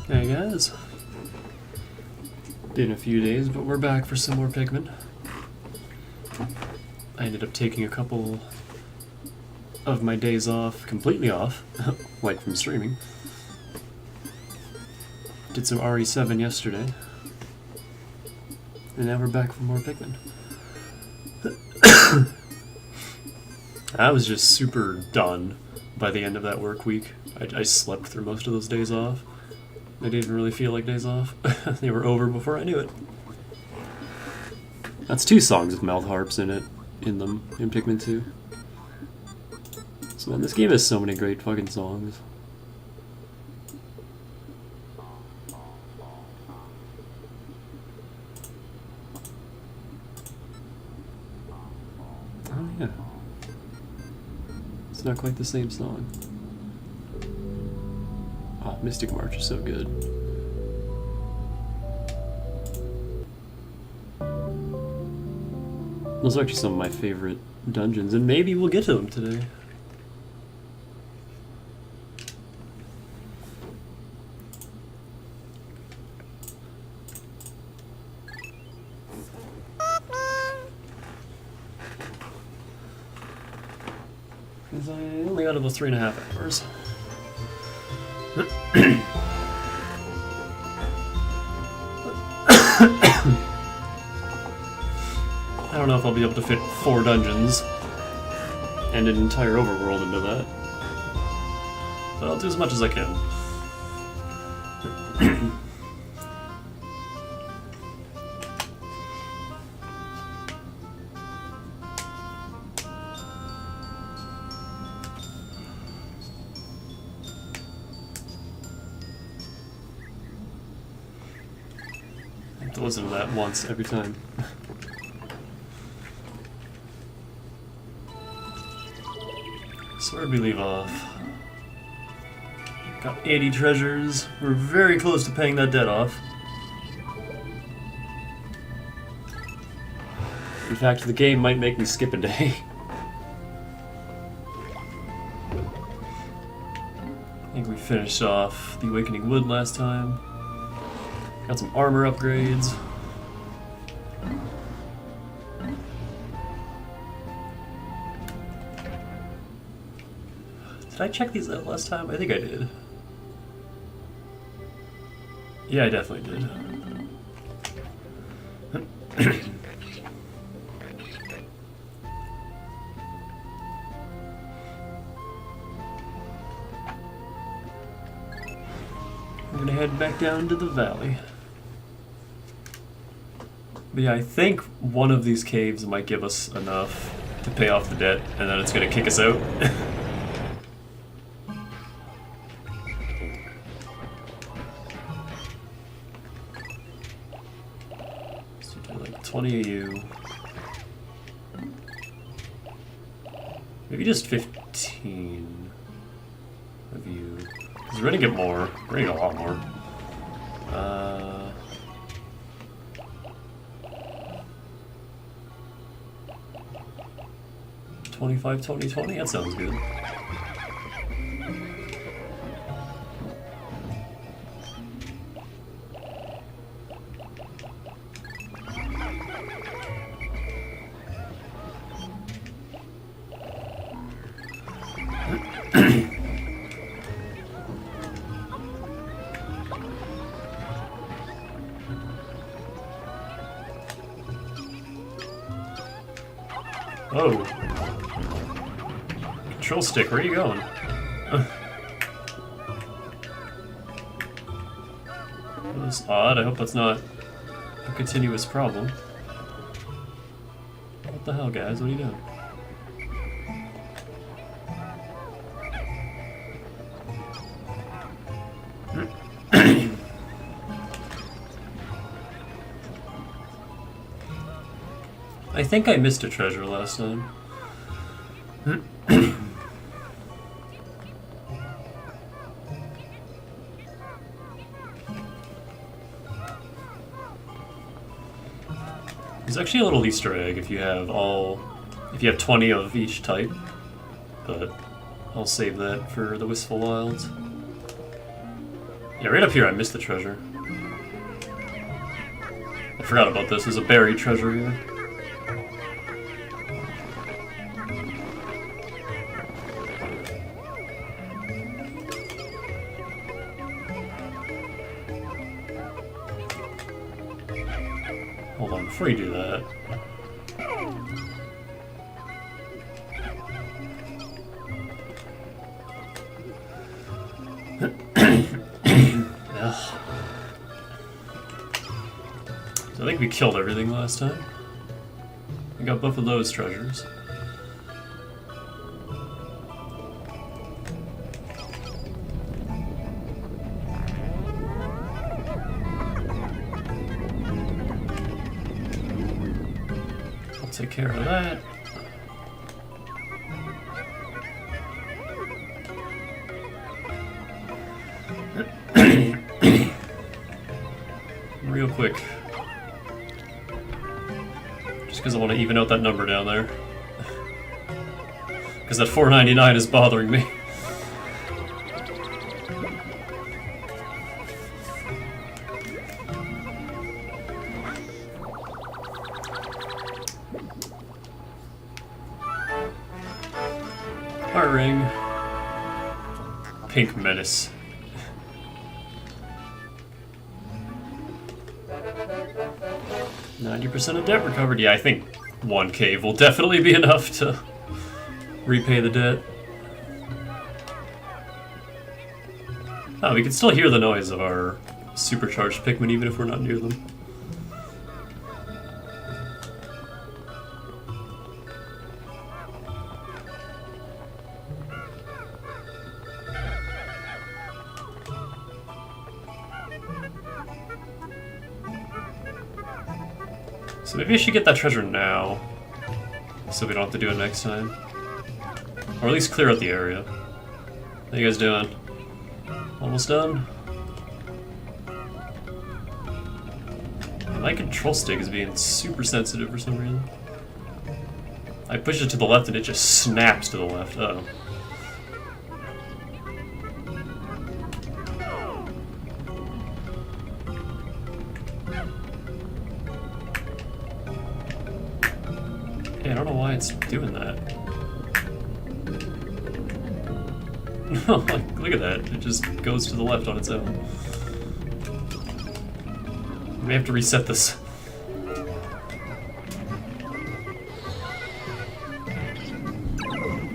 Hey guys. Been a few days, but we're back for some more Pikmin. I ended up taking a couple of my days off, completely off, like from streaming. Did some RE7 yesterday. And now we're back for more Pikmin. I was just super done by the end of that work week. I slept through most of those days off. They didn't really feel like days off. They were over before I knew it. That's 2 songs with mouth harps in them, in Pikmin 2. So man, this game has so many great fucking songs. Oh yeah. It's not quite the same song. Oh, Mystic March is so good. Those are actually some of my favorite dungeons, and maybe we'll get to them today. Because I only got about 3.5 hours. I don't know if I'll be able to fit 4 dungeons and an entire overworld into that, but I'll do as much as I can. I have to listen to that once every time. So where'd we leave off? Got 80 treasures. We're very close to paying that debt off. In fact, the game might make me skip a day. I think we finished off the Awakening Wood last time. Got some armor upgrades. Did I check these out last time? I think I did. Yeah, I definitely did. We're gonna head back down to the valley. But yeah, I think one of these caves might give us enough to pay off the debt, and then it's gonna kick us out. So do like 20 of you. Maybe just 15 of you. Because we're gonna get more. We're gonna get a lot more. 25, 20, 20? That sounds good. Oh. Control stick, where are you going? That's odd. I hope that's not a continuous problem. What the hell, guys? What are you doing? I think I missed a treasure last time. There's actually a little Easter egg if you have 20 of each type, but I'll save that for the Wistful Wilds. Yeah, right up here I missed the treasure. I forgot about this. There's a buried treasure here. Hold on, before you do that. Ugh. So I think we killed everything last time. We got both of those treasures. I'll take care of that. Real quick. Just because I want to even out that number down there. Because that 499 is bothering me. Heart ring. Pink menace. 90% of debt recovered. Yeah, I think one cave will definitely be enough to repay the debt. Oh, we can still hear the noise of our supercharged Pikmin even if we're not near them. So maybe I should get that treasure now, so we don't have to do it next time. Or at least clear out the area. How you guys doing? Almost done? My control stick is being super sensitive for some reason. I push it to the left and it just snaps to the left. Uh-oh. I don't know why it's doing that. Look at that. It just goes to the left on its own. We may have to reset this.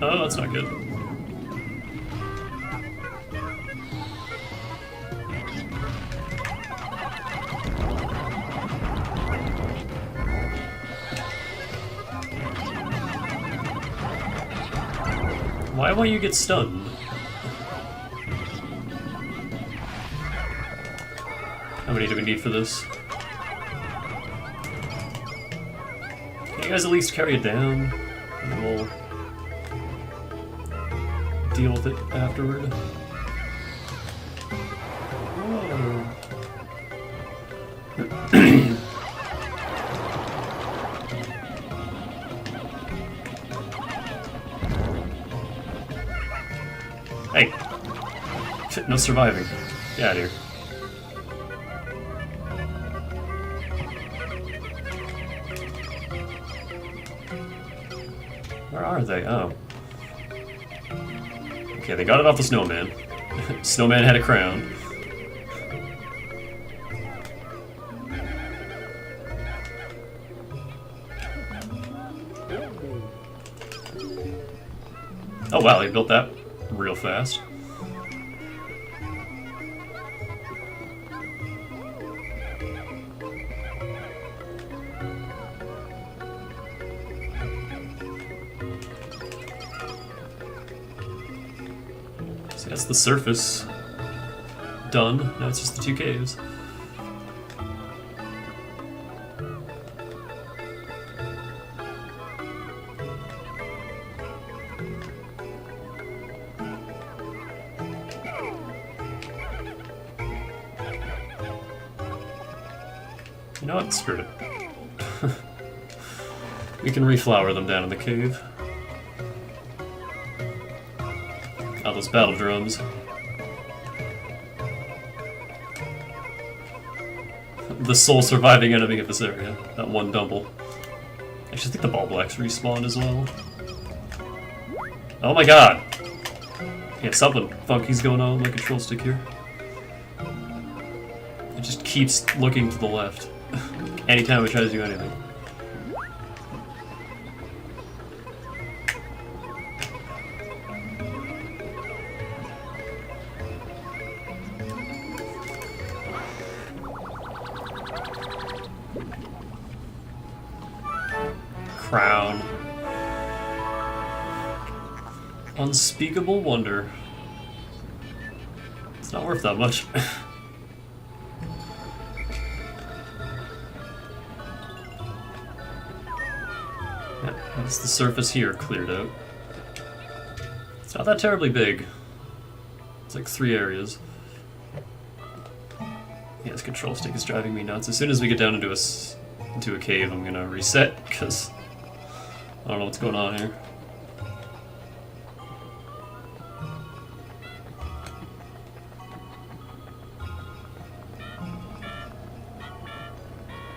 Oh, that's not good. Why won't you get stunned? How many do we need for this? Can you guys at least carry it down? And then we'll deal with it afterward. Whoa. Hey! No surviving. Get out of here. Where are they? Oh. Okay, they got it off the snowman. Snowman had a crown. Oh wow, they built that real fast. So that's the surface done. Now it's just the two caves. You know what? Screw it. We can reflower them down in the cave. Oh, those battle drums. the sole surviving enemy of this area. That one double. I actually think the ball blacks respawned as well. Oh my god! Yeah, something funky's going on with my control stick here. It just keeps looking to the left. Anytime I try to do anything. Crown. Unspeakable wonder. It's not worth that much. That's the surface here cleared out. It's not that terribly big. It's like 3 areas. Yeah, this control stick is driving me nuts. As soon as we get down into a cave, I'm gonna reset, because I don't know what's going on here.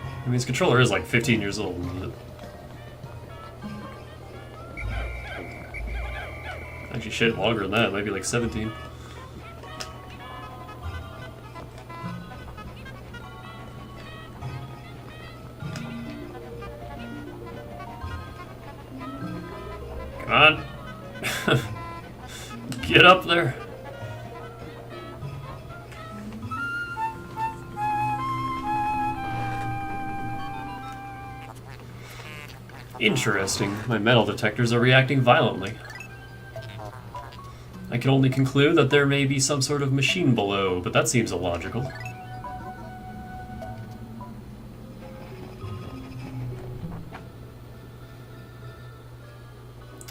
I mean, this controller is like 15 years old, isn't it? Actually, shit, longer than that, maybe like 17. Come on. Get up there. Interesting. My metal detectors are reacting violently. I can only conclude that there may be some sort of machine below, but that seems illogical.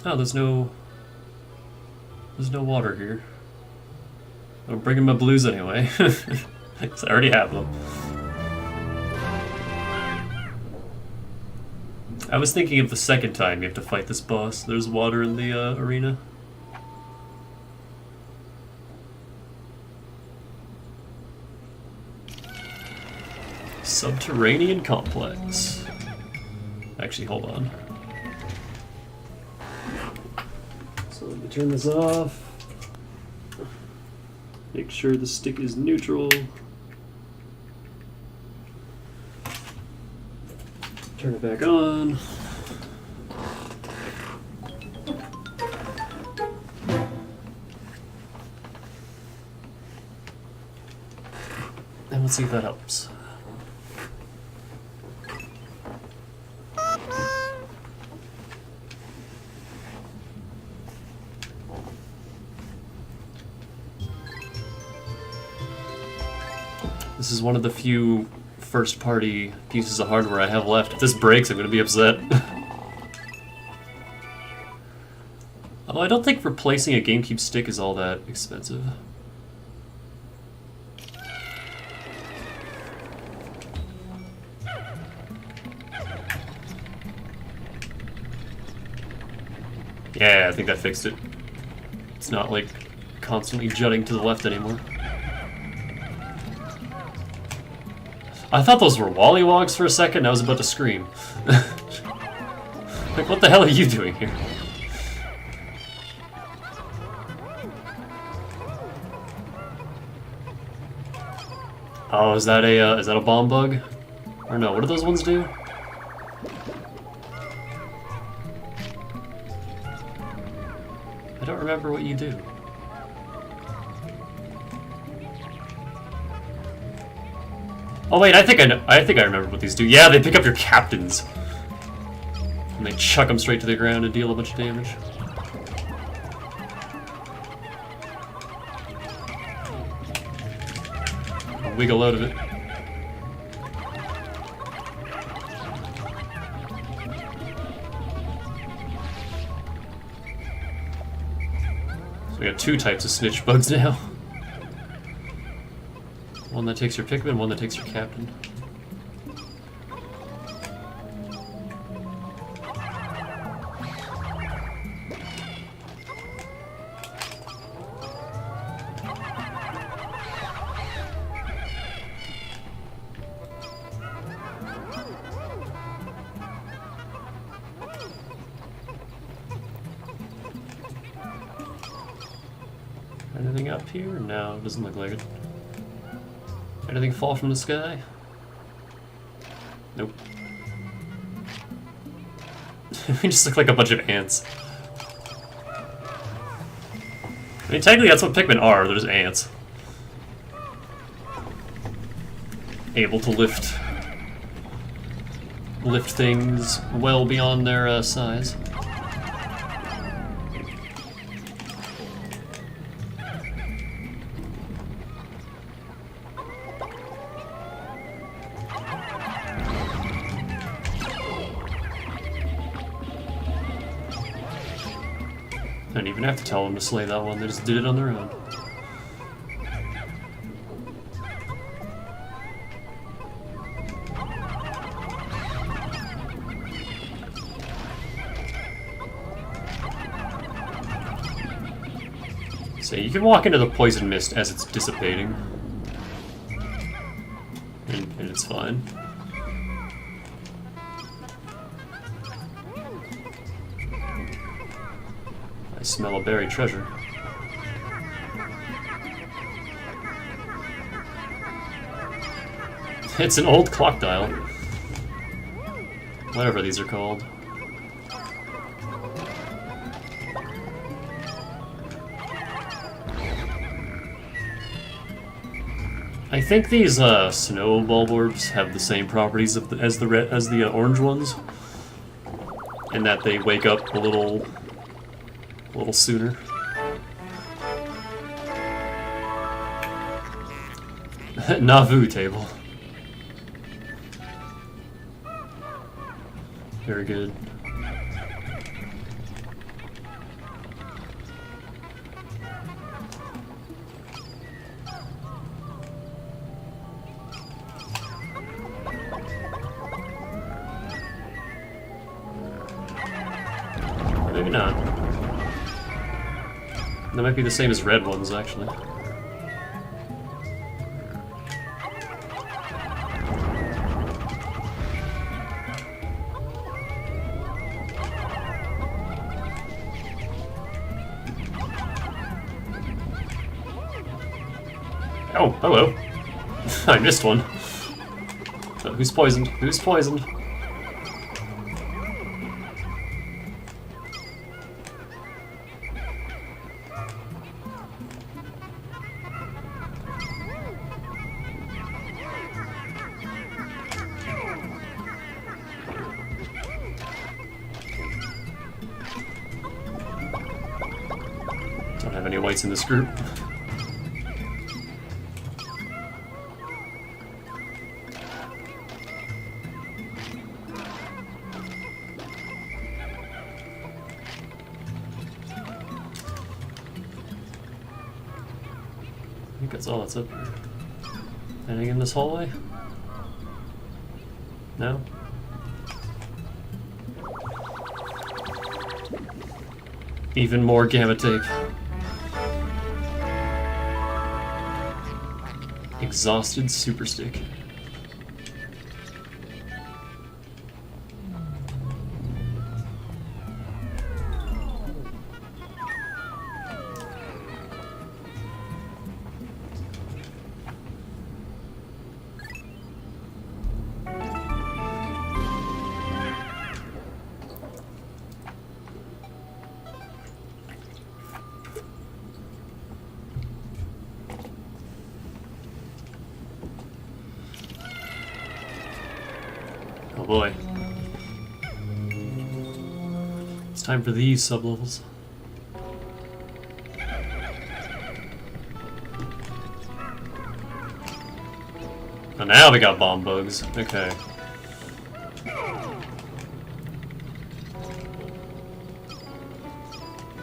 Oh, there's no water here. I'm bringing my blues anyway. 'Cause I already have them. I was thinking of the second time you have to fight this boss. There's water in the arena. Subterranean complex. Actually, hold on. So let me turn this off. Make sure the stick is neutral. Turn it back on. And let's see if that helps. This is one of the few first-party pieces of hardware I have left. If this breaks, I'm going to be upset. Although I don't think replacing a GameCube stick is all that expensive. Yeah, I think that fixed it. It's not, like, constantly jutting to the left anymore. I thought those were Wollywogs for a second, I was about to scream. Like, what the hell are you doing here? Oh, is that a bomb bug? Or no, what do those ones do? I don't remember what you do. Oh wait, I think I know. I think I remember what these do. Yeah, they pick up your captains. And they chuck them straight to the ground and deal a bunch of damage. I'll wiggle out of it. So we got 2 types of snitch bugs now. One that takes your Pikmin, one that takes your captain. Anything up here? No, it doesn't look like it. Anything fall from the sky? Nope. We just look like a bunch of ants. I mean, technically that's what Pikmin are, they're just ants. Able to lift things well beyond their size. I didn't even have to tell them to slay that one, they just did it on their own. So you can walk into the poison mist as it's dissipating. And it's fine. I smell a buried treasure. It's an old clock dial. Whatever these are called. I think these snow bulbs have the same properties as the orange ones, in that they wake up a little sooner. Nauvoo table. Very good. Maybe not. That might be the same as red ones, actually. Oh, hello. I missed one. Who's poisoned? Who's poisoned? Don't have any whites in this group. I think that's all that's up here. Anything in this hallway? No? Even more gamma tape. Exhausted super stick. Oh boy. It's time for these sublevels. Oh, now we got bomb bugs. Okay.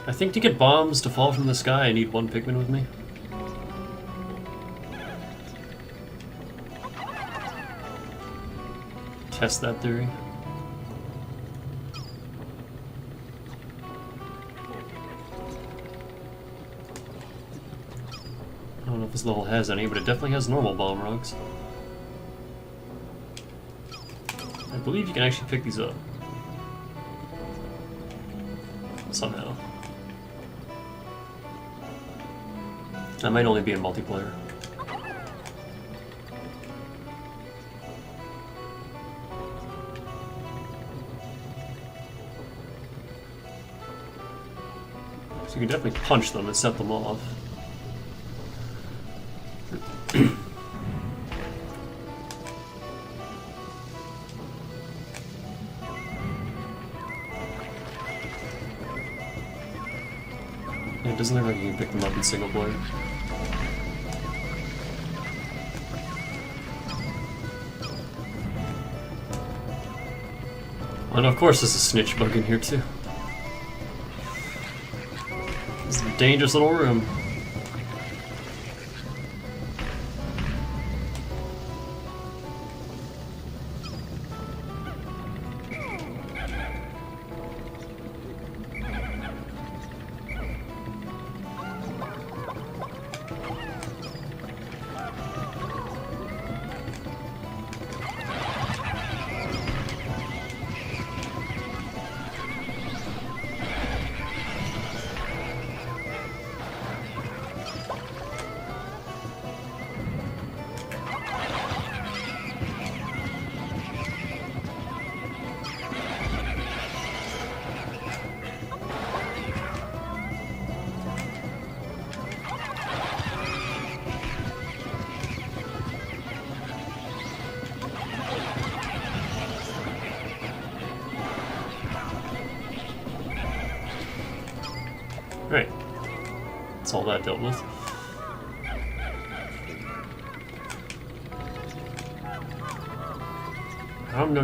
I think to get bombs to fall from the sky, I need one Pikmin with me. Test that theory. I don't know if this level has any, but it definitely has normal bomb rocks. I believe you can actually pick these up. Somehow. That might only be in multiplayer. So you can definitely punch them and set them off. It doesn't look like you can pick them up in single player. And of course there's a snitch bug in here too. This is a dangerous little room. Right. That's all that dealt with. Oh, no.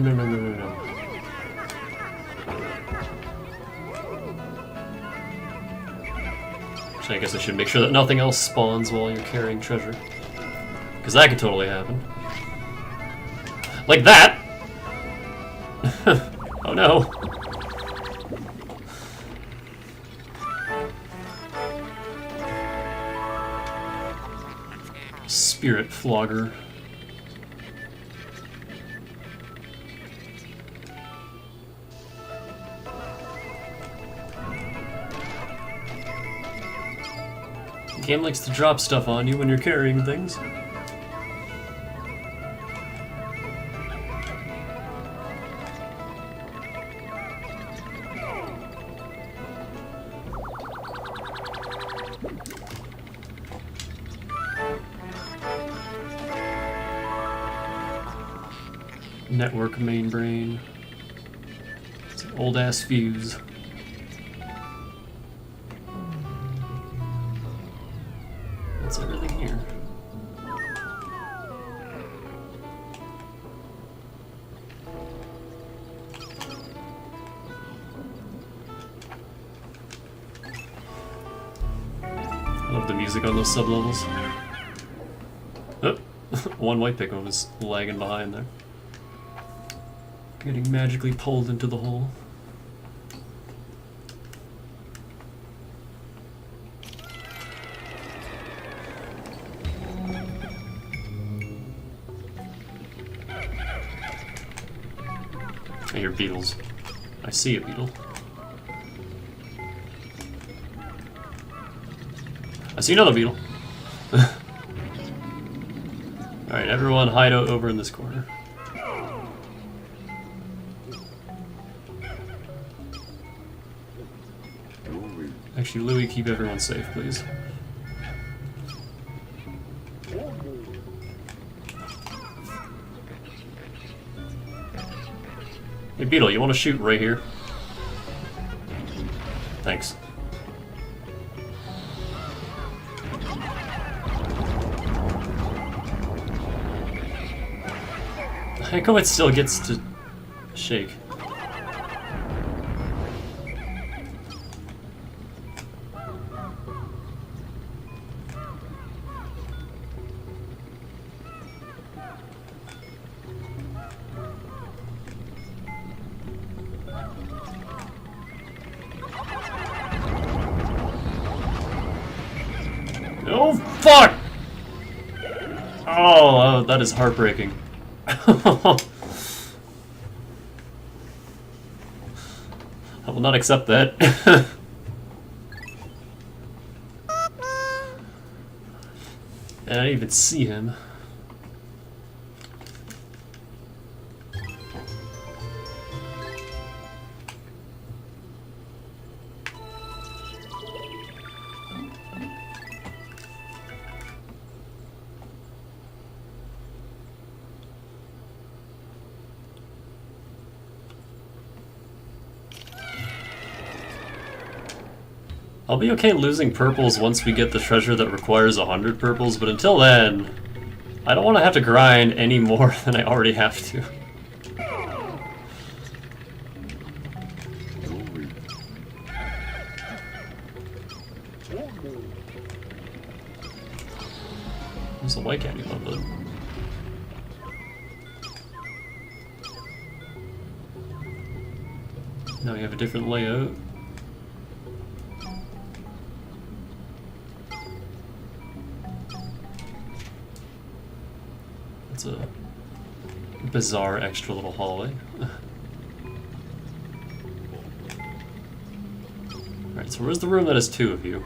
So I guess I should make sure that nothing else spawns while you're carrying treasure. Because that could totally happen. Like that! Oh no. Spirit flogger. The game likes to drop stuff on you when you're carrying things. Network main brain. It's an old ass fuse. That's everything here. I love the music on those sublevels. Oh, one white Pikmin was lagging behind there. Getting magically pulled into the hole. I hear beetles. I see a beetle. I see another beetle. Alright, everyone hide out over in this corner. Actually, Louie, keep everyone safe, please. Hey, Beetle, you want to shoot right here? Thanks. How come it still gets to shake? Oh, fuck! Oh, that is heartbreaking. I will not accept that. And I didn't even see him. I'll be okay losing purples once we get the treasure that requires 100 purples, but until then, I don't want to have to grind any more than I already have to. There's a white candy above it. Now we have a different layout. It's a bizarre extra little hallway. Alright, so where's the room that has 2 of you?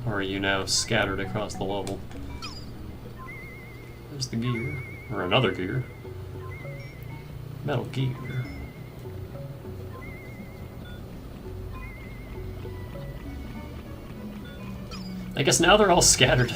Or are you now scattered across the level? There's the gear. Or another gear. Metal gear. I guess now they're all scattered.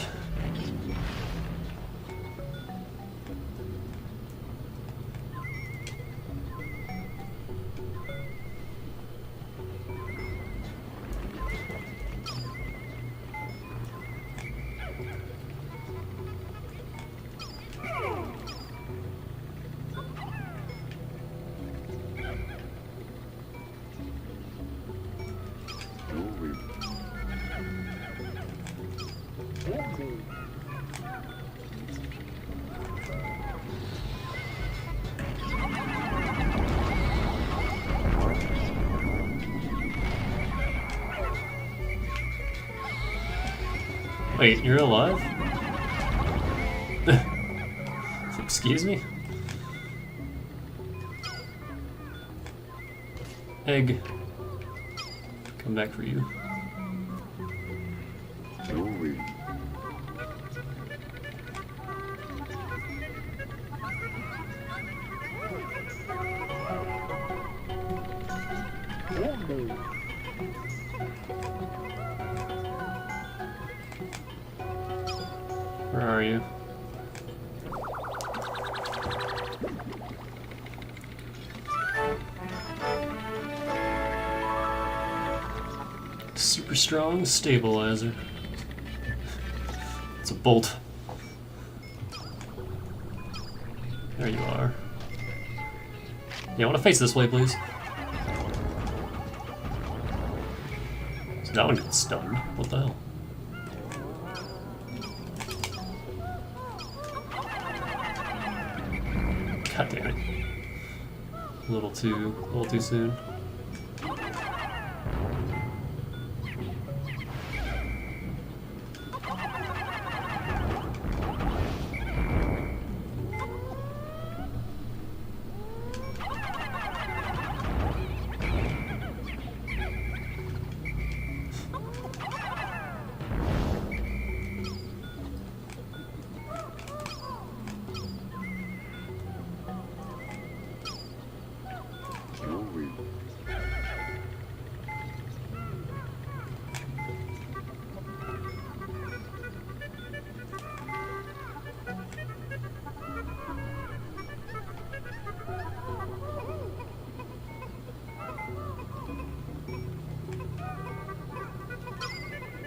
Wait, you're alive? Excuse me? Egg. Come back for you. Where are you? Super strong stabilizer. It's a bolt. There you are. Yeah, I want to face this way, please. So that one got stunned. What the hell? God damn it. A little too soon.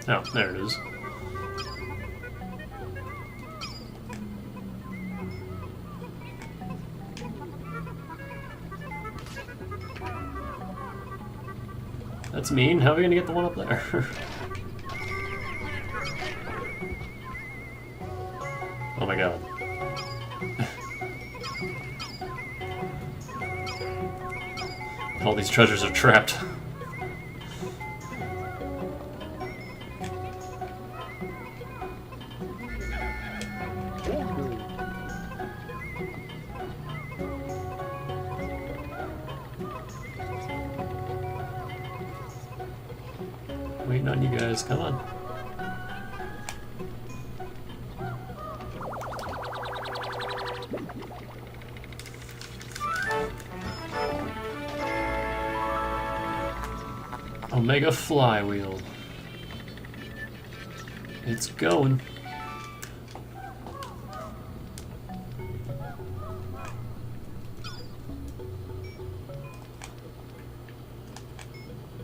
Oh, there it is. That's mean. How are we gonna get the one up there? Oh my god. All these treasures are trapped. waiting on you guys. Come on. Omega flywheel. It's going.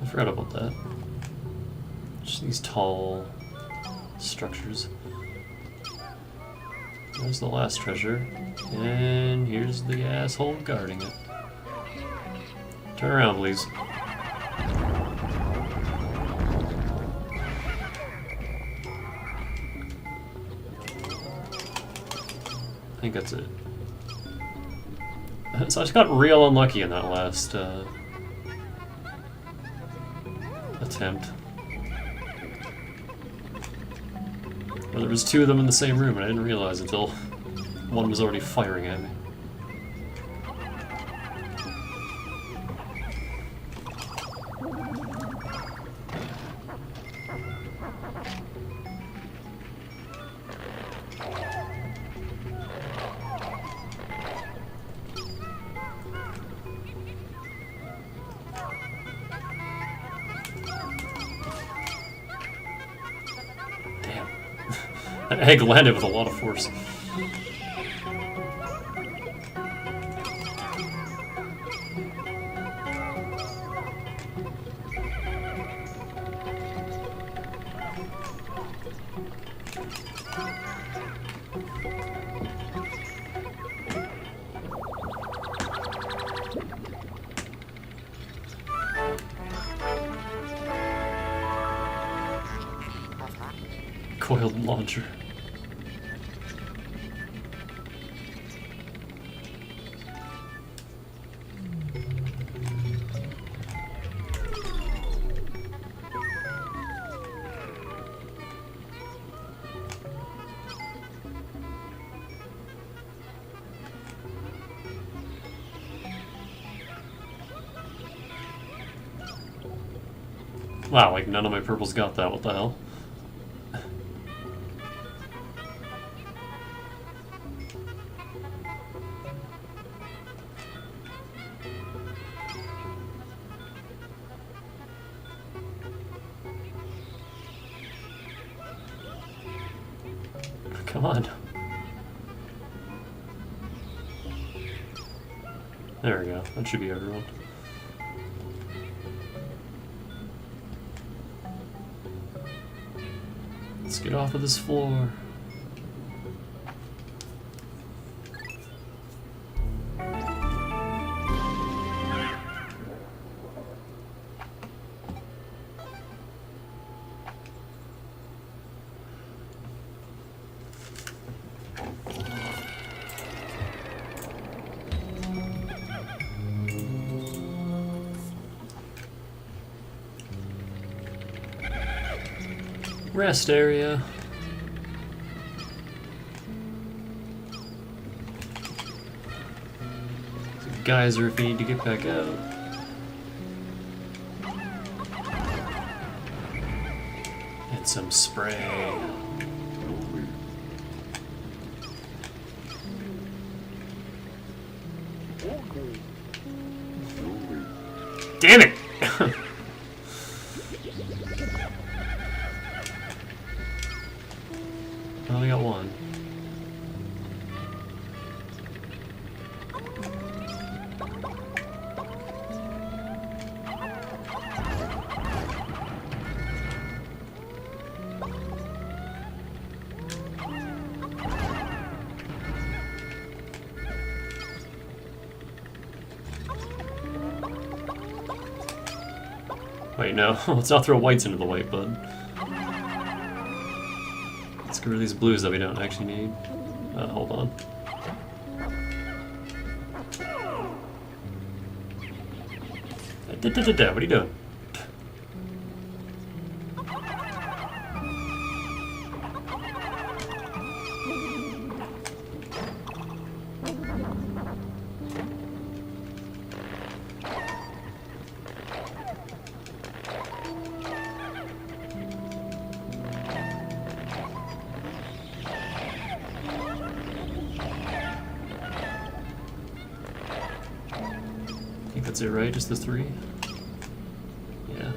I forgot about that. Just these tall structures. There's the last treasure. And here's the asshole guarding it. Turn around, please. I think that's it. So I just got real unlucky in that last attempt. Well, there was two of them in the same room and I didn't realize until one was already firing at me. That egg landed with a lot of force. Coiled launcher. Wow, like none of my purples got that, what the hell? Come on. There we go, that should be everyone. Let's get off of this floor. Rest area. Some geyser if you need to get back out. And some spray. Damn it! I only got one. Wait, no. Let's not throw whites into the white bud. Let's get rid of these blues that we don't actually need. Hold on. What are you doing? That's it, right? Just the 3? Yeah.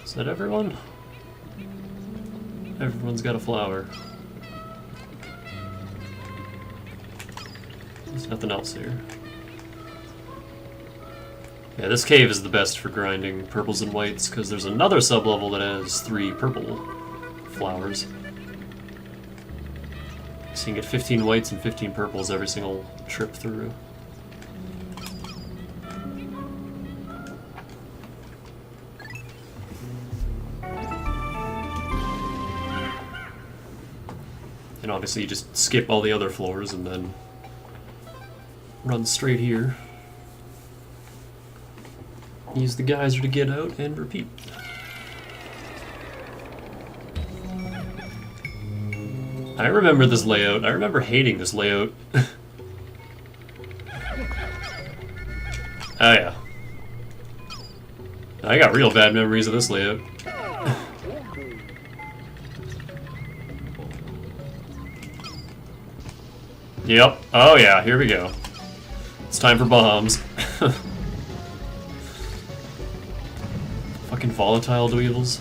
Is that everyone? Everyone's got a flower. There's nothing else here. Yeah, this cave is the best for grinding purples and whites, because there's another sublevel that has 3 purple flowers. So you can get 15 whites and 15 purples every single trip through. And obviously you just skip all the other floors and then run straight here. Use the geyser to get out and repeat. I remember this layout. I remember hating this layout. Oh yeah. I got real bad memories of this layout. Yep. Oh yeah, here we go. It's time for bombs. Fucking volatile dweevils.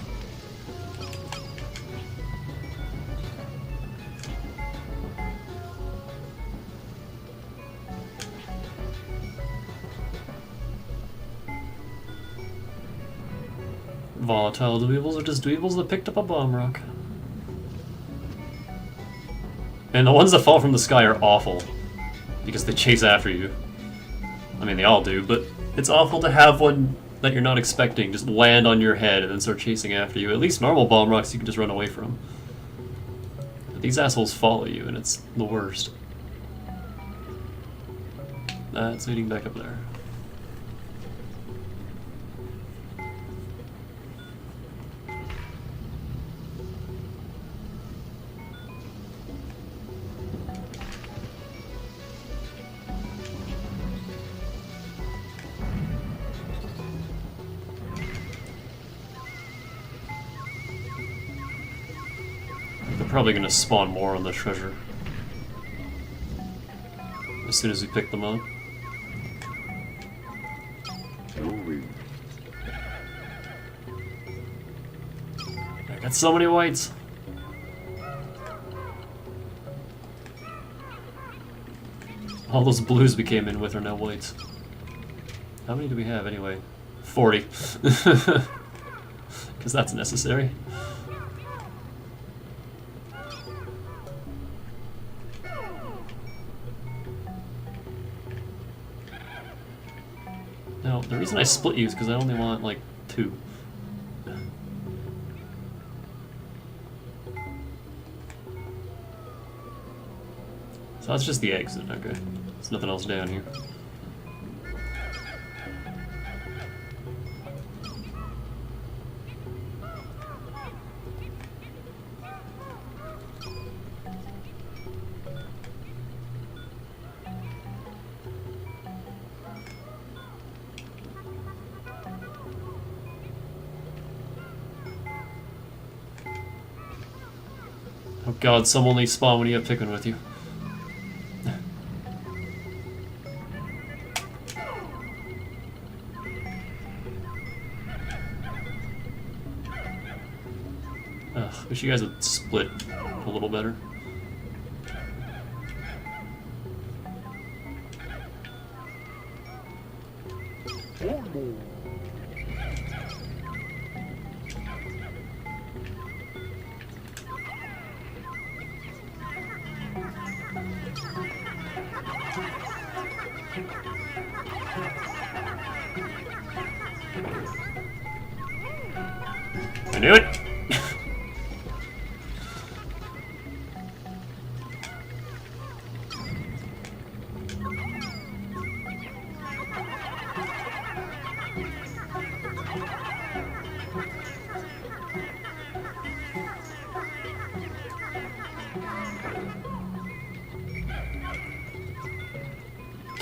Volatile dweevils are just dweevils that picked up a bomb rock. And the ones that fall from the sky are awful, because they chase after you. I mean, they all do, but it's awful to have one that you're not expecting just land on your head and then start chasing after you. At least normal bomb rocks you can just run away from. But these assholes follow you, and it's the worst. That's leading back up there. Probably gonna spawn more on the treasure as soon as we pick them up. I got so many whites. All those blues we came in with are now whites. How many do we have anyway? 40. Because that's necessary. No, the reason I split you is because I only want, like, 2. So that's just the exit, okay. There's nothing else down here. Oh god, some only spawn when you have Pikmin with you. Ugh, wish you guys would split a little better. I knew it!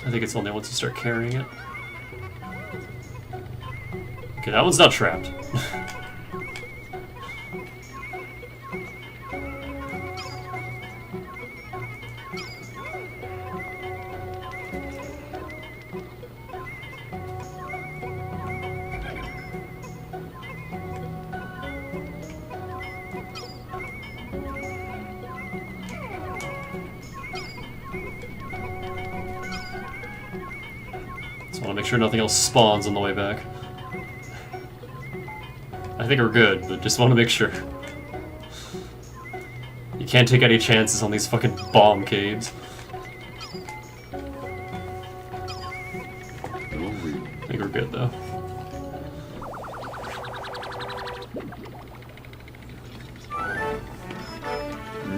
I think it's only once you start carrying it. Okay, that one's not trapped. want to make sure nothing else spawns on the way back. I think we're good, but just want to make sure. You can't take any chances on these fucking bomb caves. I think we're good, though.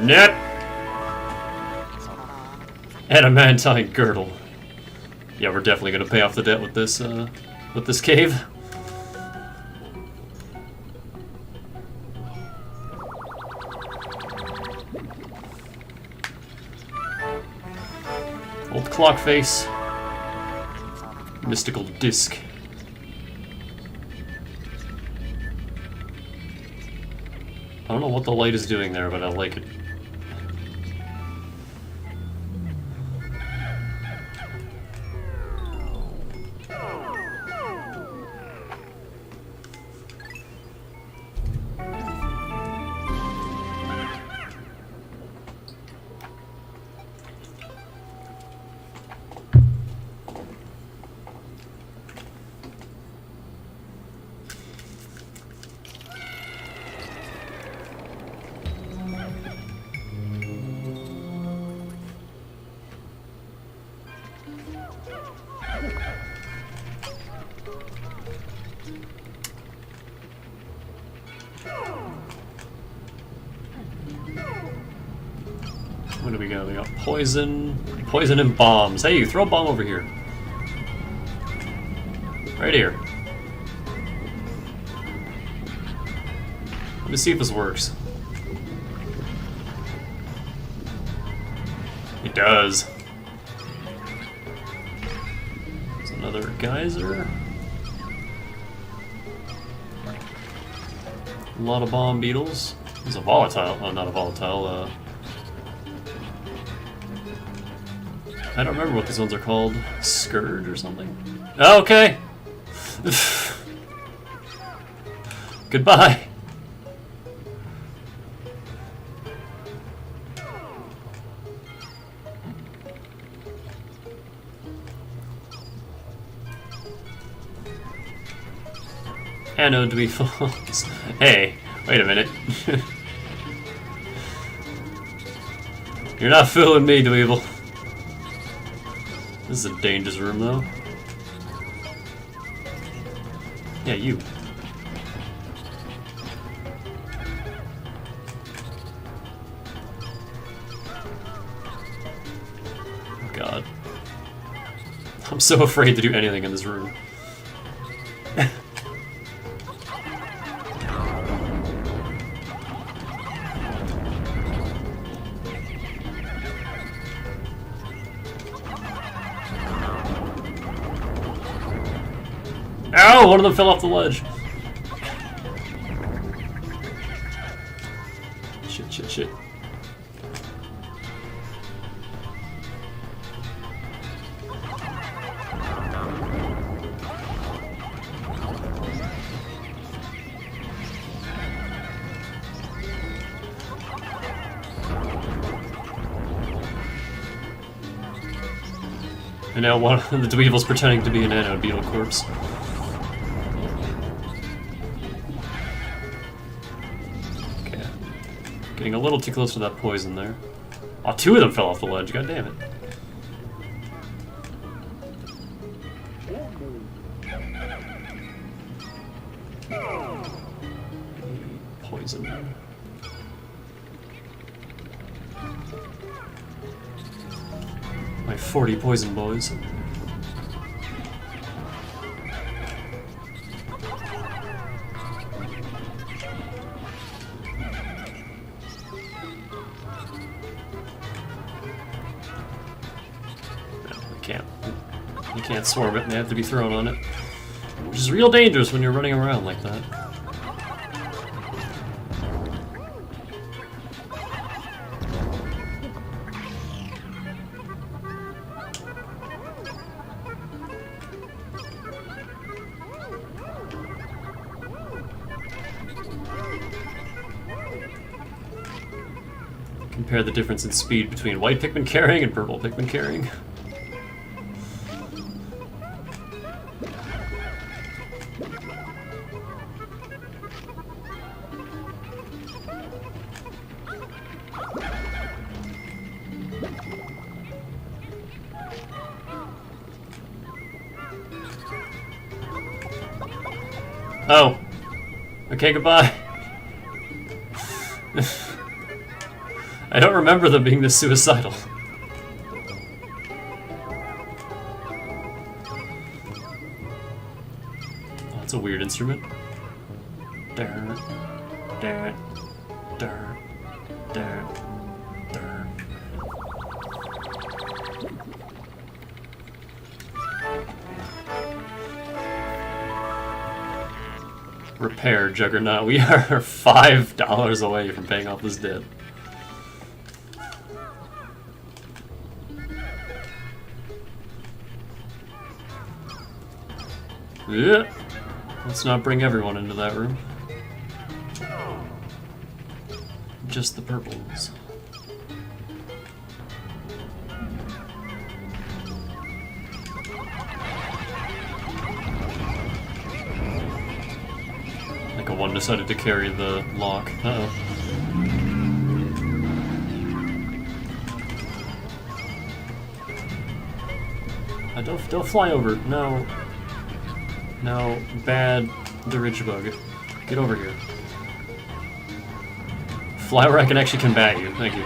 Net! Adamantine girdle. Yeah, we're definitely gonna pay off the debt with this cave. Old clock face. Mystical disc. I don't know what the light is doing there, but I like it. What do we got? We got poison, poison and bombs. Hey, you throw a bomb over here. Right here. Let me see if this works. It does. There's another geyser. A lot of bomb beetles. There's a volatile. Oh, not a volatile. I don't remember what these ones are called. Scourge or something. Oh, okay. Goodbye. Anode dweevils. Hey, wait a minute. You're not fooling me, dweevil. This is a dangerous room, though. Yeah, you. Oh, God. I'm so afraid to do anything in this room. Ow! One of them fell off the ledge. Shit, shit, shit. And now one of the dweevil's pretending to be an anode beetle corpse. Getting a little too close to that poison there. Oh, two of them fell off the ledge, god damn it. Poison. My 40 poison boys. You can't swarm it, and they have to be thrown on it. Which is real dangerous when you're running around like that. Compare the difference in speed between white Pikmin carrying and purple Pikmin carrying. Oh. Okay, goodbye. I don't remember them being this suicidal. Oh, that's a weird instrument. Durr, durr, durr, durr, durr. Repair Juggernaut. We are $5 away from paying off this debt. Yeah. Let's not bring everyone into that room. Just the purples. Like a one decided to carry the lock. Uh-oh. Don't fly over. No. No. Bad Dirigibug. Get over here. Fly where I can actually combat you. Thank you.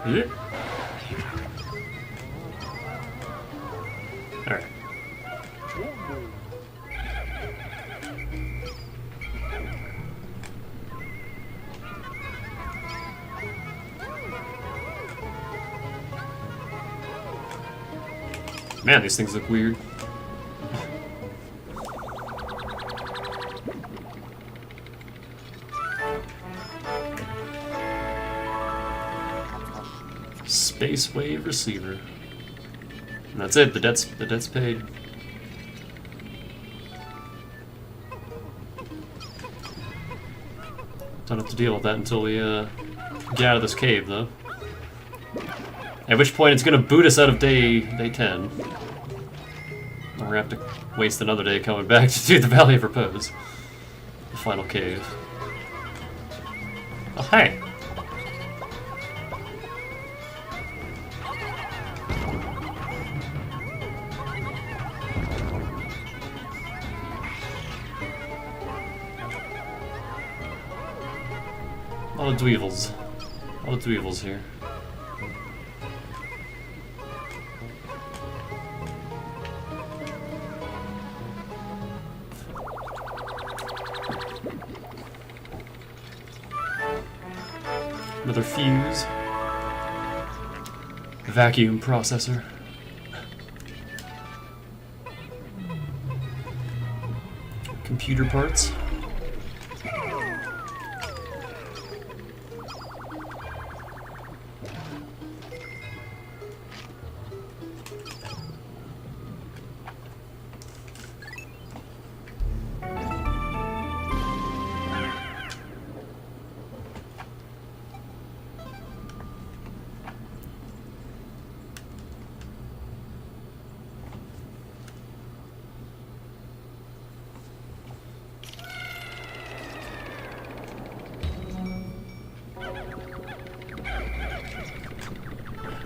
Yeah. Alright. Man, these things look weird. Space wave receiver. And that's it, the debt's paid. Don't have to deal with that until we get out of this cave, though. At which point it's gonna boot us out of day 10. We're gonna have to waste another day coming back to do the Valley of Repose. The final cave. Oh, hey! A lot of dweevils. A lot of dweevils here. Another fuse. Vacuum processor. Computer parts.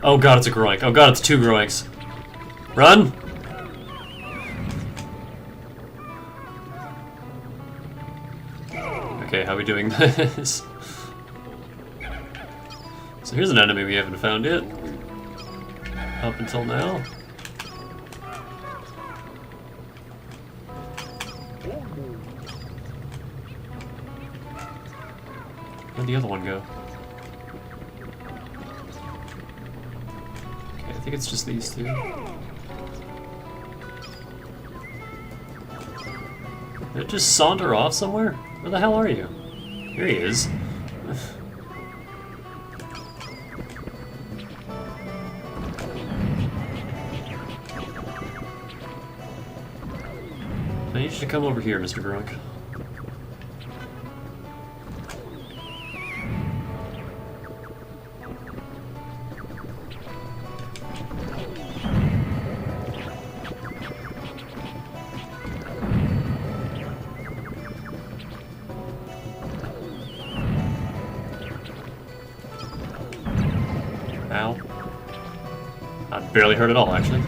Oh god, it's a Groink. Oh god, it's two Groinks. Run! Okay, how are we doing this? So here's an enemy we haven't found yet. Up until now. Where'd the other one go? Okay, I think it's just these two. Did it just saunter off somewhere? Where the hell are you? Here he is. I need you to come over here, Mr. Grunk. Ow. barely hurt at all, actually.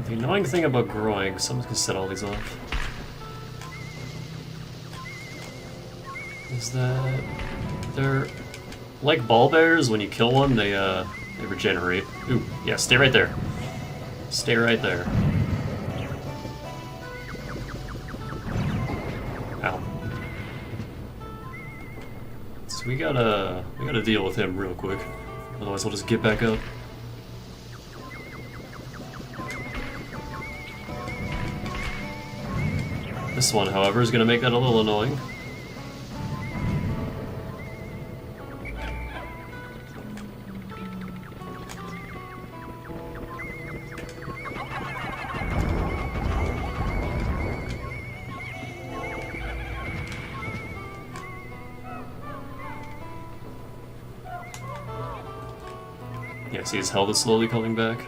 The annoying thing about growing, someone can set all these off, is that they're like ball bears. When you kill one, they regenerate. Ooh, yeah, stay right there. Stay right there. Ow. So we gotta deal with him real quick. Otherwise we'll just get back up. This one, however, is gonna make that a little annoying. Yeah, see his health is slowly coming back.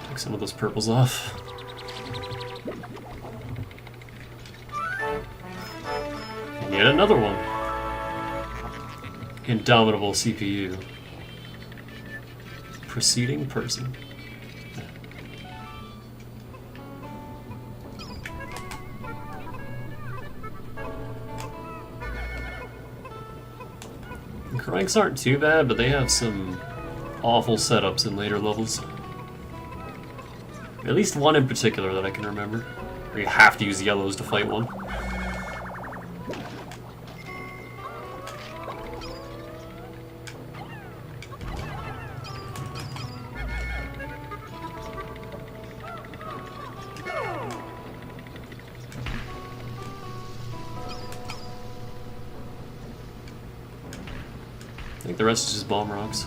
Take some of those purples off. And yet another one. Indomitable CPU. Preceding person. Cranks aren't too bad, but they have some awful setups in later levels. At least one in particular that I can remember, where you have to use yellows to fight one. I think the rest is just bomb rocks.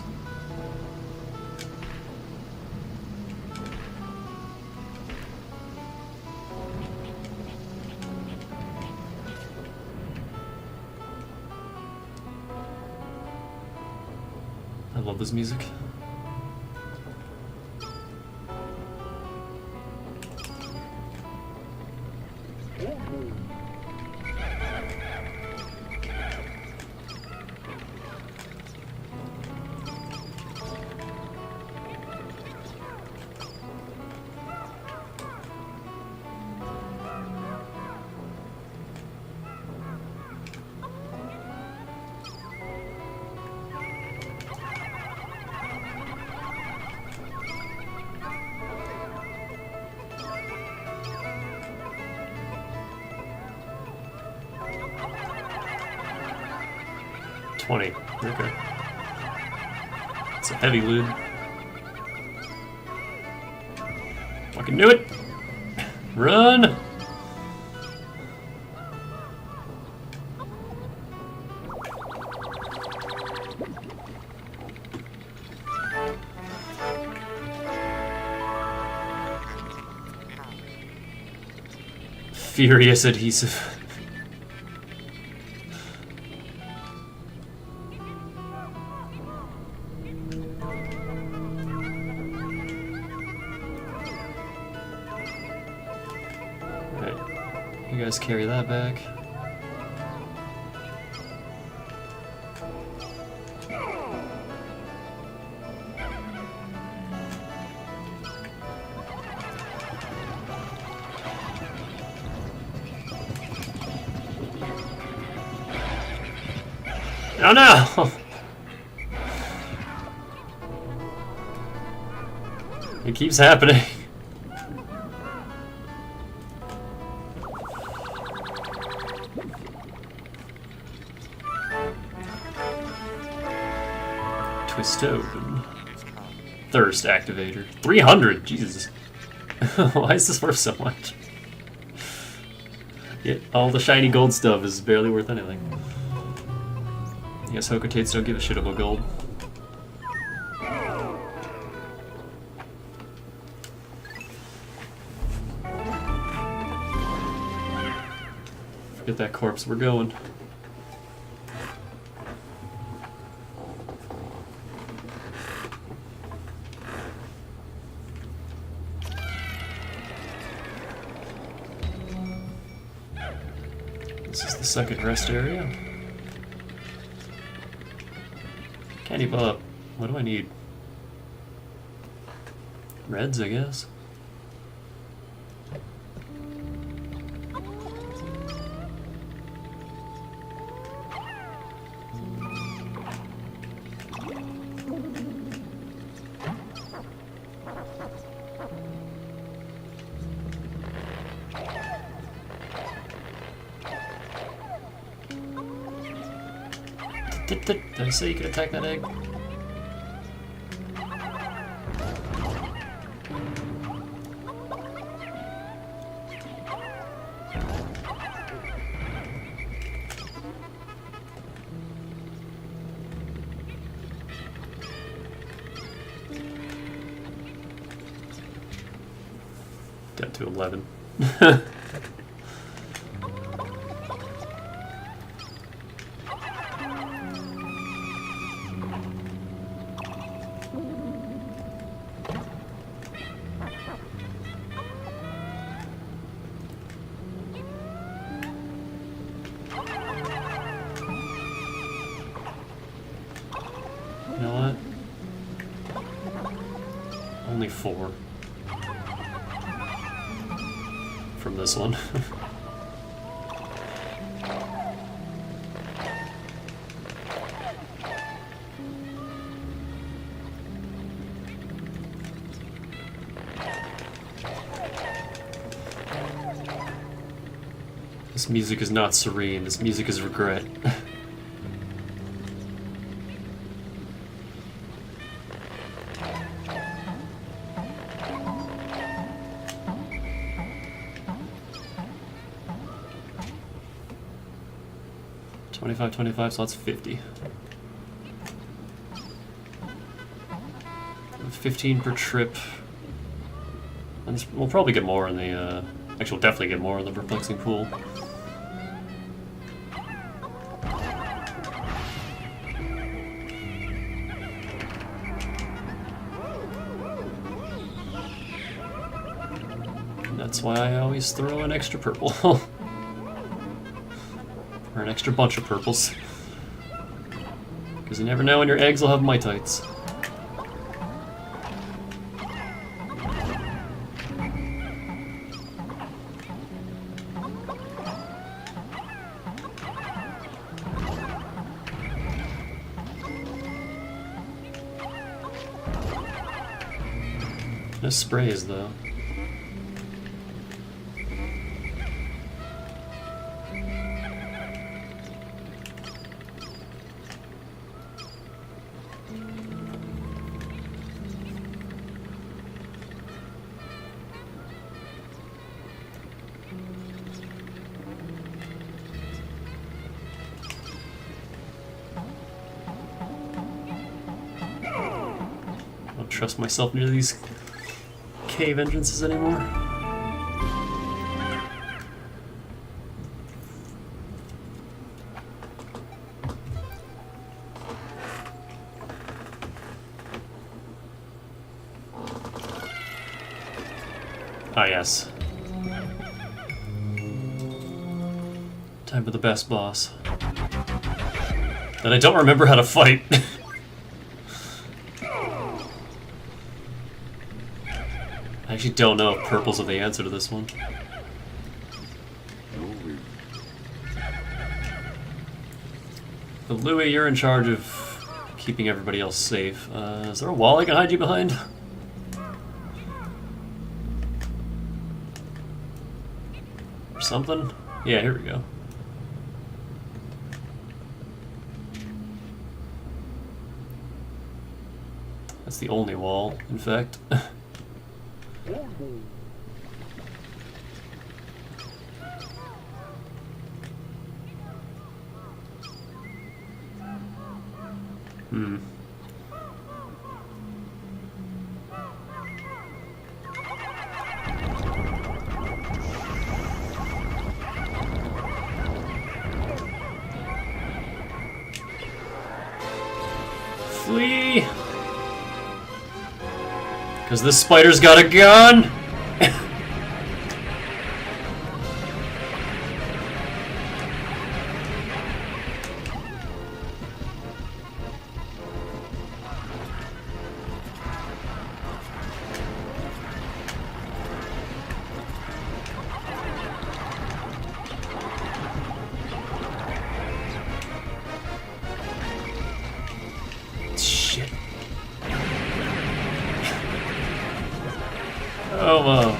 I love this music. $20. Okay. It's a heavy loot. Fucking do it! Run! Furious adhesive. You guys carry that back. Oh no! It keeps happening. Twist to open. Thirst activator. 300! Jesus. Why is this worth so much? Yeah, all the shiny gold stuff is barely worth anything. I guess Hocotates don't give a shit about gold. Forget that corpse, we're going. This is the second rest area. Candy Bob. What do I need? Reds, I guess. Did I say you could attack that egg? Down to 11. You know what? Only 4. From this one. This music is not serene, this music is regret. $25, so that's 50. 15 per trip. And we'll probably get more in the, actually we'll definitely get more in the perplexing pool. And that's why I always throw an extra purple. Or an extra bunch of purples. Because you never know when your eggs will have mitites. No sprays though. I don't trust myself near these cave entrances anymore. Ah, yes. Time for the best boss. That I don't remember how to fight. I actually don't know if purples are the answer to this one. But Louie, you're in charge of keeping everybody else safe. Is there a wall I can hide you behind? Or something? Yeah, here we go. That's the only wall, in fact. Hmm. Flee! Because this spider's got a gun! Shit. Oh, wow.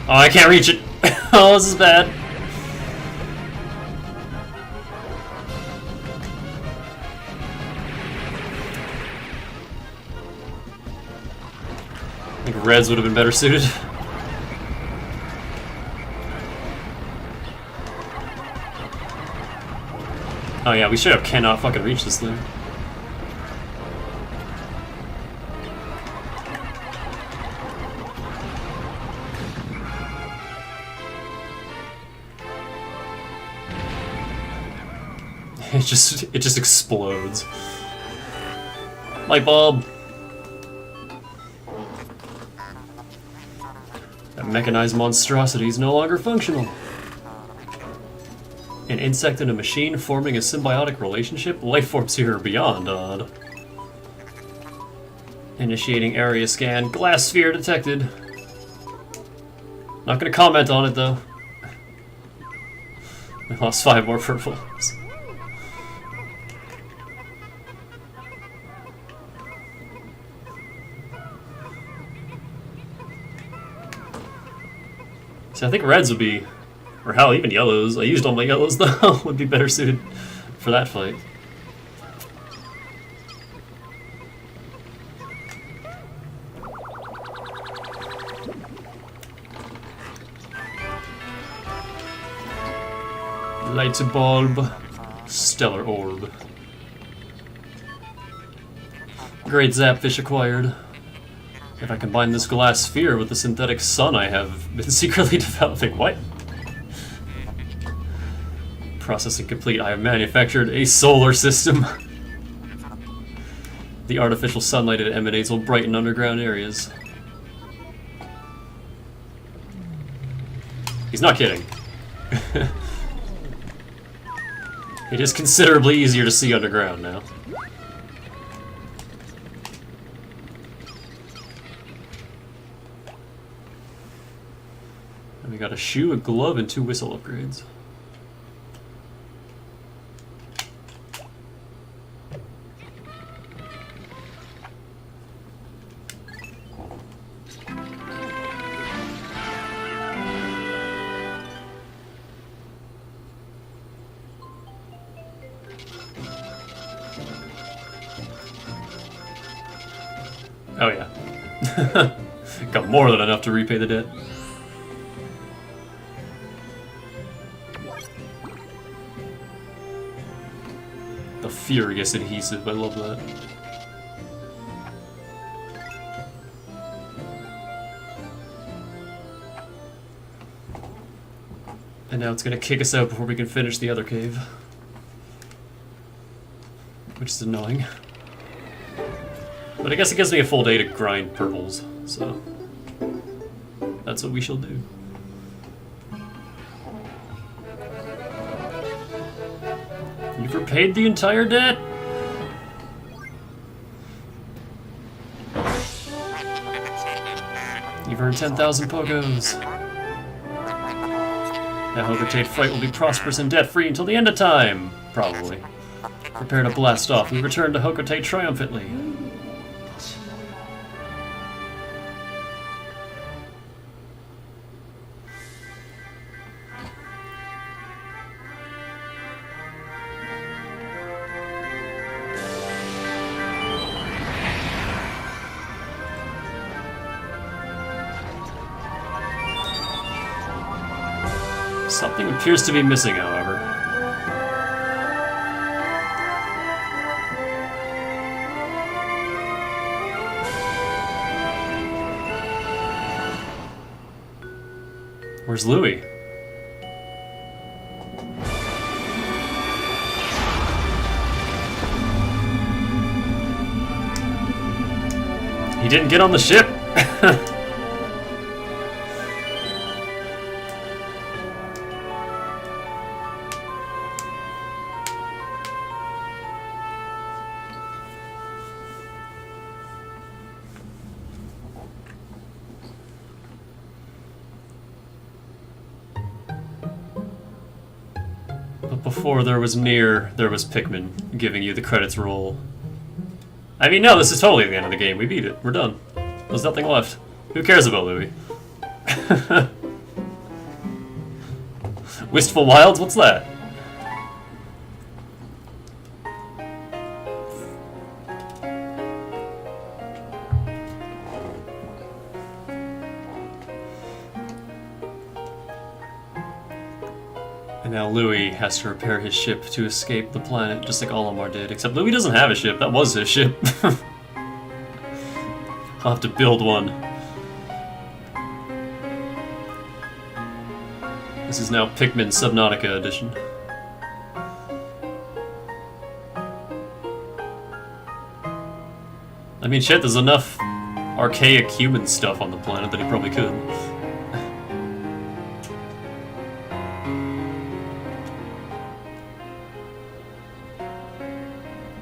Oh, I can't reach it. Oh, this is bad. I think reds would have been better suited. Oh yeah, we straight up cannot fucking reach this thing. It just explodes. Light bulb. That mechanized monstrosity is no longer functional. An insect and a machine forming a symbiotic relationship? Life forms here are beyond odd. Initiating area scan. Glass sphere detected. Not gonna comment on it though. I lost 5 more purples. So I think reds would be, or hell, even yellows. I used all my yellows though, would be better suited for that fight. Light bulb, stellar orb. Great zapfish acquired. If I combine this glass sphere with the synthetic sun I have been secretly developing. What? Processing complete. I have manufactured a solar system. The artificial sunlight it emanates will brighten underground areas. He's not kidding. It is considerably easier to see underground now. And we got a shoe, a glove, and 2 whistle upgrades. Oh yeah. Got more than enough to repay the debt. The furious adhesive, I love that. And now it's gonna kick us out before we can finish the other cave. Which is annoying. But I guess it gives me a full day to grind purples, so that's what we shall do. You've repaid the entire debt? You've earned 10,000 Pogos. That Hogatade fight will be prosperous and debt-free until the end of time, probably. Prepare to blast off. We return to Hokote triumphantly. Something appears to be missing, however. Where's Louis? He didn't get on the ship? Before there was Nier, there was Pikmin, giving you the credits roll. I mean, no, this is totally the end of the game. We beat it. We're done. There's nothing left. Who cares about Louis? Wistful Wilds? What's that? And now Louis has to repair his ship to escape the planet, just like Olimar did. Except Louis doesn't have a ship. That was his ship. I'll have to build one. This is now Pikmin Subnautica edition. I mean, shit, there's enough archaic human stuff on the planet that he probably could.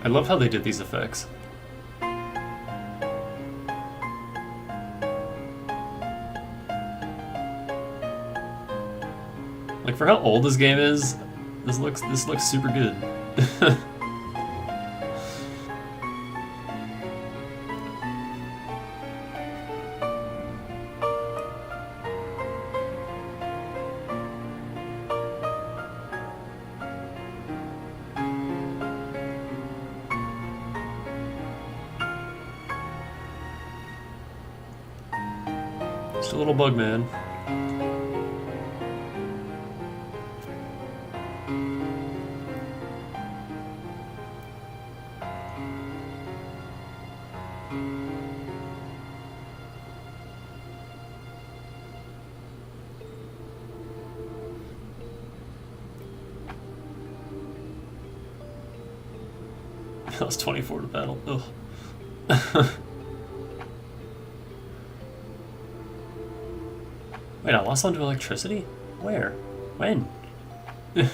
I love how they did these effects. Like, for how old this game is, this looks super good. Just a little bug man. That was 24 to battle. Ugh. Wait, I lost onto electricity? Where? When? I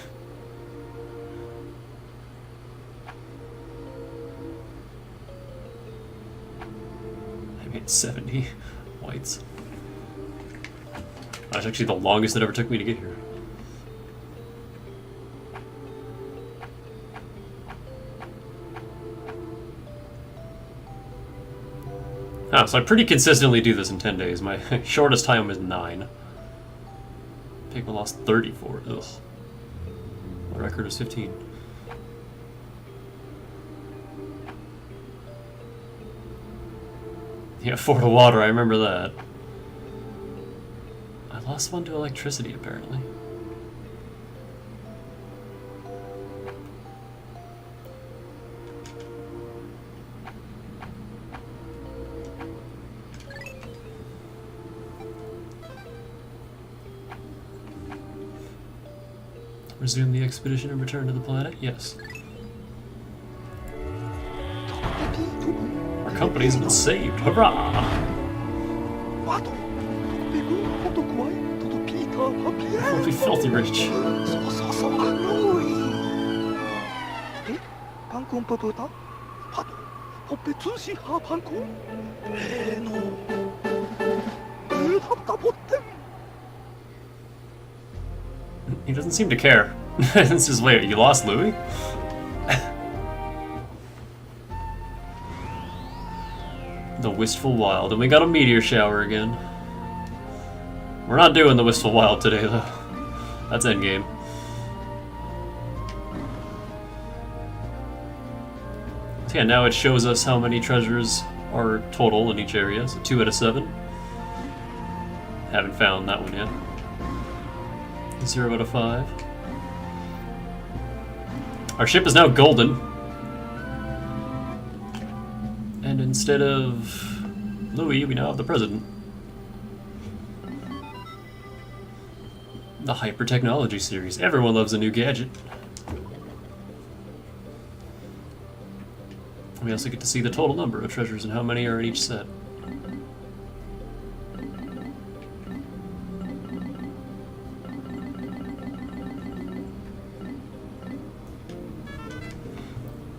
made 70 whites. That's actually the longest it ever took me to get here. Ah, so I pretty consistently do this in 10 days. My shortest time is 9. Pikmin lost 34. Ugh. My record is 15. Yeah, 4 to water, I remember that. I lost 1 to electricity, apparently. Resume the expedition and return to the planet? Yes. Our company's been saved. Hurrah! We'll be filthy rich. He doesn't seem to care. It's just, wait, you lost Louis? Wistful Wild, and we got a meteor shower again. We're not doing the Wistful Wild today, though. That's endgame. So yeah, now it shows us how many treasures are total in each area. So 2 out of 7. Haven't found that one yet. 0 out of 5. Our ship is now golden. And instead of Louis, we now have the president. The Hyper Technology series. Everyone loves a new gadget. We also get to see the total number of treasures and how many are in each set.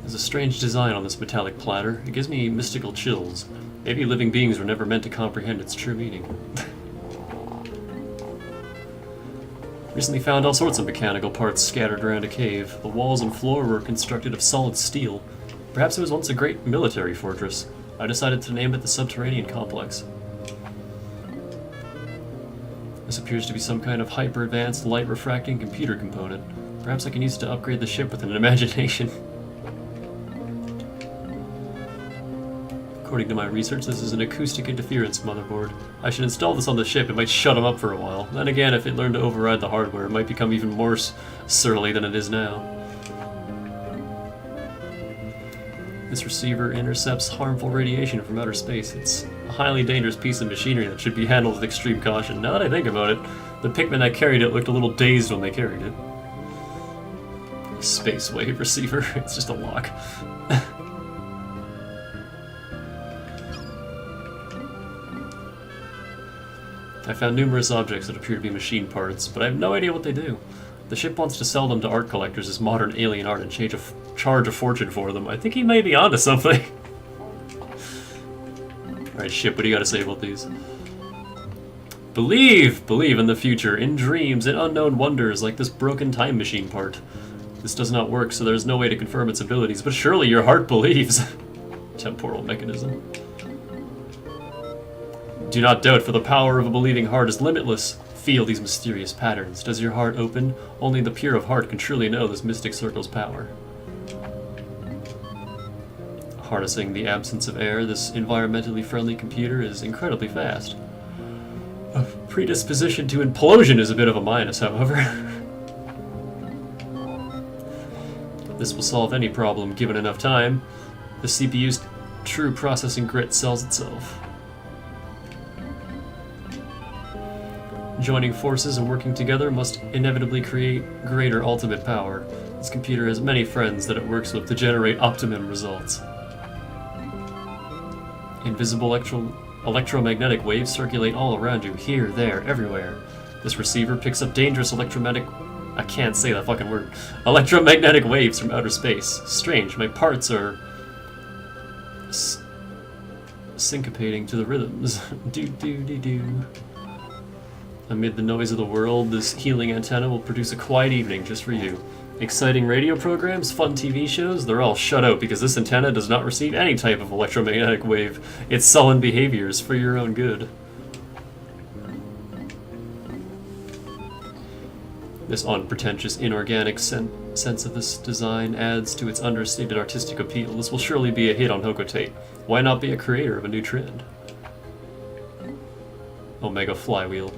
There's a strange design on this metallic platter. It gives me mystical chills. Maybe living beings were never meant to comprehend its true meaning. Recently found all sorts of mechanical parts scattered around a cave. The walls and floor were constructed of solid steel. Perhaps it was once a great military fortress. I decided to name it the Subterranean Complex. This appears to be some kind of hyper-advanced light-refracting computer component. Perhaps I can use it to upgrade the ship with an imagination. According to my research, this is an acoustic interference motherboard. I should install this on the ship. It might shut them up for a while. Then again, if it learned to override the hardware, it might become even more surly than it is now. This receiver intercepts harmful radiation from outer space. It's a highly dangerous piece of machinery that should be handled with extreme caution. Now that I think about it, the Pikmin that carried it looked a little dazed when they carried it. Space wave receiver. It's just a lock. I found numerous objects that appear to be machine parts, but I have no idea what they do. The ship wants to sell them to art collectors as modern alien art and charge a fortune for them. I think he may be onto something. Alright, ship, what do you gotta say about these? Believe in the future, in dreams, in unknown wonders, like this broken time machine part. This does not work, so there is no way to confirm its abilities, but surely your heart believes. Temporal mechanism. Do not doubt, for the power of a believing heart is limitless. Feel these mysterious patterns. Does your heart open? Only the pure of heart can truly know this mystic circle's power. Harnessing the absence of air, this environmentally friendly computer is incredibly fast. A predisposition to implosion is a bit of a minus, however. This will solve any problem given enough time. The CPU's true processing grit sells itself. Joining forces and working together must inevitably create greater ultimate power. This computer has many friends that it works with to generate optimum results. Invisible electromagnetic waves circulate all around you, here, there, everywhere. This receiver picks up dangerous I can't say that fucking word. Electromagnetic waves from outer space. Strange, my parts are syncopating to the rhythms. Do-do-do-do. Amid the noise of the world, this healing antenna will produce a quiet evening just for you. Exciting radio programs, fun TV shows, they're all shut out because this antenna does not receive any type of electromagnetic wave. Its sullen behaviors for your own good. This unpretentious, inorganic sense of this design adds to its understated artistic appeal. This will surely be a hit on Hokotate. Why not be a creator of a new trend? Omega Flywheel.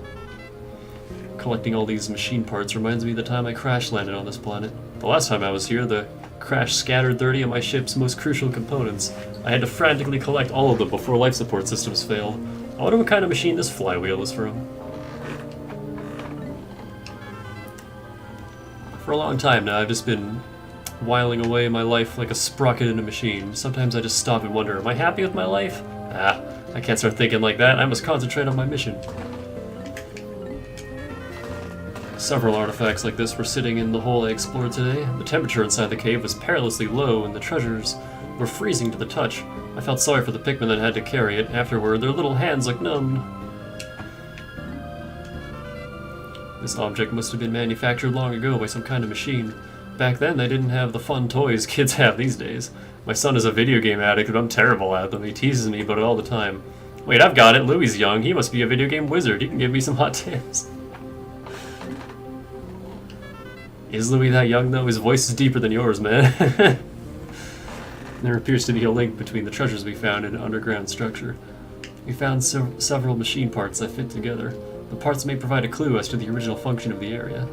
Collecting all these machine parts reminds me of the time I crash landed on this planet. The last time I was here, the crash scattered 30 of my ship's most crucial components. I had to frantically collect all of them before life support systems failed. I wonder what kind of machine this flywheel is from. For a long time now, I've just been whiling away my life like a sprocket in a machine. Sometimes I just stop and wonder, am I happy with my life? I can't start thinking like that. I must concentrate on my mission. Several artifacts like this were sitting in the hole I explored today. The temperature inside the cave was perilously low, and the treasures were freezing to the touch. I felt sorry for the Pikmin that had to carry it. Afterward, their little hands looked numb. This object must have been manufactured long ago by some kind of machine. Back then, they didn't have the fun toys kids have these days. My son is a video game addict, but I'm terrible at them. He teases me about it all the time. Wait, I've got it. Louie's young. He must be a video game wizard. He can give me some hot tips. Is Louis that young, though? His voice is deeper than yours, man. There appears to be a link between the treasures we found in an underground structure. We found several machine parts that fit together. The parts may provide a clue as to the original function of the area.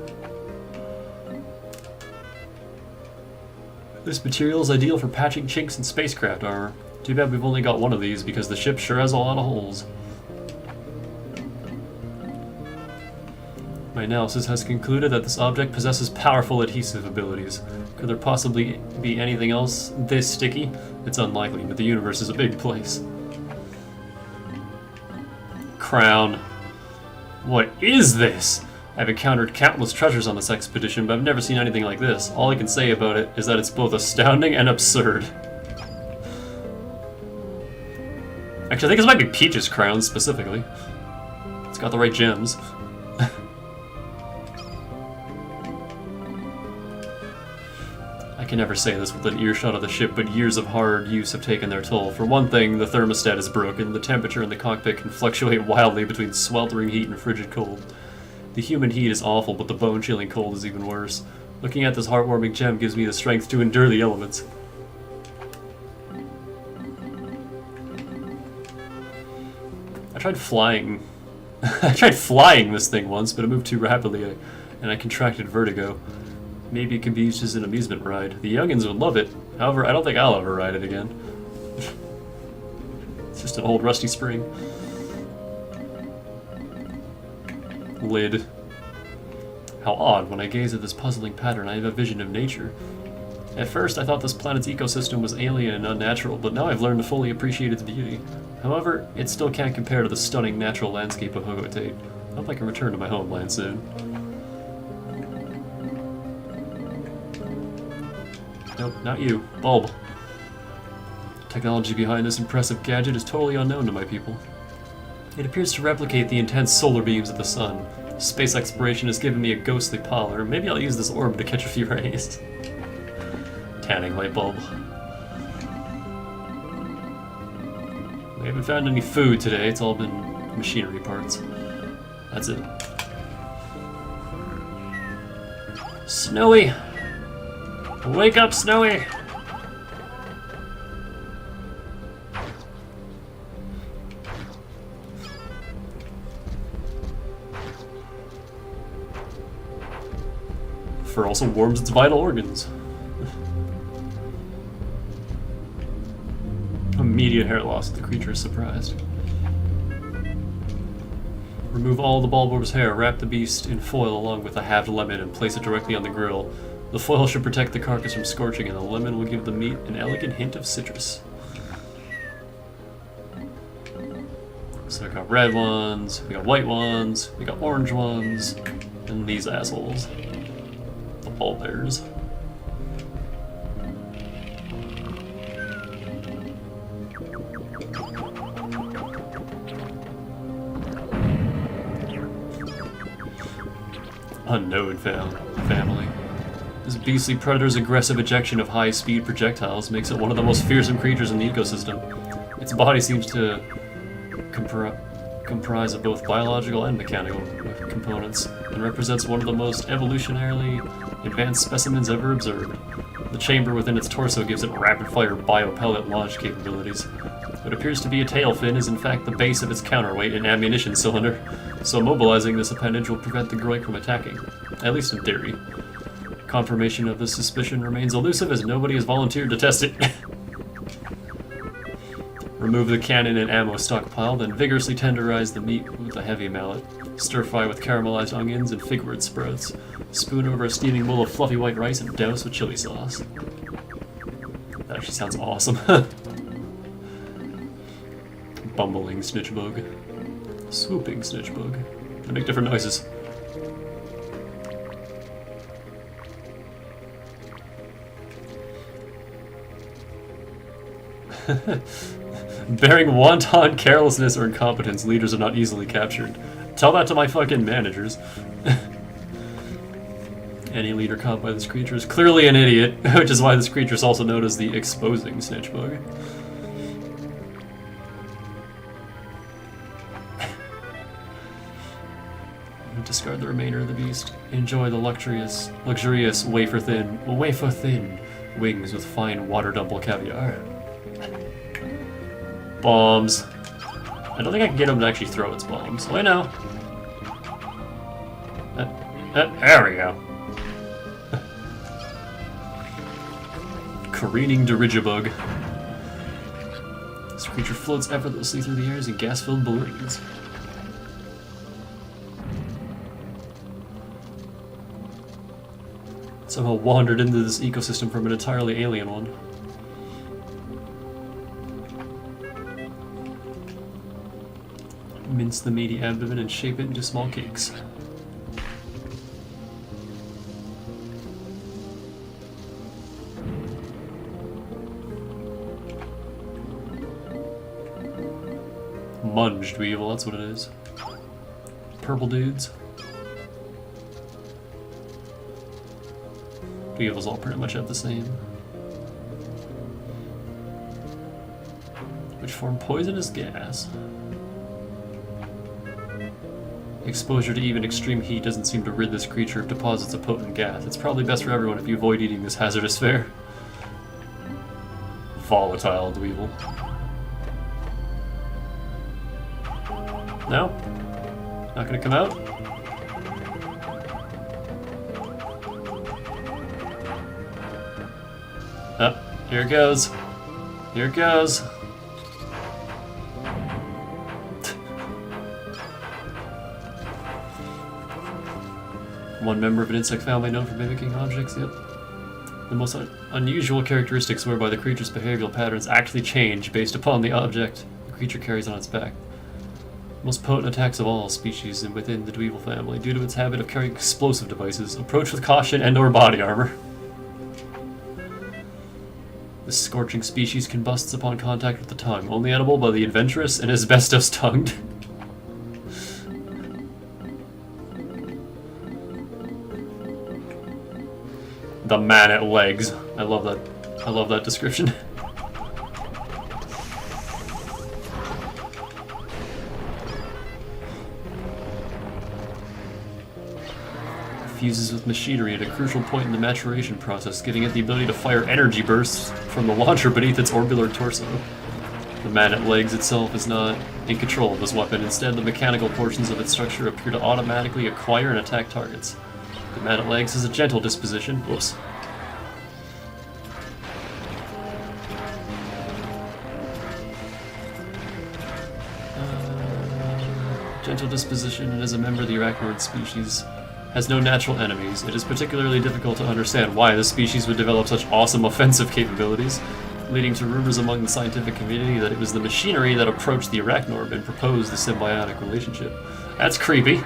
This material is ideal for patching chinks in spacecraft armor. Too bad we've only got one of these, because the ship sure has a lot of holes. My analysis has concluded that this object possesses powerful adhesive abilities. Could there possibly be anything else this sticky? It's unlikely, but the universe is a big place. Crown. What is this? I've encountered countless treasures on this expedition, but I've never seen anything like this. All I can say about it is that it's both astounding and absurd. Actually, I think this might be Peach's crown, specifically. It's got the right gems. I can never say this with an earshot of the ship, but years of hard use have taken their toll. For one thing, the thermostat is broken. The temperature in the cockpit can fluctuate wildly between sweltering heat and frigid cold. The human heat is awful, but the bone-chilling cold is even worse. Looking at this heartwarming gem gives me the strength to endure the elements. I tried flying. I tried flying this thing once, but it moved too rapidly, and I contracted vertigo. Maybe it can be used as an amusement ride. The youngins would love it. However, I don't think I'll ever ride it again. It's just an old rusty spring. Lid. How odd, when I gaze at this puzzling pattern, I have a vision of nature. At first, I thought this planet's ecosystem was alien and unnatural, but now I've learned to fully appreciate its beauty. However, it still can't compare to the stunning natural landscape of Hogotate. I hope I can return to my homeland soon. Nope, not you. Bulb. Technology behind this impressive gadget is totally unknown to my people. It appears to replicate the intense solar beams of the sun. Space exploration has given me a ghostly pallor. Maybe I'll use this orb to catch a few rays. Tanning light bulb. We haven't found any food today. It's all been machinery parts. That's it. Snowy! Wake up, Snowy! Fur also warms its vital organs. Immediate hair loss. The creature is surprised. Remove all the Bulborb's hair, wrap the beast in foil along with a halved lemon, and place it directly on the grill. The foil should protect the carcass from scorching, and the lemon will give the meat an elegant hint of citrus. So we got red ones, we got white ones, we got orange ones, and these assholes. The Bulbears. Unknown family. This beastly predator's aggressive ejection of high-speed projectiles makes it one of the most fearsome creatures in the ecosystem. Its body seems to comprise of both biological and mechanical components, and represents one of the most evolutionarily advanced specimens ever observed. The chamber within its torso gives it rapid-fire biopellet launch capabilities. What appears to be a tail fin is in fact the base of its counterweight and ammunition cylinder, so immobilizing this appendage will prevent the Groik from attacking, at least in theory. Confirmation of this suspicion remains elusive as nobody has volunteered to test it. Remove the cannon and ammo stockpile, then vigorously tenderize the meat with a heavy mallet. Stir-fry with caramelized onions and figwort sprouts. Spoon over a steaming bowl of fluffy white rice and douse with chili sauce. That actually sounds awesome. Bumbling snitchbug. Swooping snitchbug. They make different noises. Bearing wanton carelessness or incompetence, leaders are not easily captured. Tell that to my fucking managers. Any leader caught by this creature is clearly an idiot, which is why this creature is also known as the exposing snitch bug. Discard the remainder of the beast. Enjoy the luxurious wafer-thin wings with fine water dumble caviar. Bombs. I don't think I can get him to actually throw its bombs. Oh, I know. There we go. Careening Dirigibug. This creature floats effortlessly through the air in gas-filled balloons. Somehow wandered into this ecosystem from an entirely alien one. Mince the meaty abdomen and shape it into small cakes. Munged Weevil, that's what it is. Purple dudes. Weevils all pretty much have the same. Which form poisonous gas. Exposure to even extreme heat doesn't seem to rid this creature of deposits of potent gas. It's probably best for everyone if you avoid eating this hazardous fare. Volatile Dweevil. No? Not gonna come out? Oh, here it goes. Here it goes. One member of an insect family known for mimicking objects, yep. The most unusual characteristics whereby the creature's behavioral patterns actually change based upon the object the creature carries on its back. Most potent attacks of all species within the Dweevil family, due to its habit of carrying explosive devices. Approach with caution and/or body armor. This scorching species combusts upon contact with the tongue, only edible by the adventurous and asbestos-tongued. The man at legs. I love that. I love that description. Fuses with machinery at a crucial point in the maturation process, giving it the ability to fire energy bursts from the launcher beneath its orbital torso. The man at legs itself is not in control of this weapon. Instead, the mechanical portions of its structure appear to automatically acquire and attack targets. The man at legs has a gentle disposition. Whoops. Gentle disposition, and as a member of the arachnoid species, has no natural enemies. It is particularly difficult to understand why this species would develop such awesome offensive capabilities, leading to rumors among the scientific community that it was the machinery that approached the arachnoid and proposed the symbiotic relationship. That's creepy.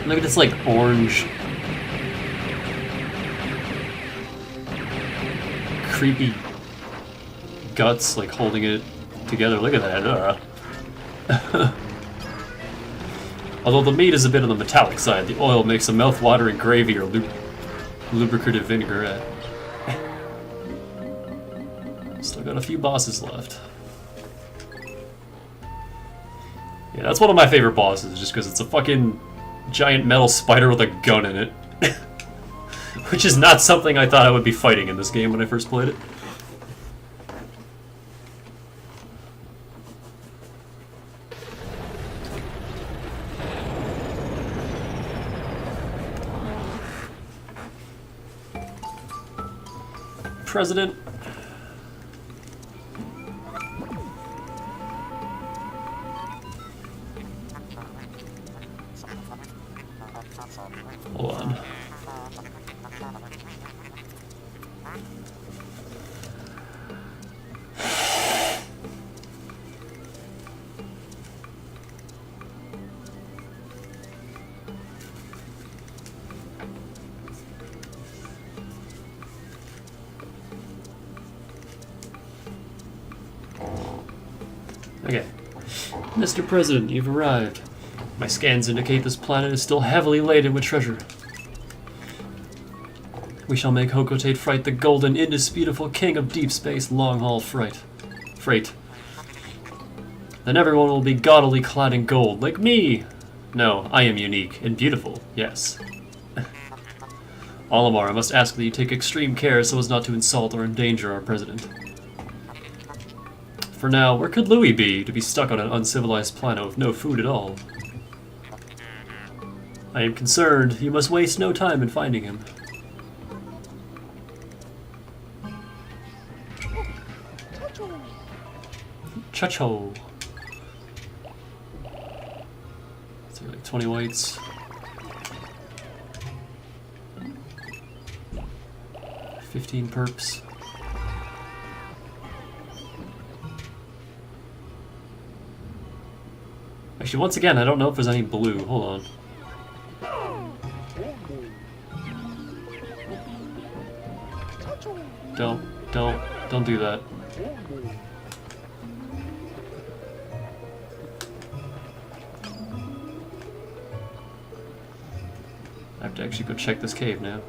Look at this, like, orange, creepy guts, like, holding it together. Look at that. Although the meat is a bit on the metallic side, the oil makes a mouth-watering gravy or lubricative vinaigrette. Still got a few bosses left. Yeah, that's one of my favorite bosses, just because it's a fucking giant metal spider with a gun in it. Which is not something I thought I would be fighting in this game when I first played it. President. Hold on. Okay. Mr. President, you've arrived. My scans indicate this planet is still heavily laden with treasure. We shall make Hokotate Fright the golden, indisputable king of deep space long-haul freight. Then everyone will be gaudily clad in gold, like me! No, I am unique and beautiful, yes. Olimar, I must ask that you take extreme care so as not to insult or endanger our president. For now, where could Louis be, to be stuck on an uncivilized planet with no food at all? I am concerned. You must waste no time in finding him. Chacho. So like 20 whites. 15 perps. Actually, once again, I don't know if there's any blue. Hold on. Don't do that. I have to actually go check this cave now.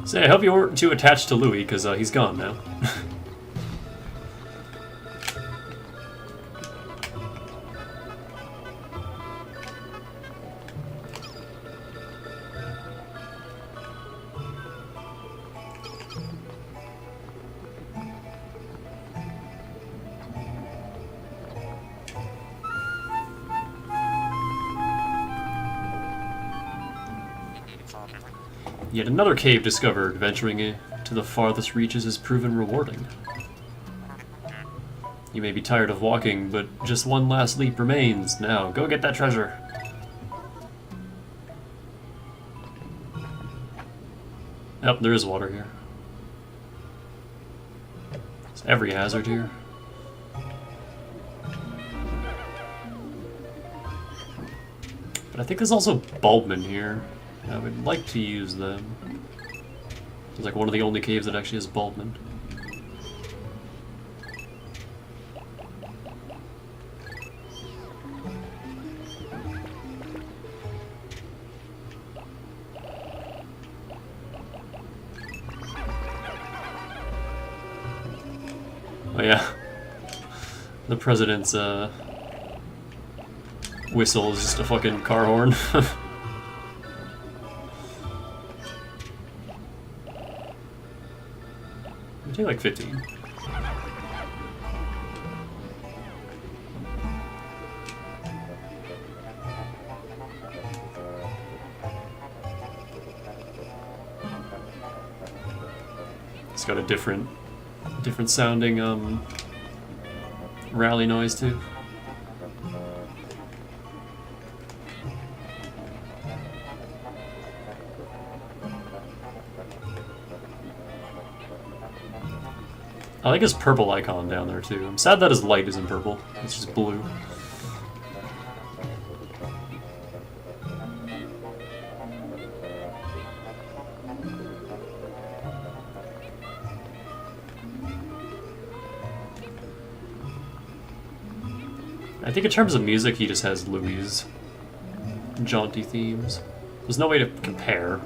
So I hope you weren't too attached to Louis, because he's gone now. Yet another cave discovered. Venturing to the farthest reaches has proven rewarding. You may be tired of walking, but just one last leap remains. Now, go get that treasure. Oh, there is water here. There's every hazard here. But I think there's also bulbmen here. I would like to use them. It's like one of the only caves that actually has bulbmen. Oh yeah. The president's whistle is just a fucking car horn. Take like 15. It's got a different sounding rally noise too. I like his purple icon down there too. I'm sad that his light isn't purple. It's just blue. I think in terms of music, he just has Louis' jaunty themes. There's no way to compare.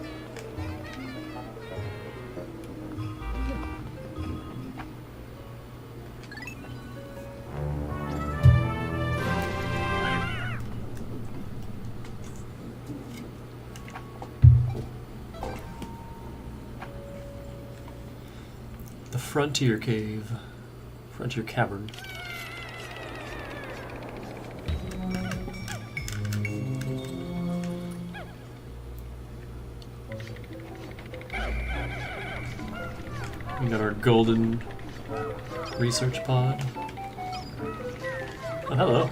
Frontier Cave. Frontier Cavern. We got our golden research pod. Oh, hello.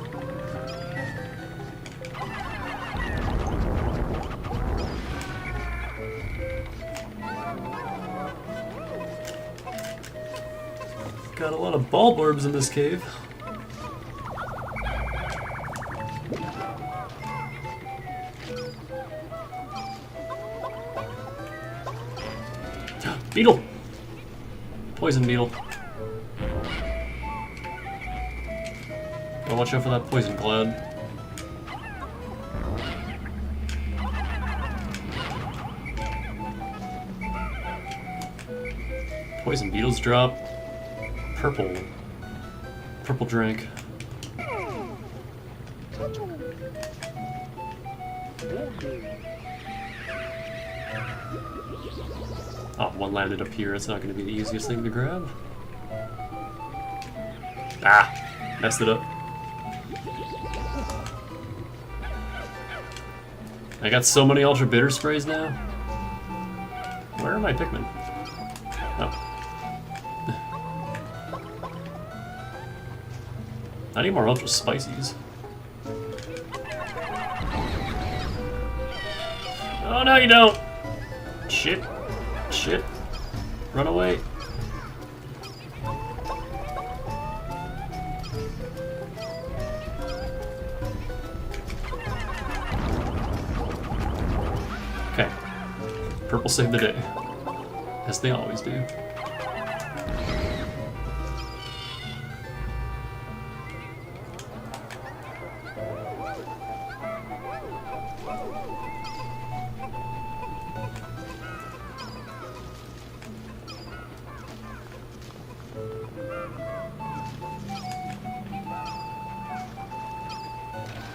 Got a lot of bulb orbs in this cave. Beetle! Poison beetle. Gotta watch out for that poison cloud. Poison beetles drop. Purple. Purple drink. Oh, one landed up here. It's not going to be the easiest thing to grab. Ah! Messed it up. I got so many Ultra Bitter Sprays now. Where are my Pikmin? Oh. I need more Ultra Spices. Oh, no, you don't! Shit. Shit. Run away. Okay. Purple saved the day. As they always do.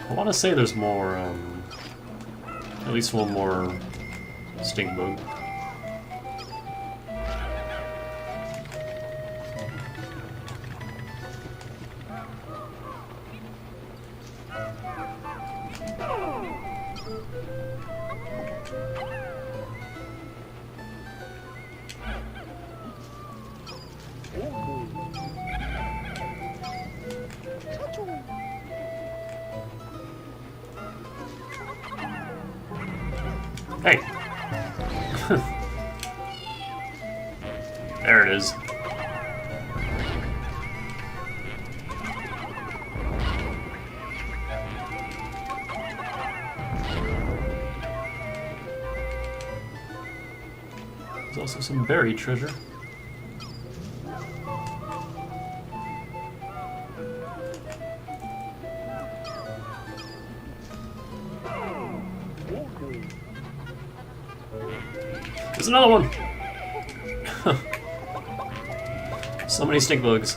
I want to say there's more, at least one more stink bug. Hey! There it is. There's also some buried treasure. There's another one! So many stink bugs.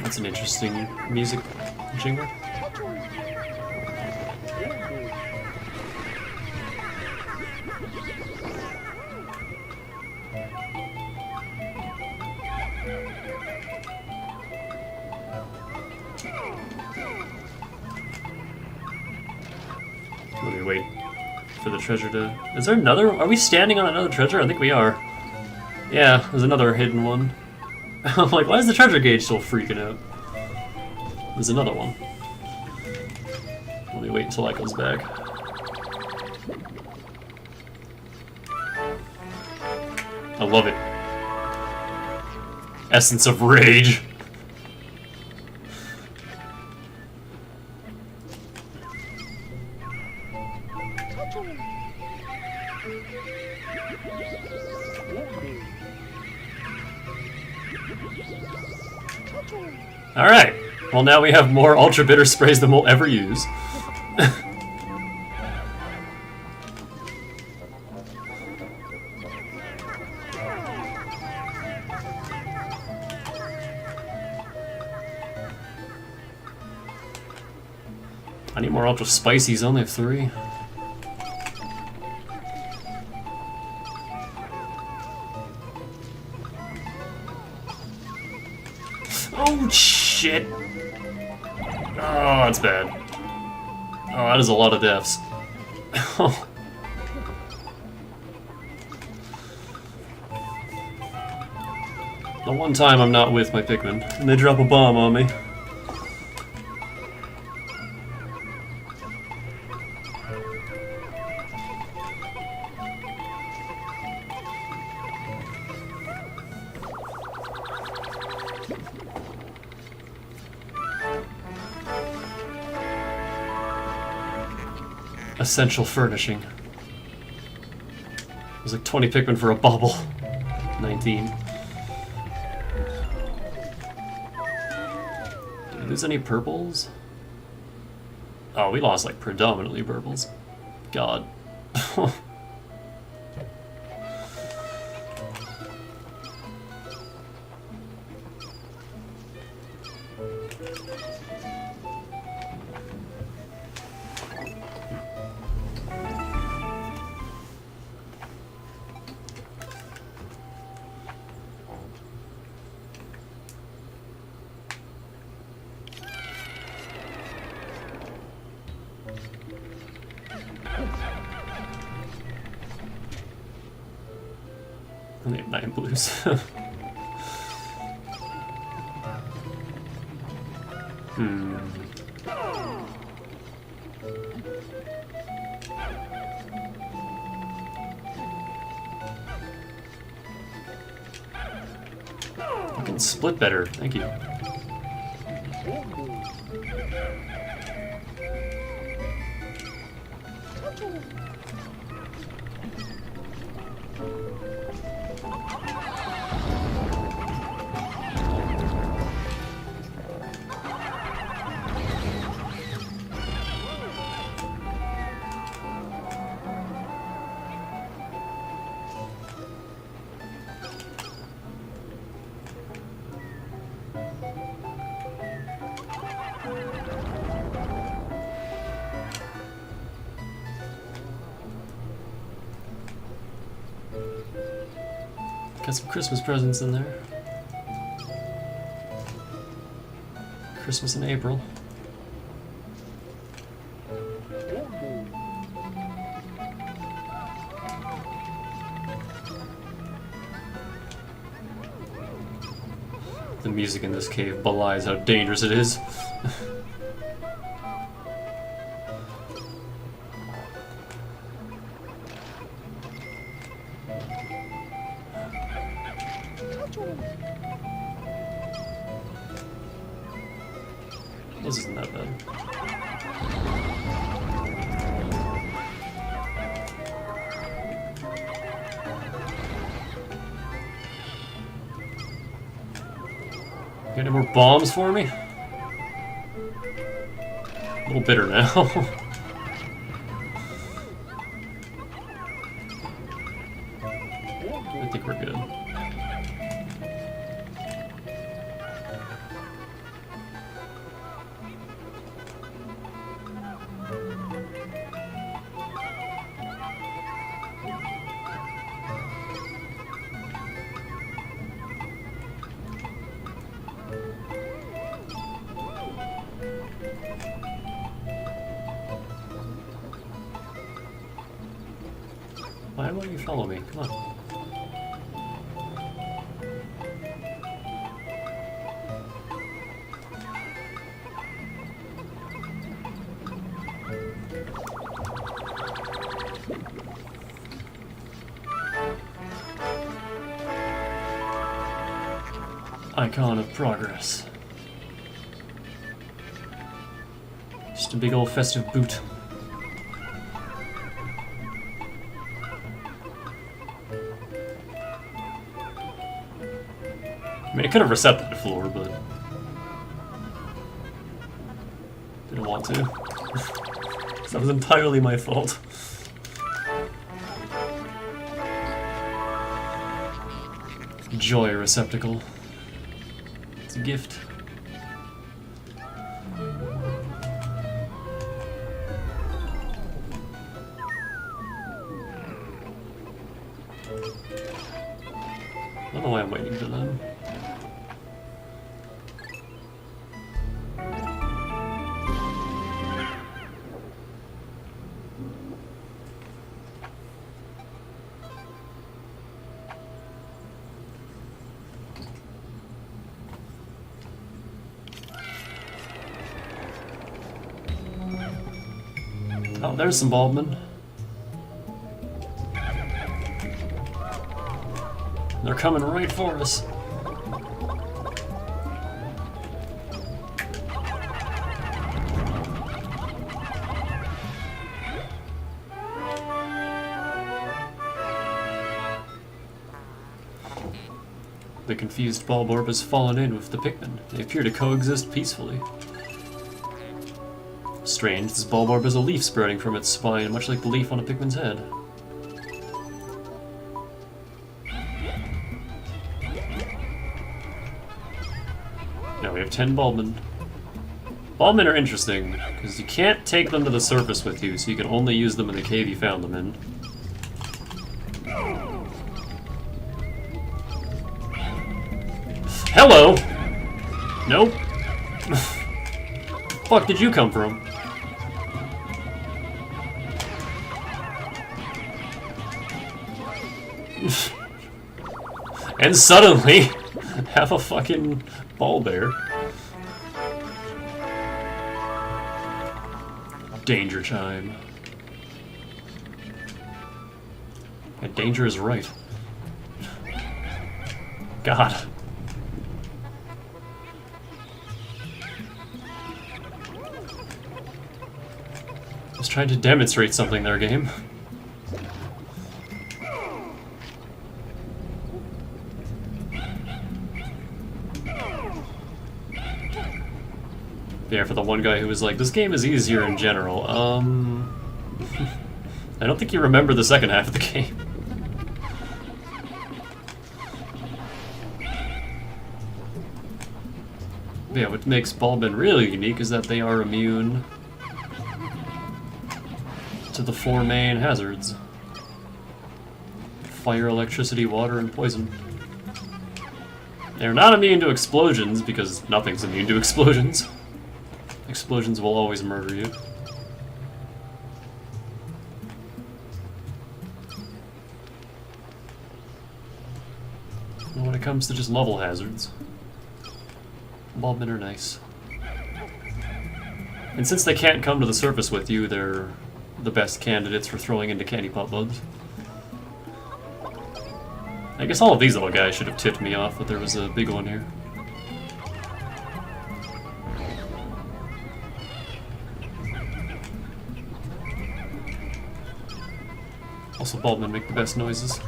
That's an interesting music jingle. Let me wait for the treasure to... Is there another? Are we standing on another treasure? I think we are. Yeah, there's another hidden one. I'm like, why is the treasure gauge still freaking out? There's another one. Let me wait until that goes back. I love it. Essence of Rage. Alright, well now we have more Ultra Bitter Sprays than we'll ever use. I need more Ultra Spices, I only have 3. Oh shit! Oh, that's bad. Oh, that is a lot of deaths. The one time I'm not with my Pikmin, and they drop a bomb on me. essential furnishing. It was like 20 Pikmin for a bauble. 19. Did we lose any purples? Oh, we lost like predominantly purples. God. And they have 9 blues. Hmm. I can split better, thank you. Got some Christmas presents in there. Christmas in April. The music in this cave belies how dangerous it is. This isn't that bad. Got any more bombs for me? A little bitter now. I think we're good. Why won't you follow me? Come on. Icon of progress. Just a big old festive boot. I mean, I could have reset the floor, but didn't want to. That was entirely my fault. Joy receptacle. It's a gift. I don't know why I'm waiting for them. Oh, there's some Baldman. They're coming right for us. The confused Bulborb has fallen in with the Pikmin. They appear to coexist peacefully. Strange, this Bulborb has a leaf sprouting from its spine, much like the leaf on a Pikmin's head. Now we have 10 Bulbmin. Bulbmin are interesting, because you can't take them to the surface with you, so you can only use them in the cave you found them in. Hello! Nope. Fuck did you come from? And suddenly, have a fucking ball bear. Danger chime. And danger is right. God. Just trying to demonstrate something there, game. Yeah, for the one guy who was like, this game is easier in general. I don't think you remember the second half of the game. Yeah, what makes Bulbmin really unique is that they are immune to the 4 main hazards. Fire, electricity, water, and poison. They're not immune to explosions, because nothing's immune to explosions. Explosions will always murder you. When it comes to just level hazards, Bulbmin are nice. And since they can't come to the surface with you, they're the best candidates for throwing into candy pop bugs. I guess all of these little guys should have tipped me off that there was a big one here. Also, Bulbmin make the best noises.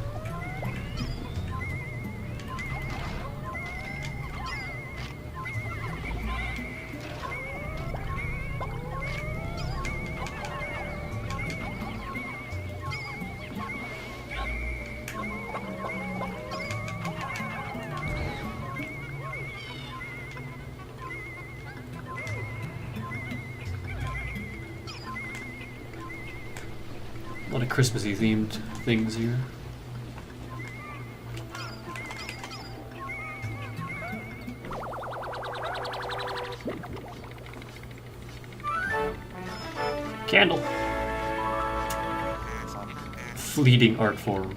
A lot of Christmassy themed things here. Candle. Fleeting art form.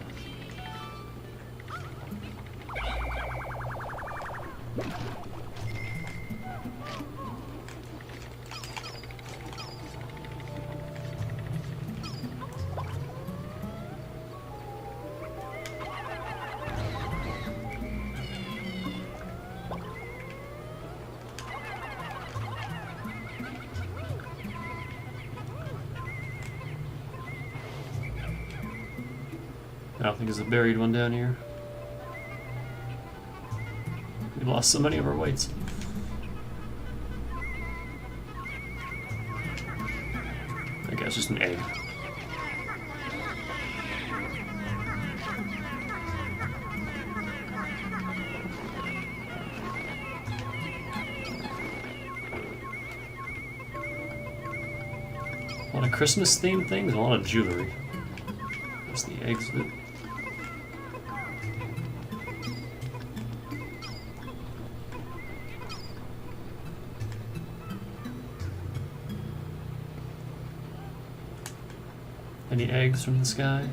I don't think there's a buried one down here. We lost so many of our whites. I guess just an egg. A lot of Christmas themed things, a lot of jewelry. That's the eggs that. Any eggs from the sky?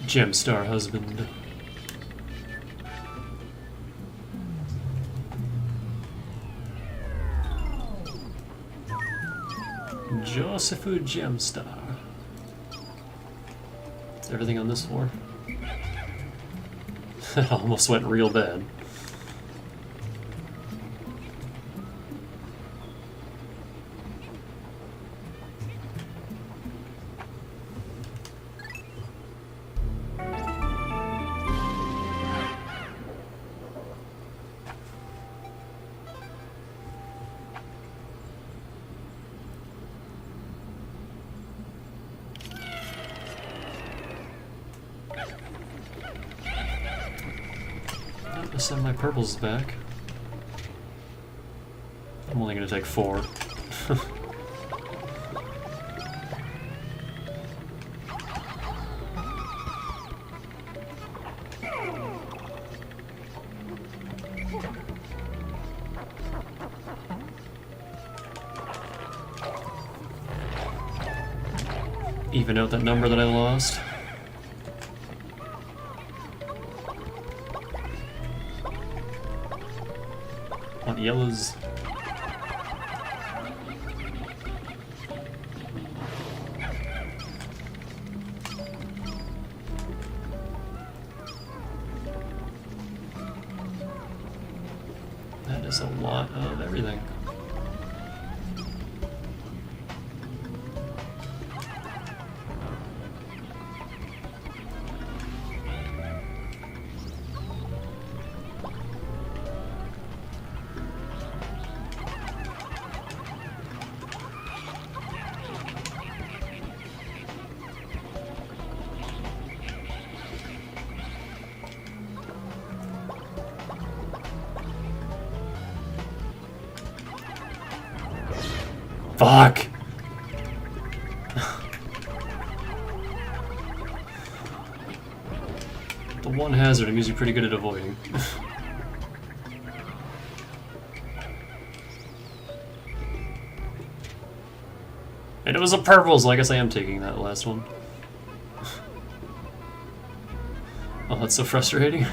Gemstar husband. Josephu Gemstar. Is everything on this floor? That almost went real bad. to send my purples back. I'm only gonna take 4. Even out that number that I lost. Want yellows. That is a lot of everything. Fuck! The one hazard I'm usually pretty good at avoiding. And it was a purple, so I guess I am taking that last one. Oh, that's so frustrating.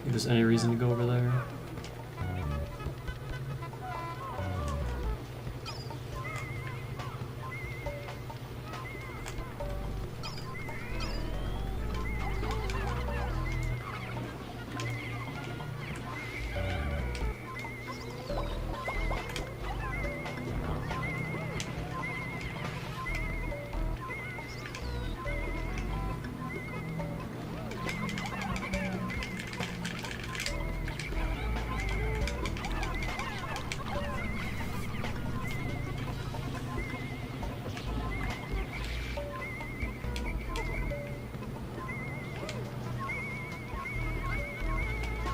If there's any reason to go over there.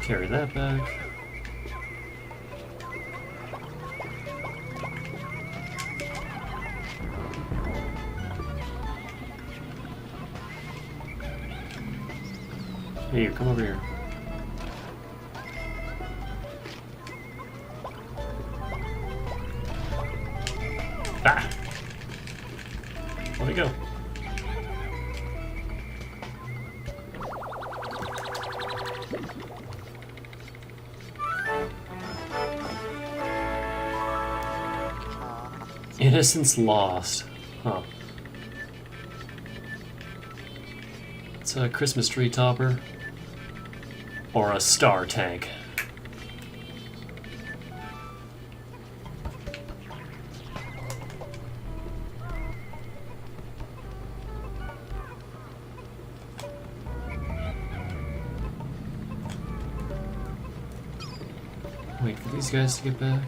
Carry that back. Hey, you come over here. Ah! Let me go. Innocence lost. Huh. It's a Christmas tree topper. Or a star tank. Wait for these guys to get back.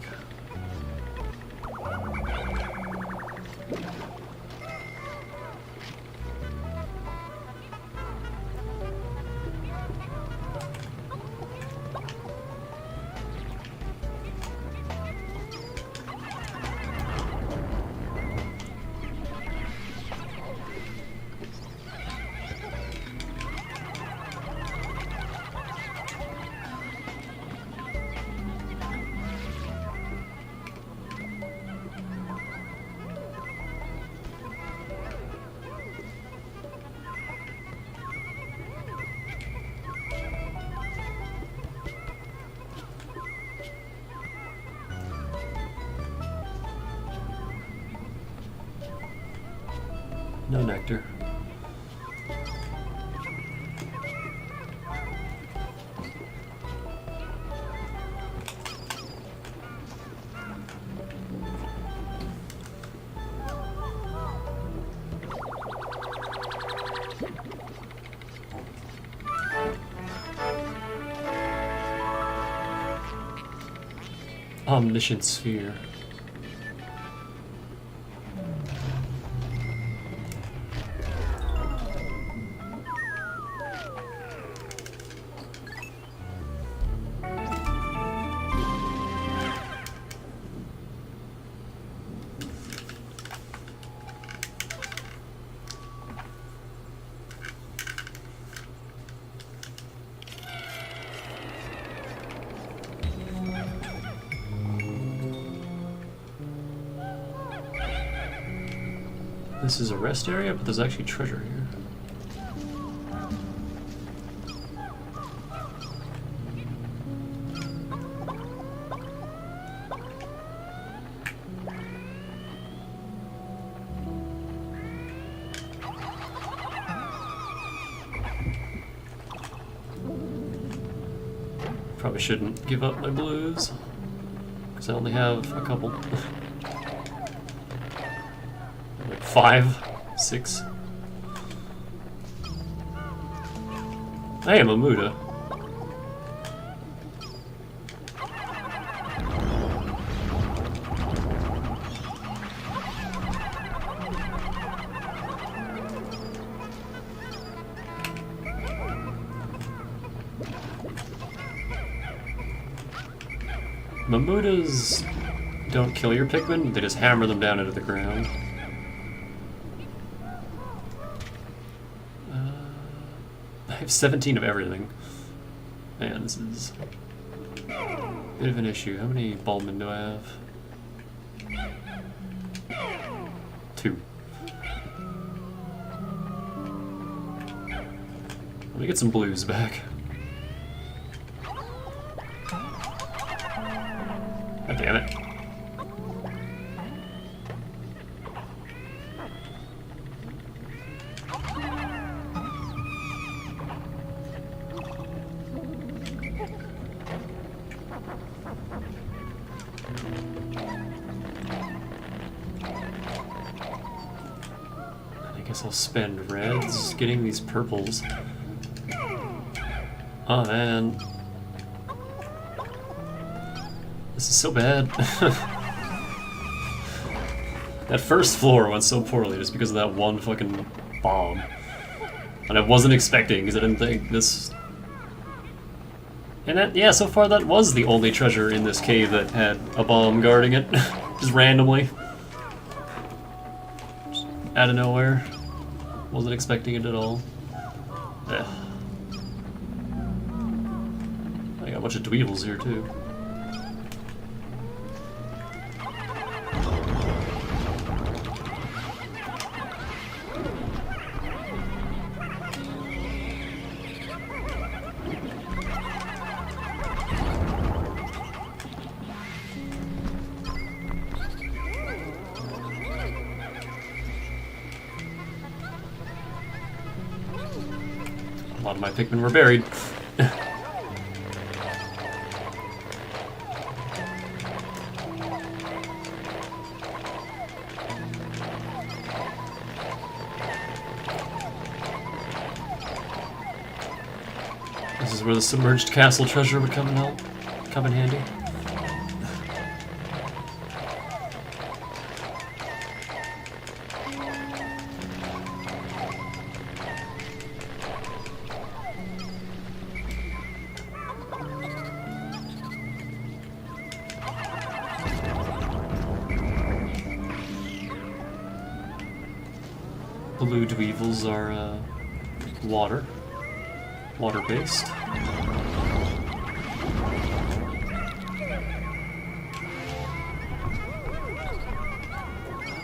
No nectar. Omniscient sphere. This is a rest area, but there's actually treasure here. Probably shouldn't give up my blues, because I only have a couple. Like 5, 6. I am a Muda. Mamudas don't kill your Pikmin, they just hammer them down into the ground. I have 17 of everything. Man, this is a bit of an issue. How many Bulbmin do I have? 2. Let me get some blues back. God damn it. I guess I'll spend reds getting these purples. Oh man. This is so bad. That first floor went so poorly just because of that one fucking bomb. And I wasn't expecting, because I didn't think this... And that, yeah, so far that was the only treasure in this cave that had a bomb guarding it. Just randomly. Just out of nowhere. Wasn't expecting it at all. Ugh. I got a bunch of dweevils here too. A lot of my Pikmin were buried. This is where the submerged castle treasure would come in handy. Blue dweevils are water-based.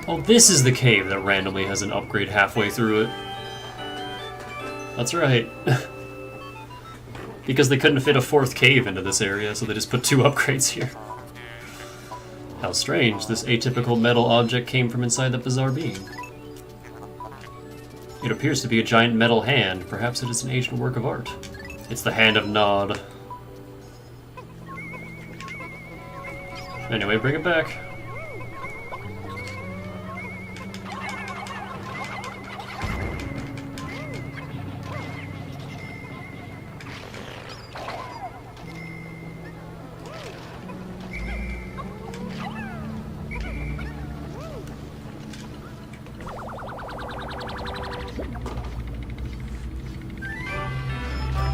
Oh, this is the cave that randomly has an upgrade halfway through it. That's right. Because they couldn't fit a 4th cave into this area, so they just put 2 upgrades here. How strange, this atypical metal object came from inside the bizarre being. It appears to be a giant metal hand. Perhaps it is an ancient work of art. It's the Hand of Nod. Anyway, bring it back.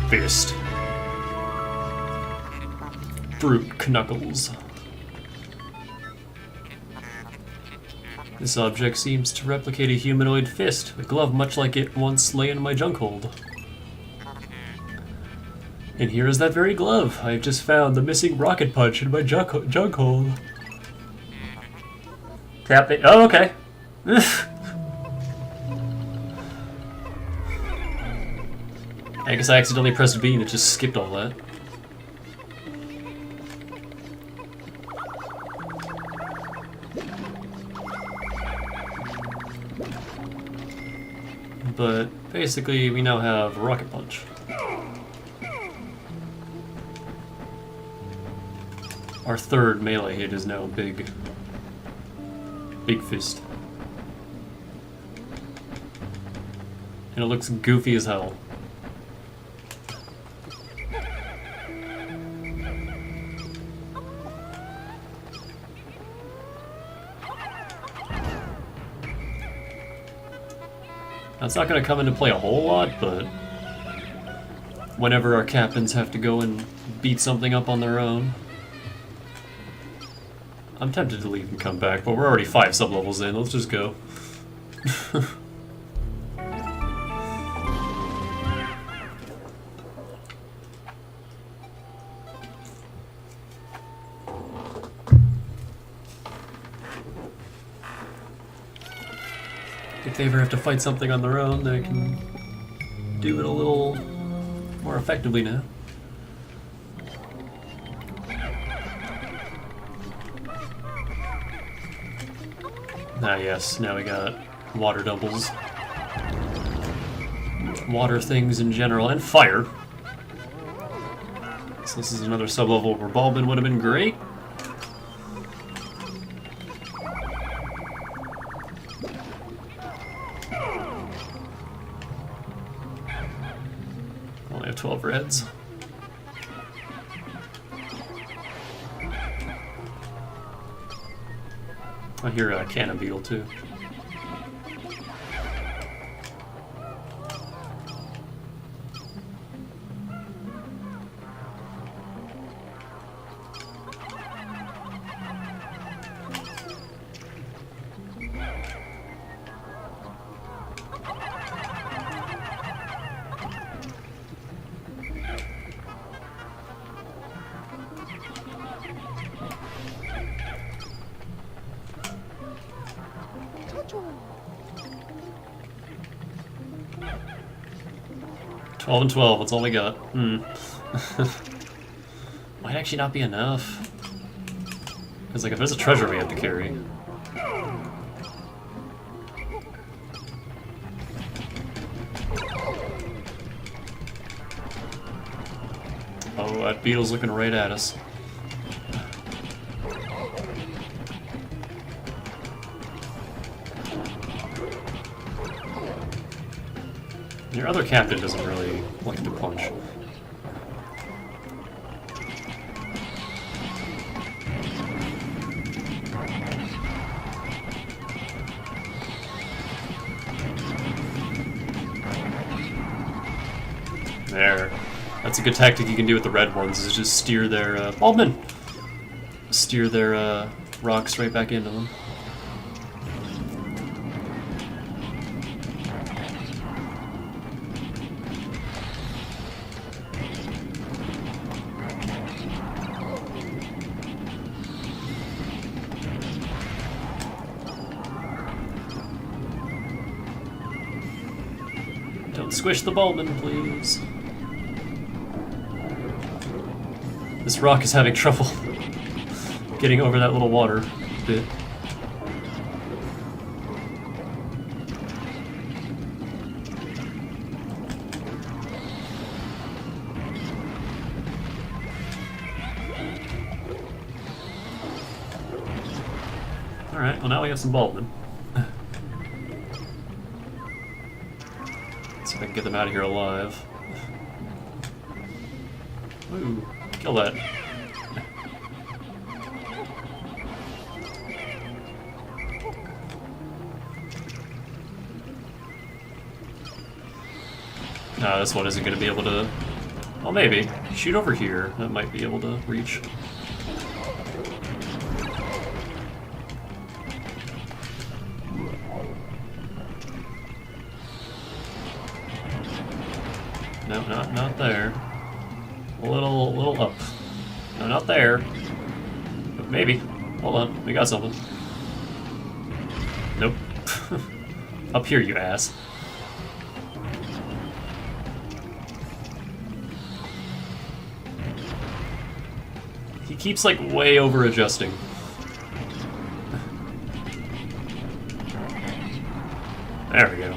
fist. Fruit knuckles. This object seems to replicate a humanoid fist, a glove much like it once lay in my junk hold. And here is that very glove. I have just found the missing rocket punch in my junk hold. Tap it. Oh, okay. I guess I accidentally pressed B and it just skipped all that. But basically, we now have Rocket Punch. Our third melee hit is now Big Fist. And it looks goofy as hell. Now, it's not going to come into play a whole lot, but whenever our captains have to go and beat something up on their own, I'm tempted to leave and come back, but we're already 5 sublevels in. Let's just go. If they ever have to fight something on their own, they can do it a little more effectively now. Ah yes, now we got water doubles. Water things in general, and fire. So this is another sublevel where Bulbin would have been great. Only have 12 reds. I hear a cannon beetle too. Twelve and 12, that's all we got. Might actually not be enough. Because, like, if there's a treasure we have to carry. Oh, that beetle's looking right at us. Your other captain doesn't really like to punch. There. That's a good tactic you can do with the red ones, is just steer their, Baldman! Steer their, rocks right back into them. Don't squish the Bulbin, please. This rock is having trouble getting over that little water bit. Alright, well now we have some Bulbin. See if I can get them out of here alive. Ooh, kill that. Nah, this one isn't going to be able to Oh, maybe. Shoot over here. That might be able to reach. No, not there. A little up. No, not there. But maybe. Hold on, we got something. Nope. Up here, you ass. He keeps, like, way over adjusting. There we go.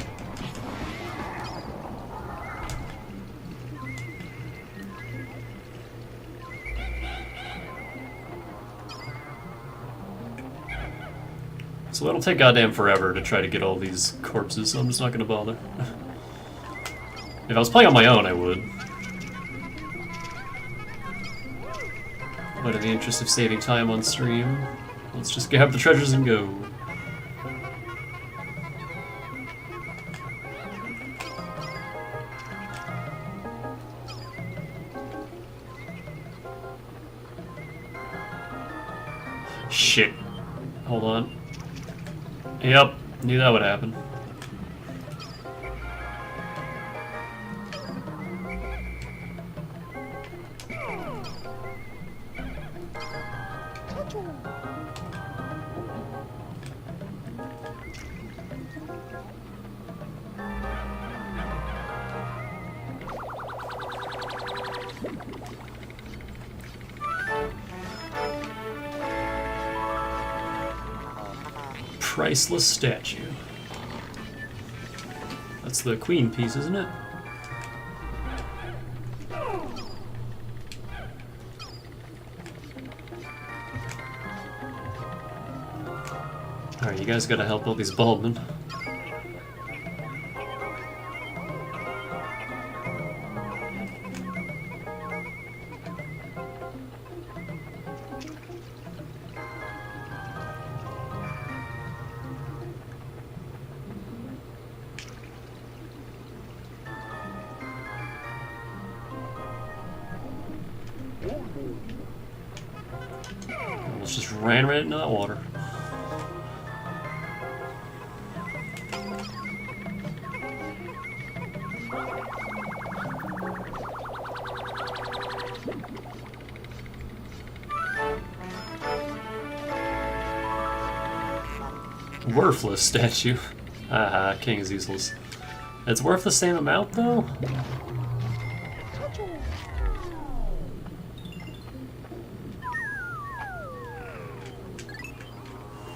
So it'll take goddamn forever to try to get all these corpses, so I'm just not gonna bother. If I was playing on my own, I would. But in the interest of saving time on stream, let's just grab the treasures and go. Shit. Hold on. Yep, knew that would happen. Priceless statue. That's the queen piece, isn't it? Alright, you guys gotta help all these baldmen. Almost just ran right into that water. Worthless statue. Haha, king is useless. It's worth the same amount though?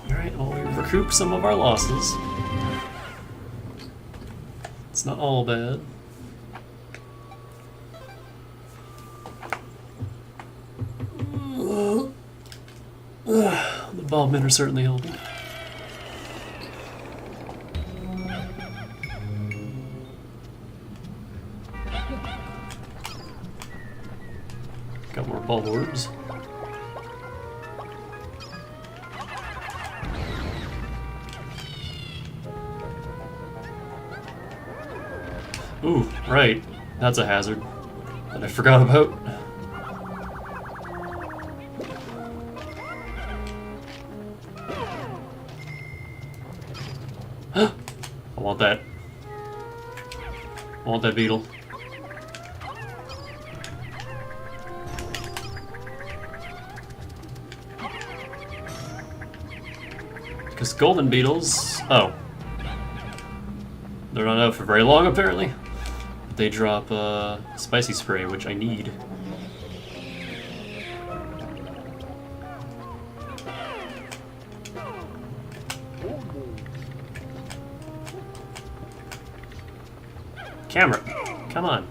Alright, well, we recoup some of our losses. It's not all bad. The baldmen are certainly helping. Got more ball orbs. Ooh, right. That's a hazard that I forgot about. I want that. I want that beetle. Because golden beetles... Oh. They're not out for very long, apparently. They drop spicy spray, which I need. Camera, come on.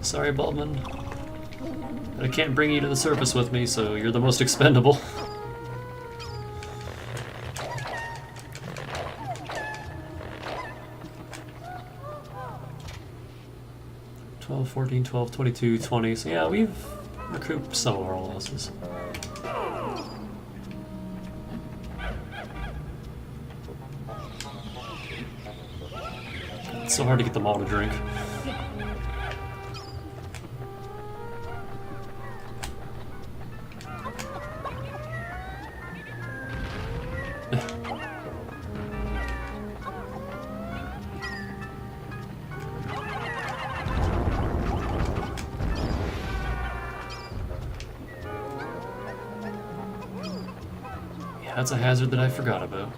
Sorry, Baldman. I can't bring you to the surface with me, so you're the most expendable. 12, 14, 12, 22, 20. So yeah, we've recouped some of our losses. It's so hard to get them all to drink. Yeah, that's a hazard that I forgot about.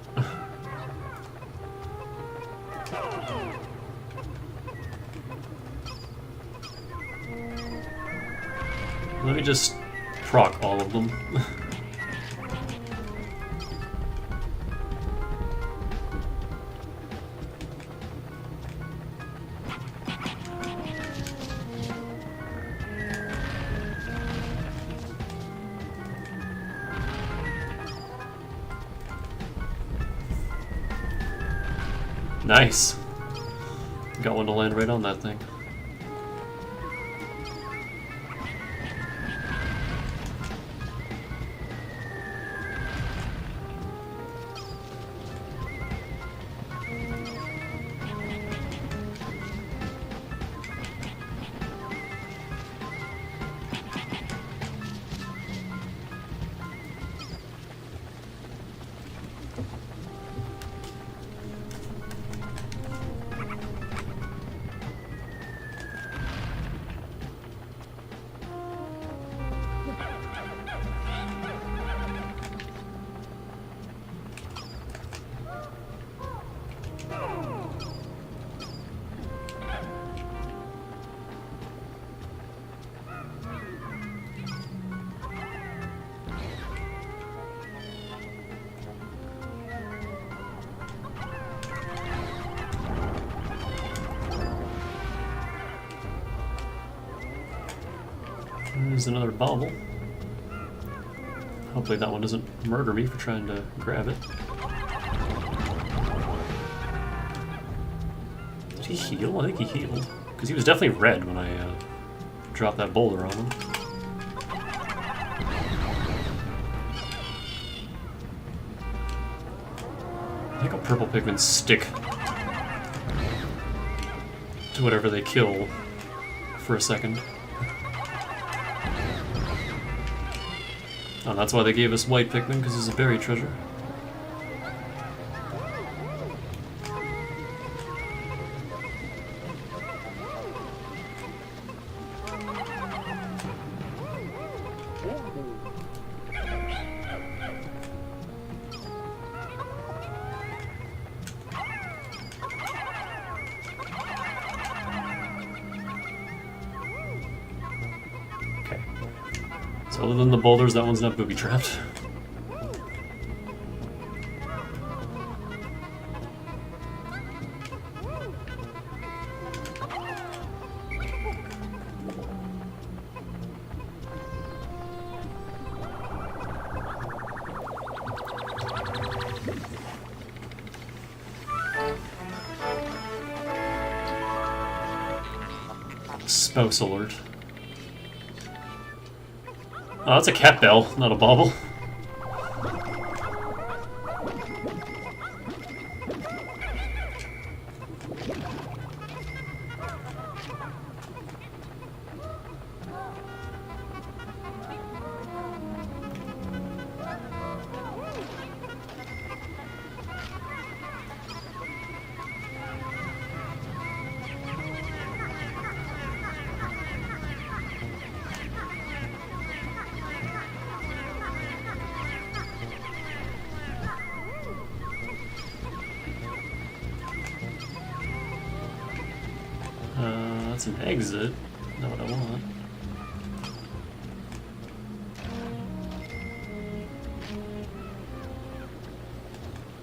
Let me just proc all of them. Nice. Got one to land right on that thing. There's another bauble. Hopefully that one doesn't murder me for trying to grab it. Did he heal? I think he healed. Because he was definitely red when I dropped that boulder on him. I think a purple Pikmin stick to whatever they kill for a second. Oh, that's why they gave us white Pikmin, because it's a buried treasure. So other than the boulders, that one's not booby-trapped. Spouse alert. Oh, that's a cat bell, not a bauble. That's an exit. Not what I want.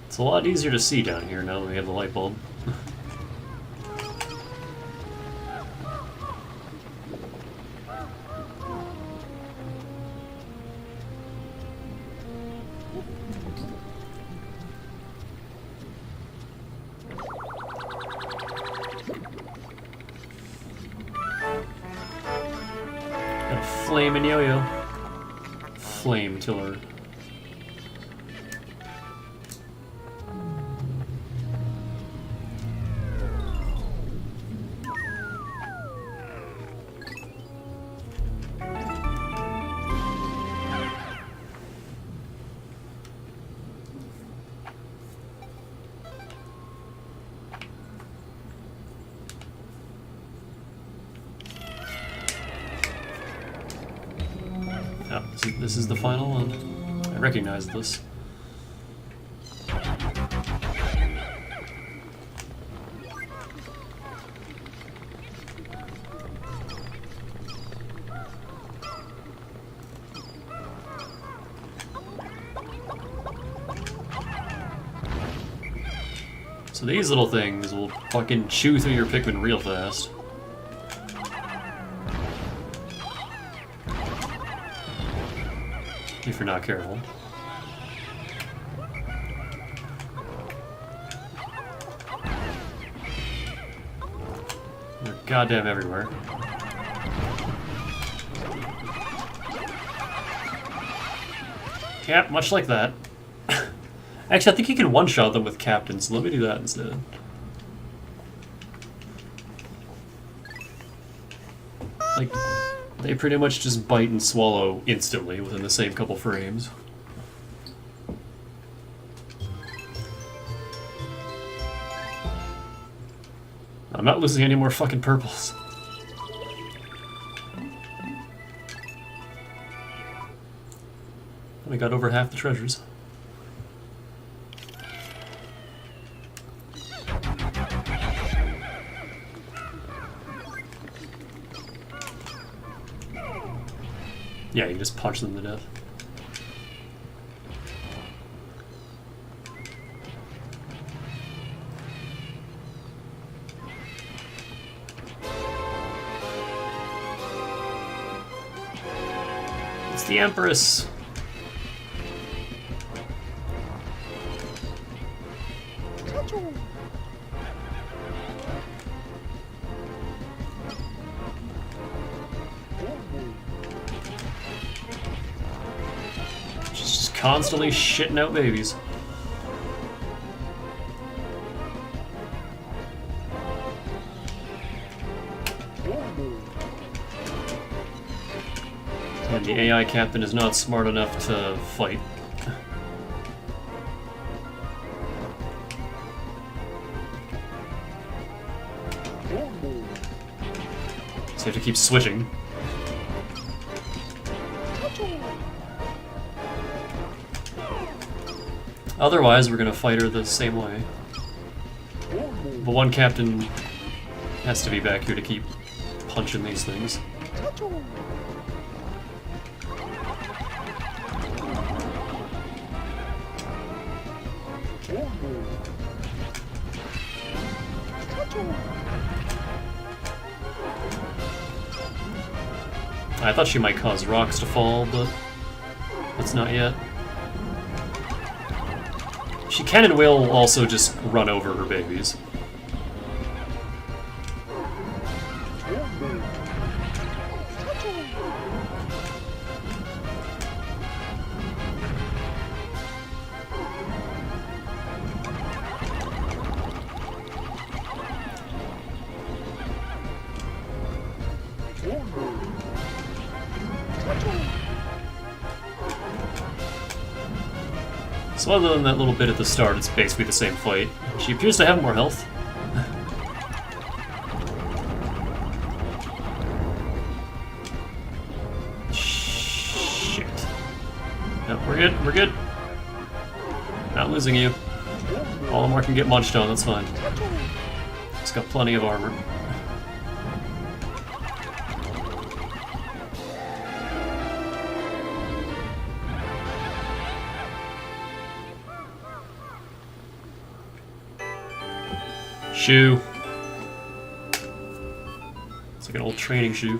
It's a lot easier to see down here now that we have the light bulb. Flame and Yo-Yo. Flame killer. Oh, this is the final one. I recognize this. So these little things will fucking chew through your Pikmin real fast. If you're not careful. They're goddamn everywhere. Yeah, much like that. Actually, I think you can one-shot them with captains, so let me do that instead. Like, they pretty much just bite and swallow instantly within the same couple frames. I'm not losing any more fucking purples. We got over half the treasures. Yeah, you can just punch them to death. It's the Empress! Constantly shitting out babies. And the AI captain is not smart enough to fight. So you have to keep switching. Otherwise, we're gonna fight her the same way. But one captain has to be back here to keep punching these things. I thought she might cause rocks to fall, but it's not yet. She can and will also just run over her babies. So other than that little bit at the start, it's basically the same fight. She appears to have more health. Shit. No, we're good, we're good. Not losing you. Olimar can get munched on, that's fine. It's got plenty of armor. Shoe. It's like an old training shoe.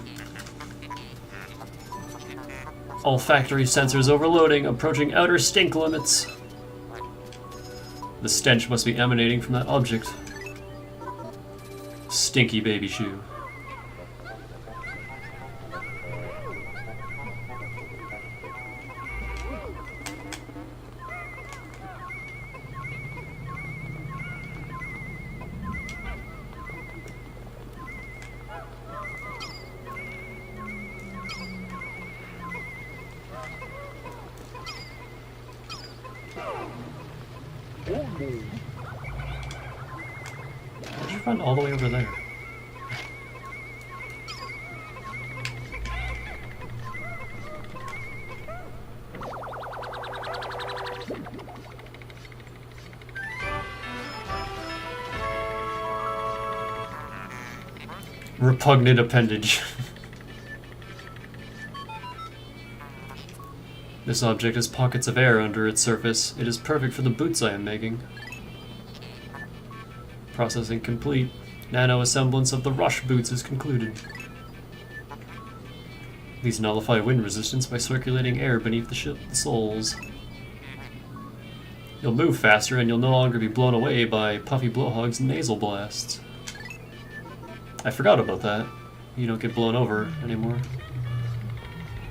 Olfactory sensors overloading, approaching outer stink limits. The stench must be emanating from that object. Stinky baby shoe. run all the way over there? Repugnant appendage. This object has pockets of air under its surface. It is perfect for the boots I am making. Processing complete. Nano-assemblance of the Rush boots is concluded. These nullify wind resistance by circulating air beneath the soles. You'll move faster and you'll no longer be blown away by Puffy Blowhog's nasal blasts. I forgot about that. You don't get blown over anymore.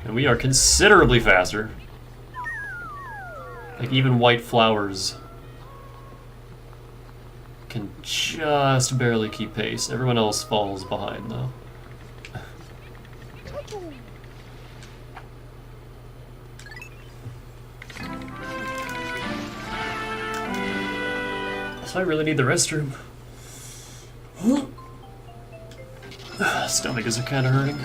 And we are considerably faster. Like, even white flowers can just barely keep pace. Everyone else falls behind, though. So I really need the restroom. Stomach is kind of hurting.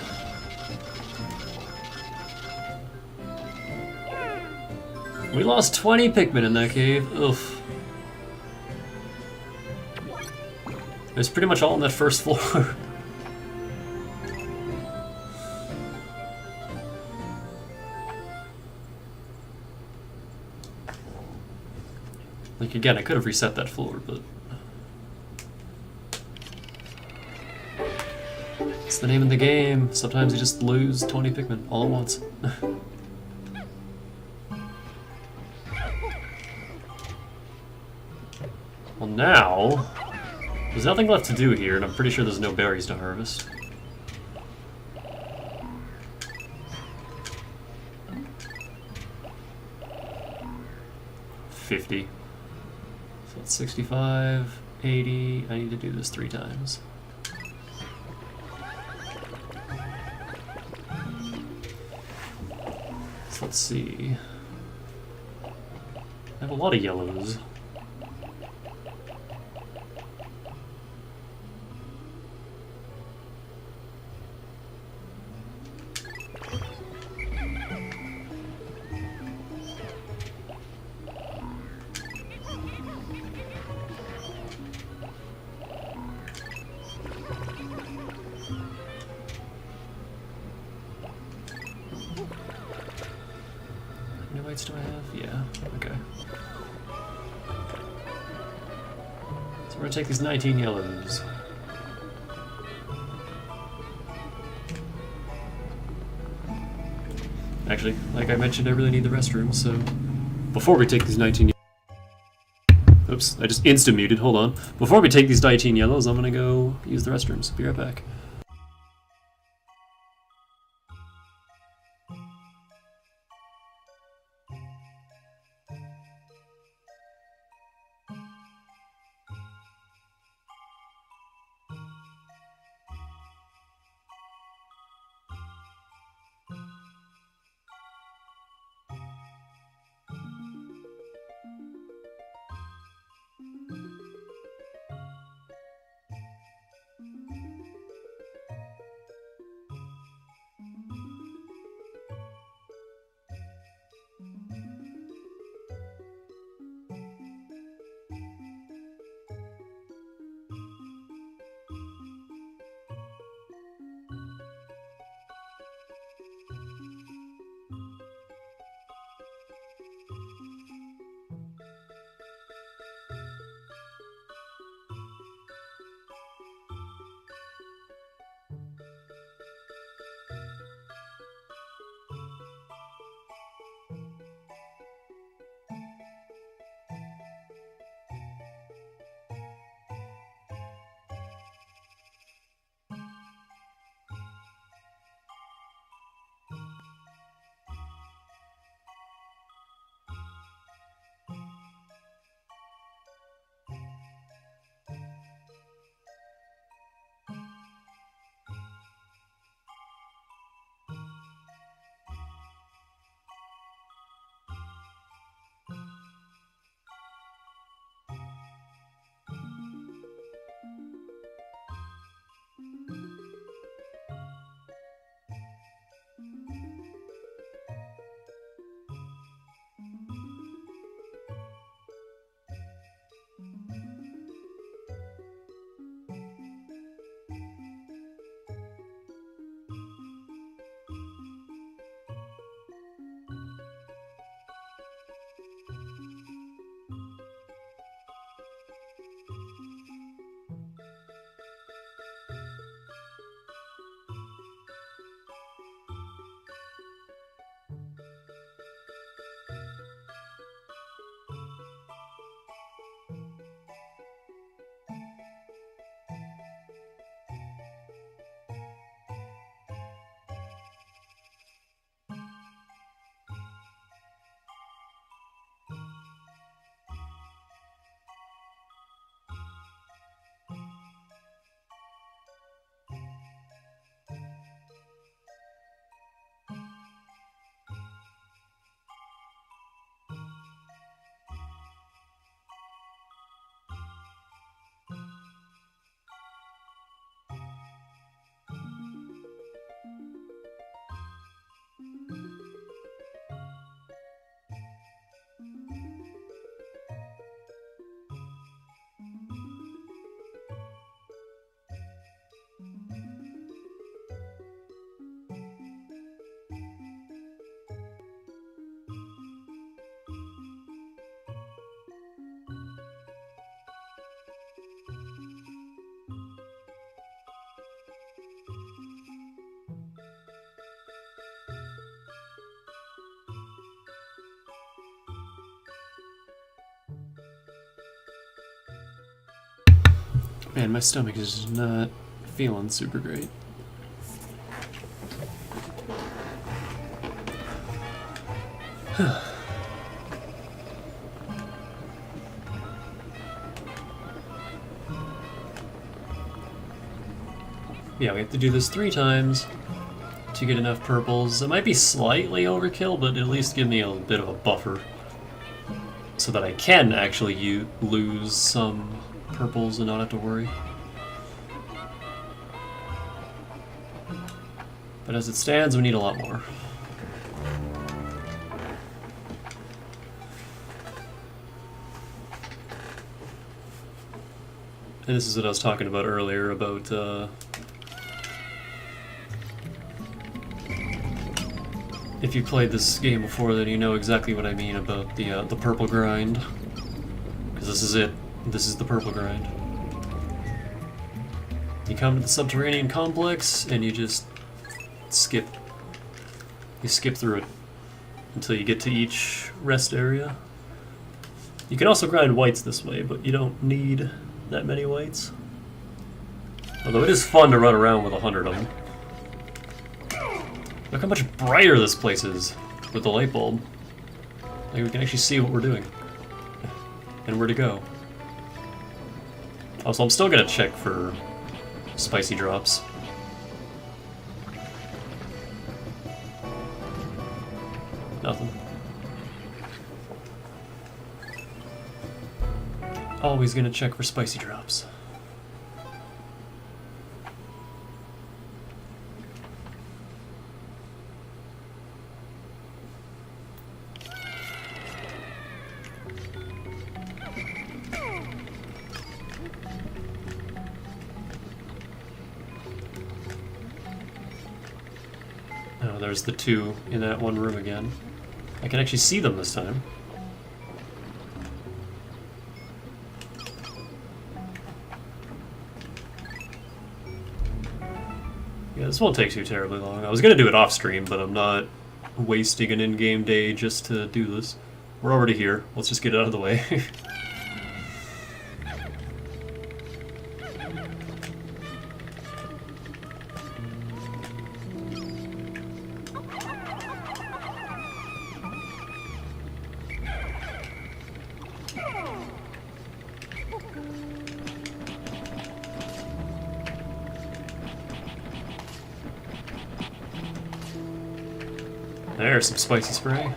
We lost 20 Pikmin in that cave. Oof. It's pretty much all on that first floor. Like, again, I could have reset that floor, but... it's the name of the game. Sometimes you just lose 20 Pikmin all at once. Well, now... there's nothing left to do here, and I'm pretty sure there's no berries to harvest. $50. So that's 65, 80. I need to do this 3 times. So let's see. I have a lot of yellows. How many whites do I have? Yeah, okay. So we're gonna take these 19 yellows. Actually, like I mentioned, I really need the restroom, so before we take these 19 oops, I just insta-muted, hold on. Before we take these 19 yellows, I'm gonna go use the restrooms. Be right back. Man, my stomach is not feeling super great. Yeah, we have to do this 3 times to get enough purples. It might be slightly overkill, but at least give me a bit of a buffer so that I can actually lose some purples and not have to worry. But as it stands, we need a lot more. And this is what I was talking about earlier, about if you played this game before, then you know exactly what I mean about the purple grind. Because this is it. This is the purple grind. You come to the subterranean complex, and you just skip. You skip through it until you get to each rest area. You can also grind whites this way, but you don't need that many whites. Although it is fun to run around with 100 of them. Look how much brighter this place is with the light bulb. Like we can actually see what we're doing and where to go. Also, I'm still gonna check for spicy drops. Nothing. Always gonna check for spicy drops. Oh, there's the 2 in that one room again. I can actually see them this time. Yeah, this won't take too terribly long. I was gonna do it off stream, but I'm not wasting an in-game day just to do this. We're already here. Let's just get it out of the way. There's some spicy spray.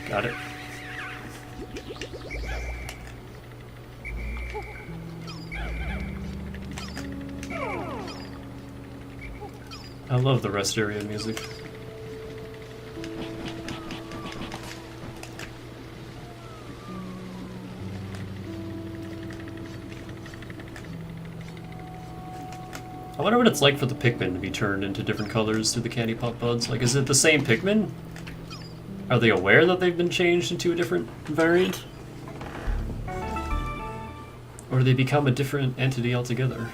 Got it. I love the rest area music. I wonder what it's like for the Pikmin to be turned into different colors through the candy pop buds. Like, is it the same Pikmin? Are they aware that they've been changed into a different variant? Or do they become a different entity altogether?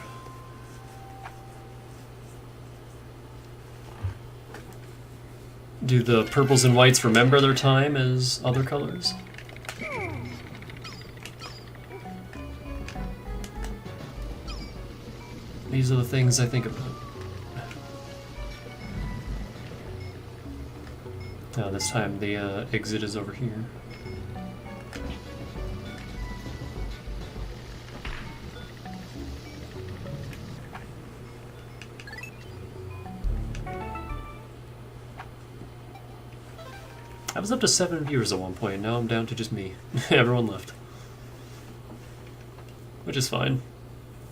Do the purples and whites remember their time as other colors? These are the things I think about. Now this time the exit is over here. I was up to 7 viewers at one point, now I'm down to just me. Everyone left. Which is fine.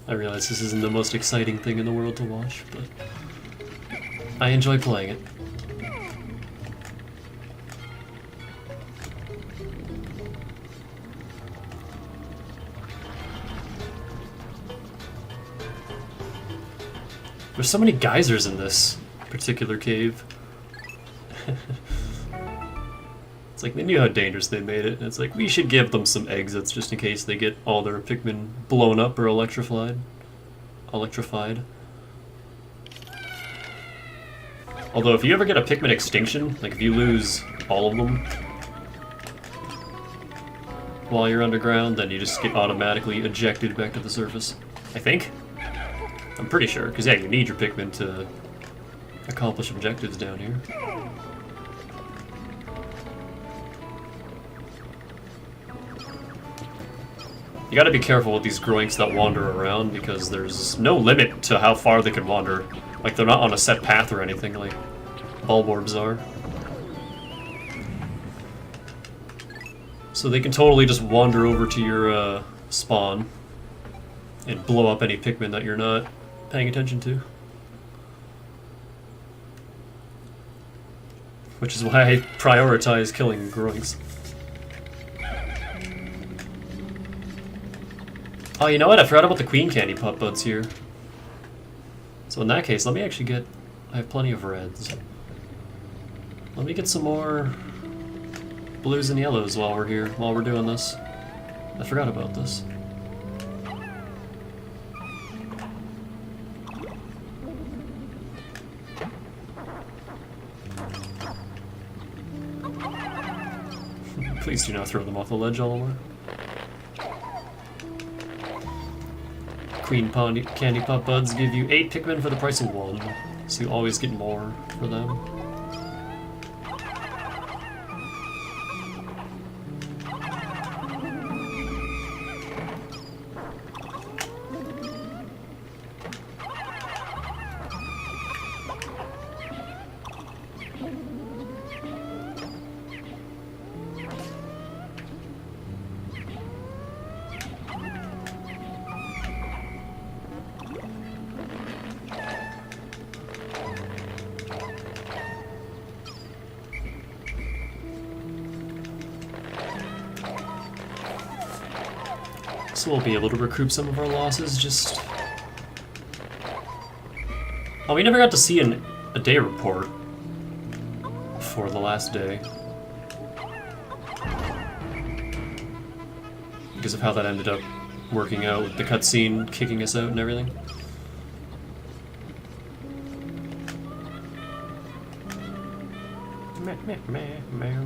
I realize this isn't the most exciting thing in the world to watch, but I enjoy playing it. There's so many geysers in this particular cave. It's like they knew how dangerous they made it, and it's like, we should give them some exits just in case they get all their Pikmin blown up or electrified. Although if you ever get a Pikmin extinction, like if you lose all of them while you're underground, then you just get automatically ejected back to the surface. I think? I'm pretty sure, because yeah, you need your Pikmin to accomplish objectives down here. You gotta be careful with these groinks that wander around, because there's no limit to how far they can wander. Like, they're not on a set path or anything, like Bulborbs are. So they can totally just wander over to your spawn and blow up any Pikmin that you're not paying attention to. Which is why I prioritize killing groinks. Oh, you know what? I forgot about the Queen Candy Pup Buds here. So in that case, let me actually get... I have plenty of reds. Let me get some more blues and yellows while we're here, while we're doing this. I forgot about this. Please do not throw them off the ledge, Olimar. Queen Candy Pup Buds give you 8 Pikmin for the price of 1, so you always get more for them. So we'll be able to recoup some of our losses, just... Oh, we never got to see a day report for the last day. Because of how that ended up working out with the cutscene kicking us out and everything. Meh, meh, meh, meh.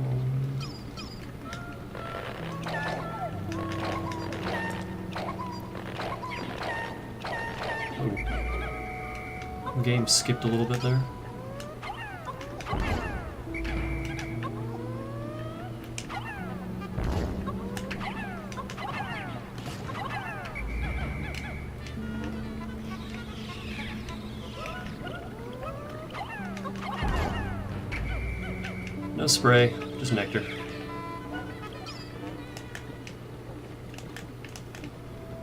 Game skipped a little bit there. No spray, just nectar.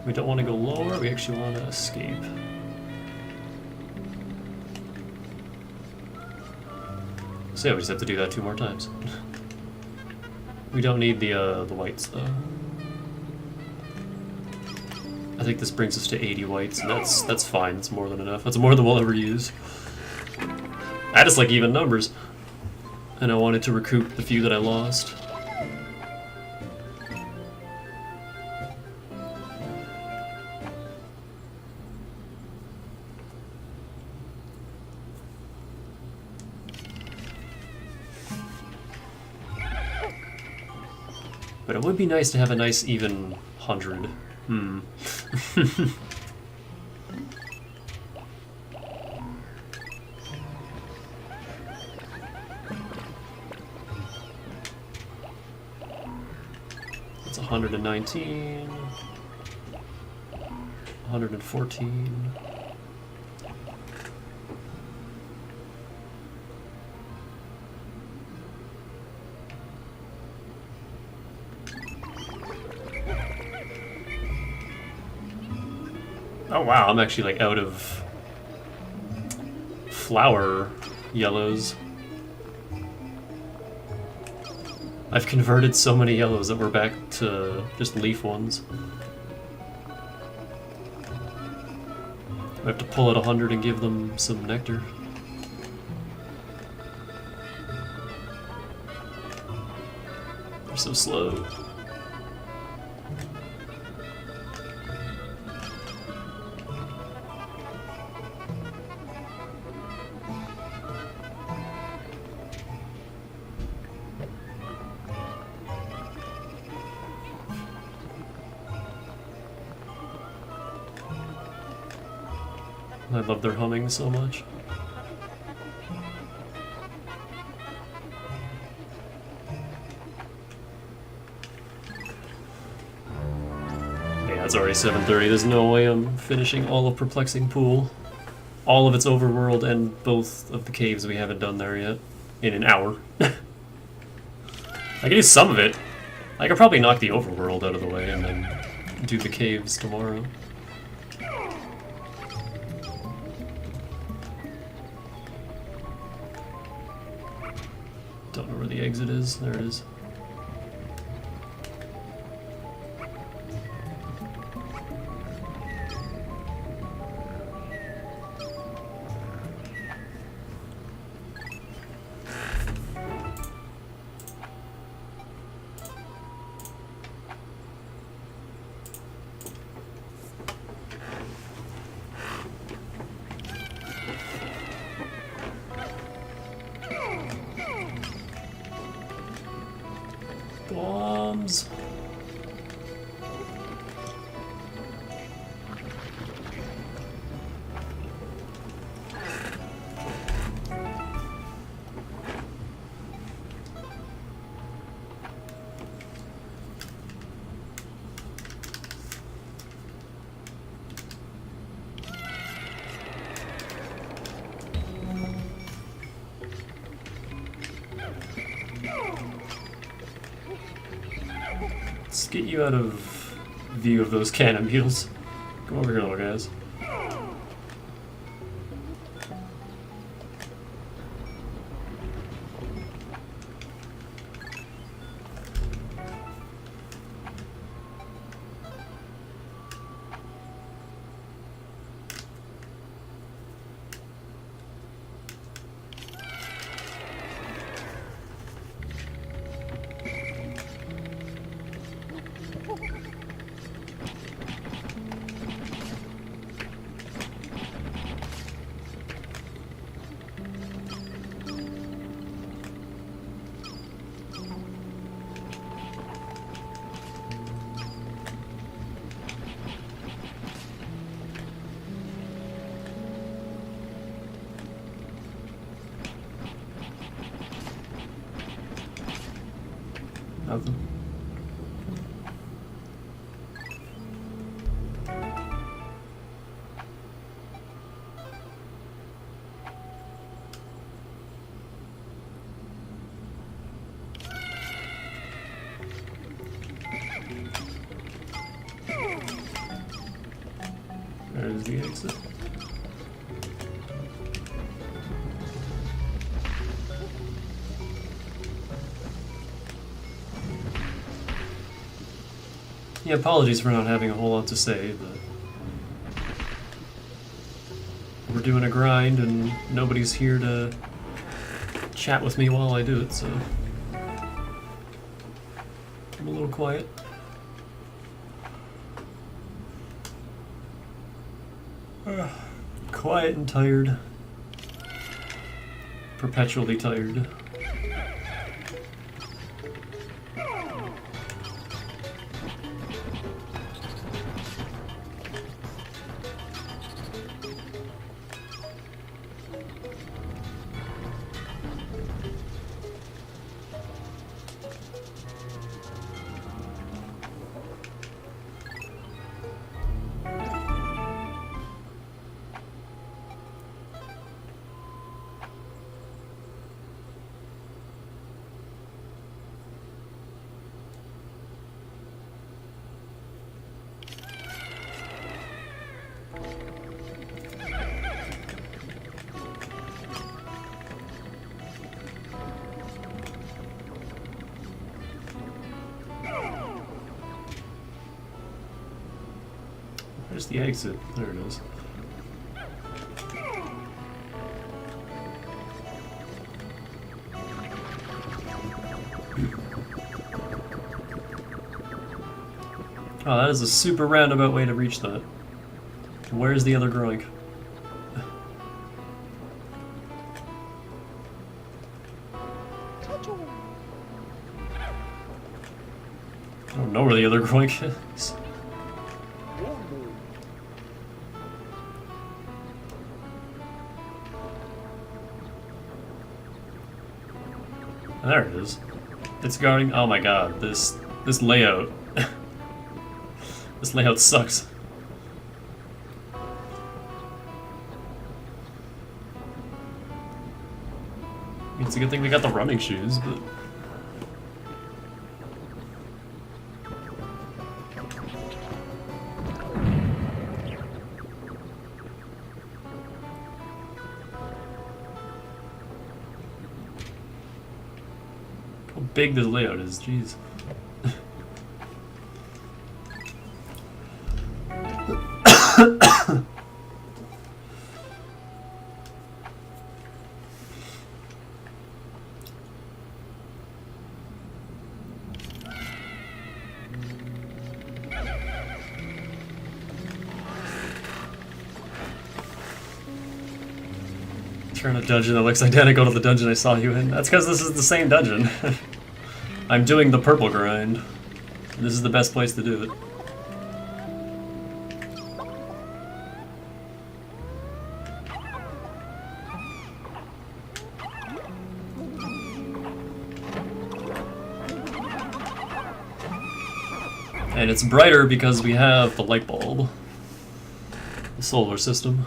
We don't want to go lower, we actually want to escape. So yeah, we just have to do that 2 more times. We don't need the whites though. I think this brings us to 80 whites, and that's fine. That's more than enough. That's more than we'll ever use. I just like even numbers, and I wanted to recoup the few that I lost. But it would be nice to have a nice even 100. That's 119. 114. Oh wow, I'm actually like out of flower yellows. I've converted so many yellows that we're back to just leaf ones. I have to pull out 100 and give them some nectar. They're so slow. I love their humming so much. Yeah, it's already 7:30. There's no way I'm finishing all of Perplexing Pool. All of its overworld and both of the caves we haven't done there yet. In an hour. I can do some of it. I could probably knock the overworld out of the way and then do the caves tomorrow. Don't know where the exit is. There it is. Bombs. Let's get you out of view of those cannon beetles. Come over here, little guys. Nothing. There's the exit. Yeah, apologies for not having a whole lot to say, but we're doing a grind and nobody's here to chat with me while I do it, so I'm a little quiet. Quiet and tired. Perpetually tired. Where's the exit? There it is. Oh, that is a super roundabout way to reach that. Where's the other groink? I don't know where the other groink is. There it is. It's guarding. Oh my god, this layout. This layout sucks. It's a good thing we got the running shoes, but. How big this layout is, jeez. Turn a dungeon that looks identical to the dungeon I saw you in. That's because this is the same dungeon. I'm doing the purple grind. This is the best place to do it. And it's brighter because we have the light bulb. The solar system.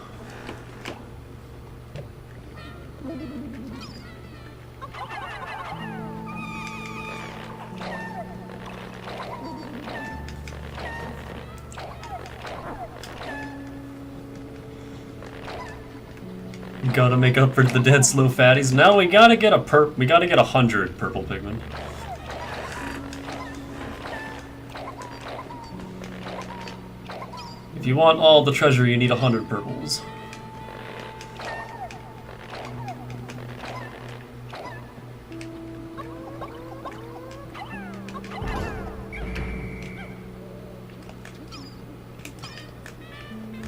Gotta make up for the dead slow fatties. Now we gotta get we gotta get 100 purple Pikmin. If you want all the treasure, you need 100 purples.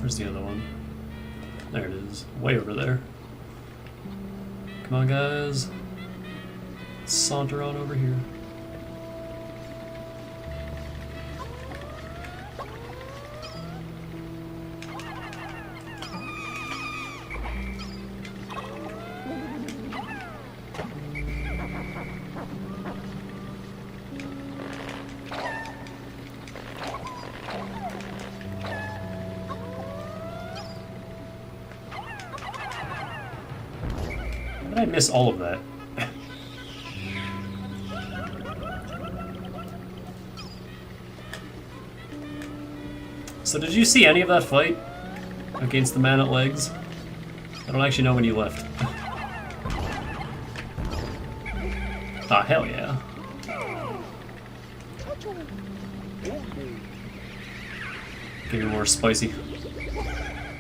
Where's the other one? There it is. Way over there. Come on, guys. Let's saunter on over here. How did I miss all of that? So did you see any of that fight against the man at legs? I don't actually know when you left. Ah, hell yeah. Give me more spicy.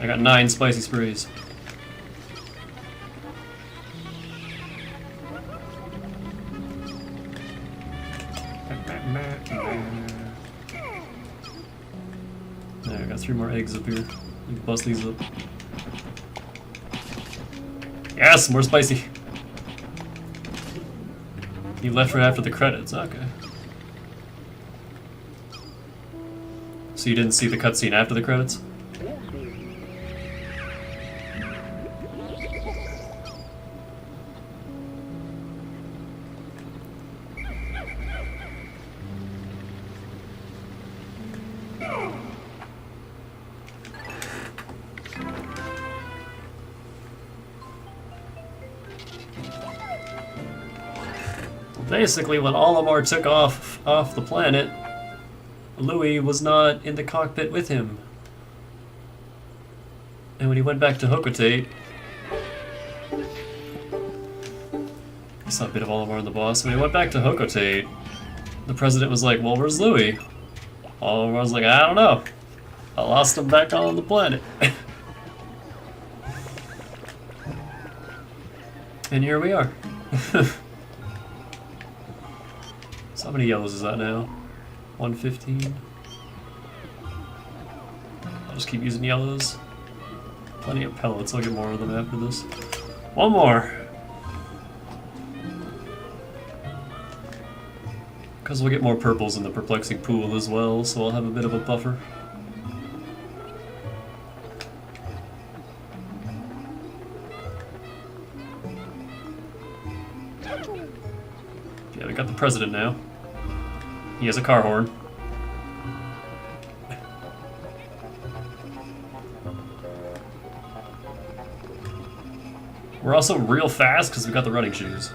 I got 9 spicy sprays. There, I got 3 more eggs up here. You can bust these up. Yes, more spicy. You left right after the credits, okay. So you didn't see the cutscene after the credits? Basically, when Olimar took off the planet, Louis was not in the cockpit with him. And when he went back to Hocotate, I saw a bit of Olimar and the boss. When he went back to Hocotate, the president was like, well, where's Louis? Olimar was like, I don't know. I lost him back on the planet. And here we are. So how many yellows is that now? 115? I'll just keep using yellows. Plenty of pellets, I'll get more of them after this. One more! Because we'll get more purples in the perplexing pool as well, so I'll have a bit of a buffer. Yeah, we got the president now. He has a car horn. We're also real fast because we got the running shoes.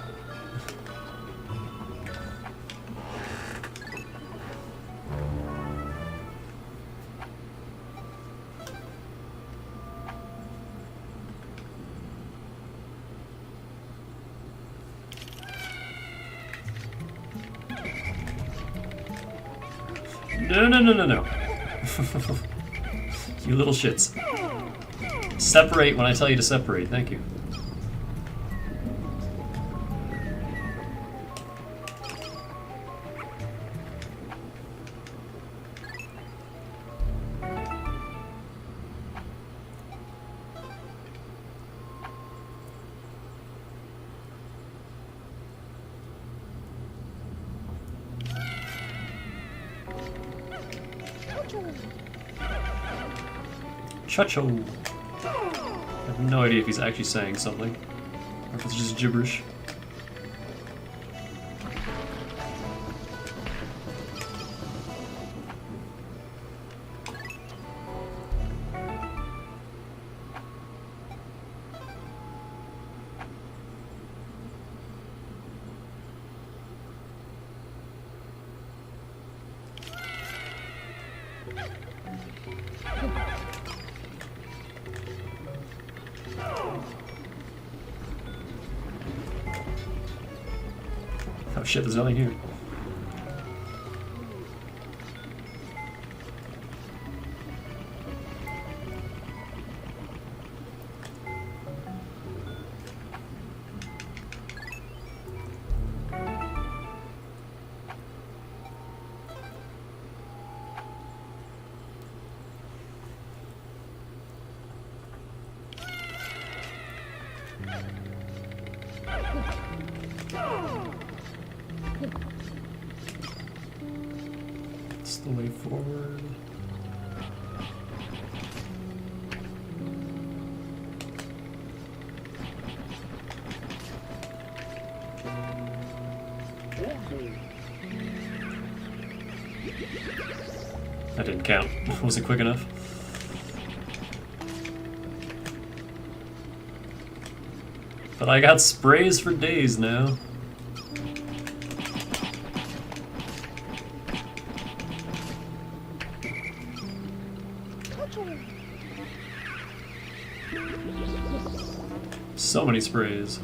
No, no, no, no, no. You little shits. Separate when I tell you to separate. Thank you. Chacho. I have no idea if he's actually saying something, or if it's just gibberish. Oh shit, there's nothing here. That's the way forward. That didn't count. Was it quick enough? But I got sprays for days now. So many sprays.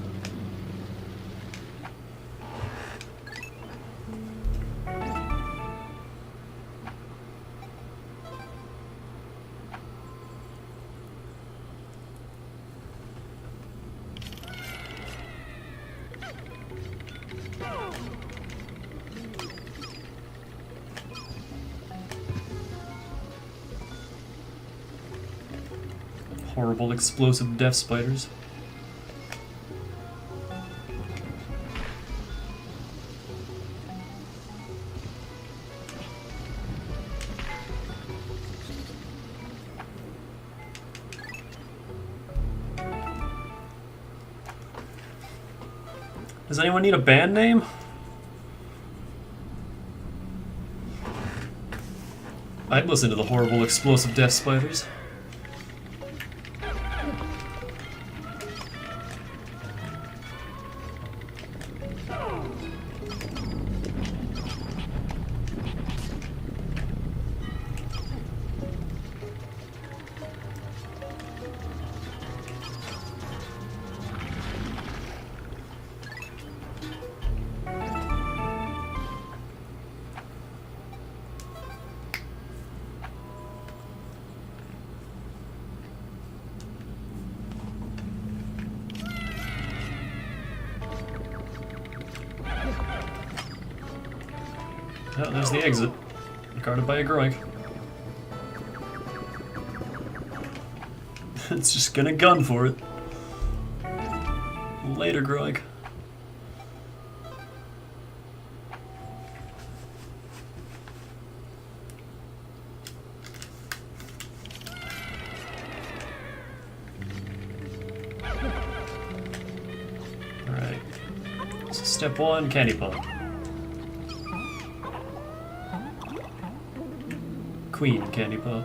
Horrible explosive death spiders. Does anyone need a band name? I'd listen to the horrible explosive death spiders. Oh, there's the exit. Guarded by a groink. It's just gonna gun for it. Later, groink. Alright. So step one, candy pump. queen candy pop.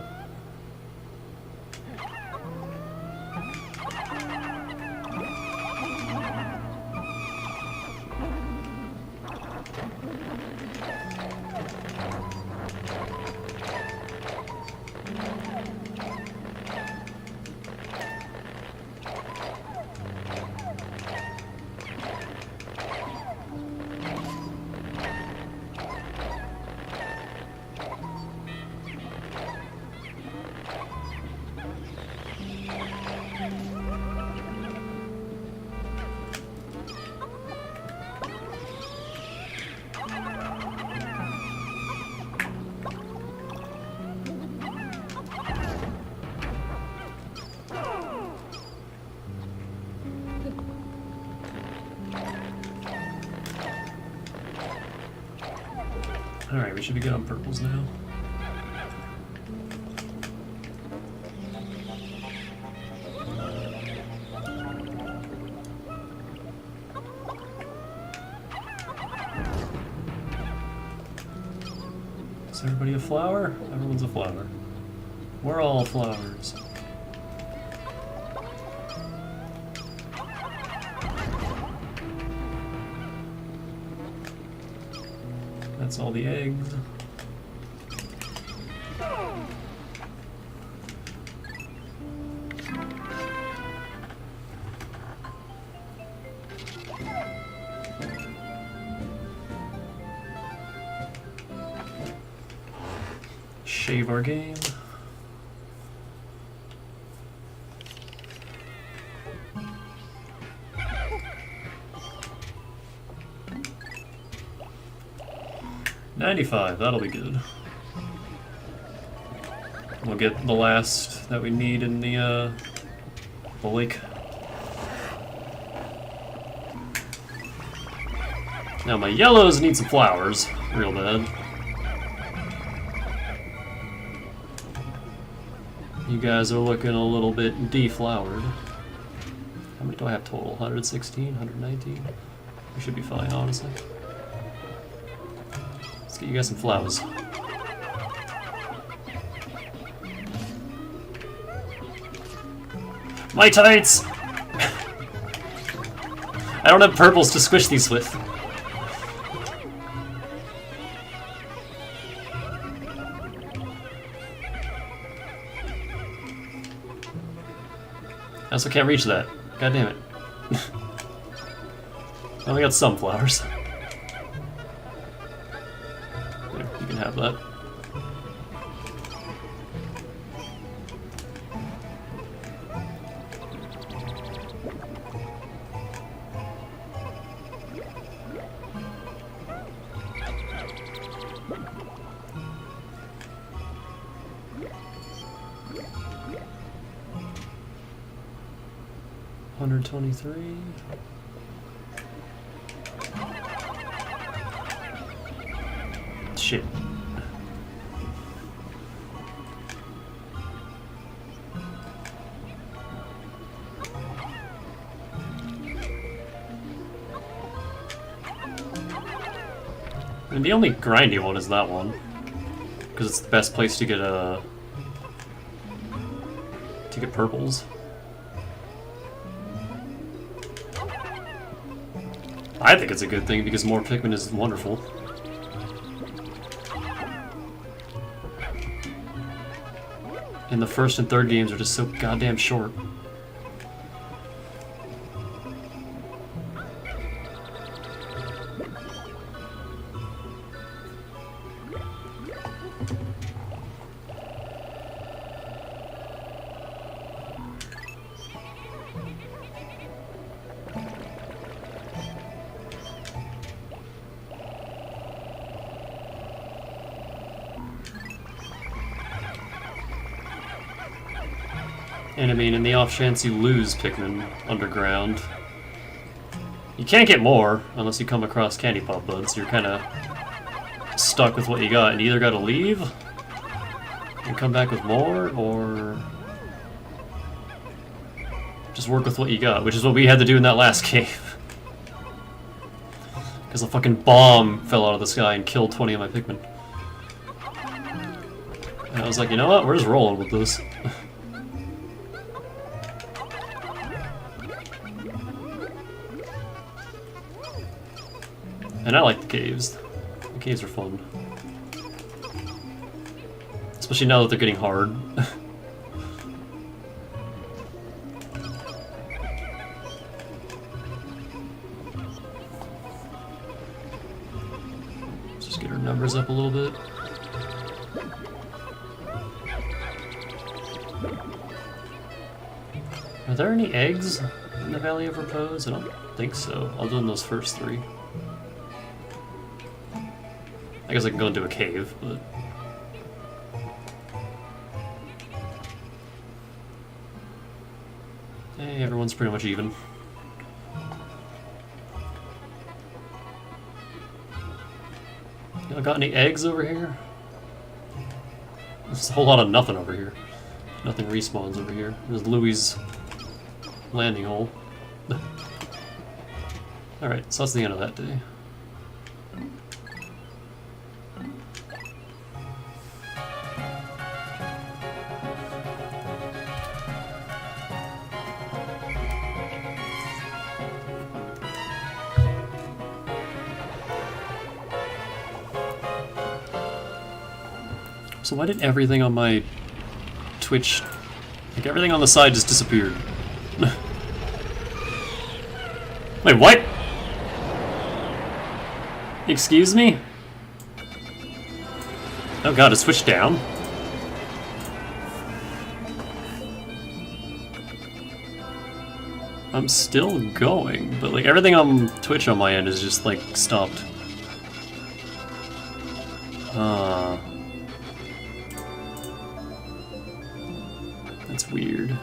Alright, we should be good on purples now. Is everybody a flower? Everyone's a flower. We're all flowers. That's all the eggs. Shave our game. $95, that'll be good. We'll get the last that we need in the lake. Now my yellows need some flowers, real bad. You guys are looking a little bit deflowered. How many do I have total? 116, 119? We should be fine, honestly. Let's get you guys some flowers. My tights! I don't have purples to squish these with. I also can't reach that. God damn it. I only got some flowers. There, you can have that. $123. Shit. And the only grindy one is that one, because it's the best place to get purples. I think it's a good thing because more Pikmin is wonderful. And the first and third games are just so goddamn short. And I mean, in the off chance you lose Pikmin underground, you can't get more unless you come across candy pop buds. You're kind of stuck with what you got, and you either got to leave and come back with more, or just work with what you got, which is what we had to do in that last cave. Because a fucking bomb fell out of the sky and killed 20 of my Pikmin. And I was like, you know what? We're just rolling with this. And I like the caves. The caves are fun. Especially now that they're getting hard. Just get our numbers up a little bit. Are there any eggs in the Valley of Repose? I don't think so. I'll do in those first 3. I guess I can go into a cave, but... Hey, everyone's pretty much even. Y'all got any eggs over here? There's a whole lot of nothing over here. Nothing respawns over here. There's Louis' landing hole. Alright, so that's the end of that day. So why did everything on my Twitch, like everything on the side just disappeared? Wait, what? Excuse me? Oh god, it switched down? I'm still going, but like everything on Twitch on my end is just like stopped. That's weird.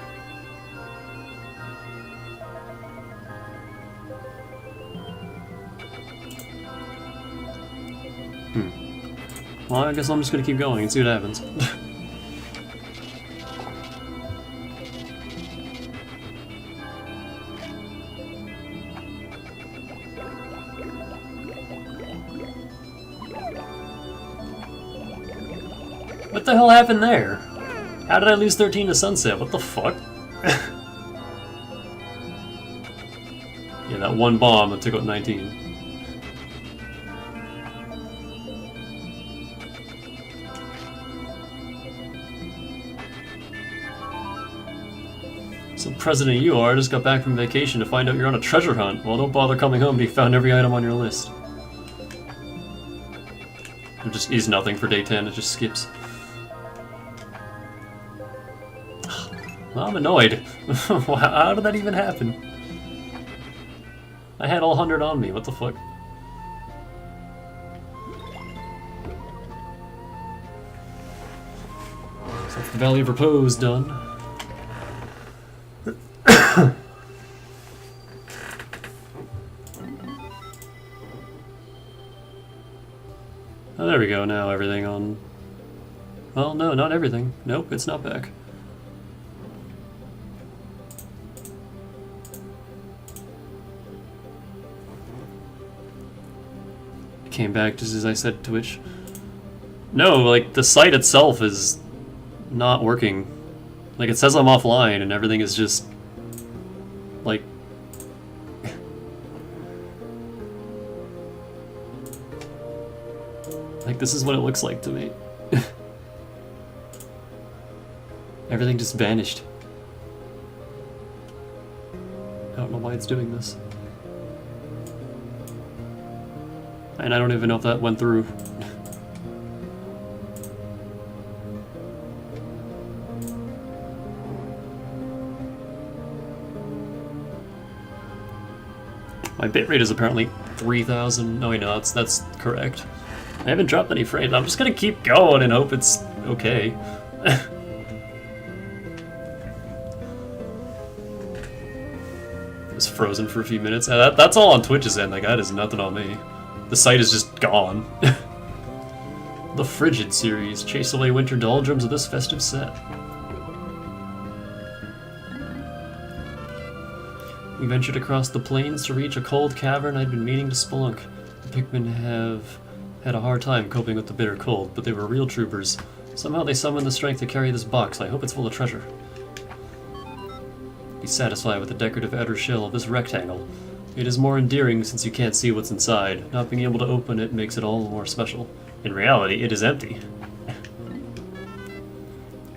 Well, I guess I'm just gonna keep going and see what happens. What the hell happened there? How did I lose 13 to sunset? What the fuck? Yeah, that one bomb that took out 19. So President you are, just got back from vacation to find out you're on a treasure hunt. Well, don't bother coming home till you found every item on your list. It just is nothing for day 10, it just skips. Well, I'm annoyed. How did that even happen? I had all 100 on me, what the fuck? So the Valley of Repose done. Oh, there we go, now everything on... Well, no, not everything. Nope, it's not back. It came back just as I said Twitch. No, like, the site itself is not working. Like, it says I'm offline and everything is just... like... like, this is what it looks like to me. Everything just vanished. I don't know why it's doing this. And I don't even know if that went through. My bitrate is apparently 3,000. No, wait, no, that's correct. I haven't dropped any frames. I'm just gonna keep going and hope it's okay. It was frozen for a few minutes. That's all on Twitch's end. Like, that is nothing on me. The site is just gone. The Frigid series. Chase away winter doldrums of this festive set. We ventured across the plains to reach a cold cavern I'd been meaning to spelunk. The Pikmin have had a hard time coping with the bitter cold, but they were real troopers. Somehow they summoned the strength to carry this box. I hope it's full of treasure. Be satisfied with the decorative outer shell of this rectangle. It is more endearing since you can't see what's inside. Not being able to open it makes it all the more special. In reality, it is empty.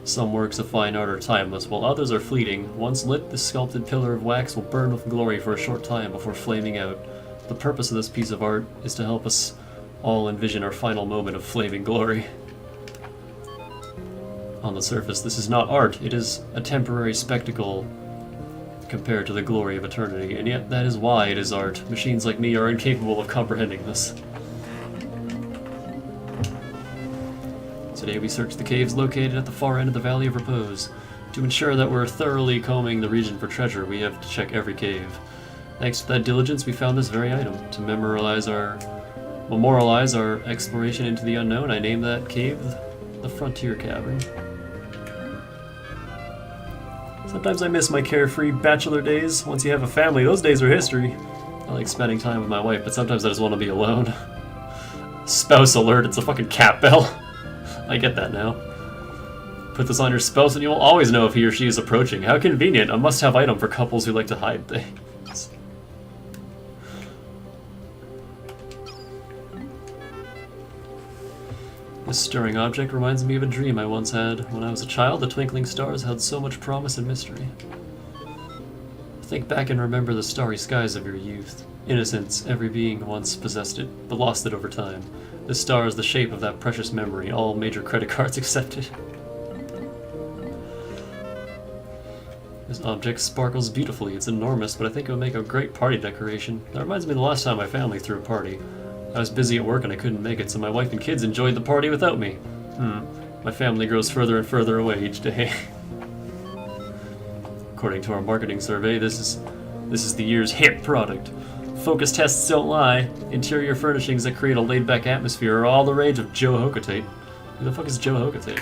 Some works of fine art are timeless, while others are fleeting. Once lit, this sculpted pillar of wax will burn with glory for a short time before flaming out. The purpose of this piece of art is to help us all envision our final moment of flaming glory. On the surface, this is not art. It is a temporary spectacle compared to the glory of eternity, and yet that is why it is art. Machines like me are incapable of comprehending this. Today we search the caves located at the far end of the Valley of Repose. To ensure that we're thoroughly combing the region for treasure, we have to check every cave. Thanks to that diligence, we found this very item. To memorialize our exploration into the unknown, I named that cave the Frontier Cavern. Sometimes I miss my carefree bachelor days. Once you have a family, those days are history. I like spending time with my wife, but sometimes I just want to be alone. Spouse alert, it's a fucking cat bell. I get that now. Put this on your spouse and you will always know if he or she is approaching. How convenient, a must-have item for couples who like to hide things. This stirring object reminds me of a dream I once had. When I was a child, the twinkling stars held so much promise and mystery. Think back and remember the starry skies of your youth. Innocence, every being once possessed it, but lost it over time. This star is the shape of that precious memory, all major credit cards accepted. This object sparkles beautifully. It's enormous, but I think it would make a great party decoration. That reminds me of the last time my family threw a party. I was busy at work and I couldn't make it, so my wife and kids enjoyed the party without me. My family grows further and further away each day. According to our marketing survey, this is the year's hit product. Focus tests don't lie. Interior furnishings that create a laid-back atmosphere are all the rage of Joe Hokotate. Who the fuck is Joe Hokotate?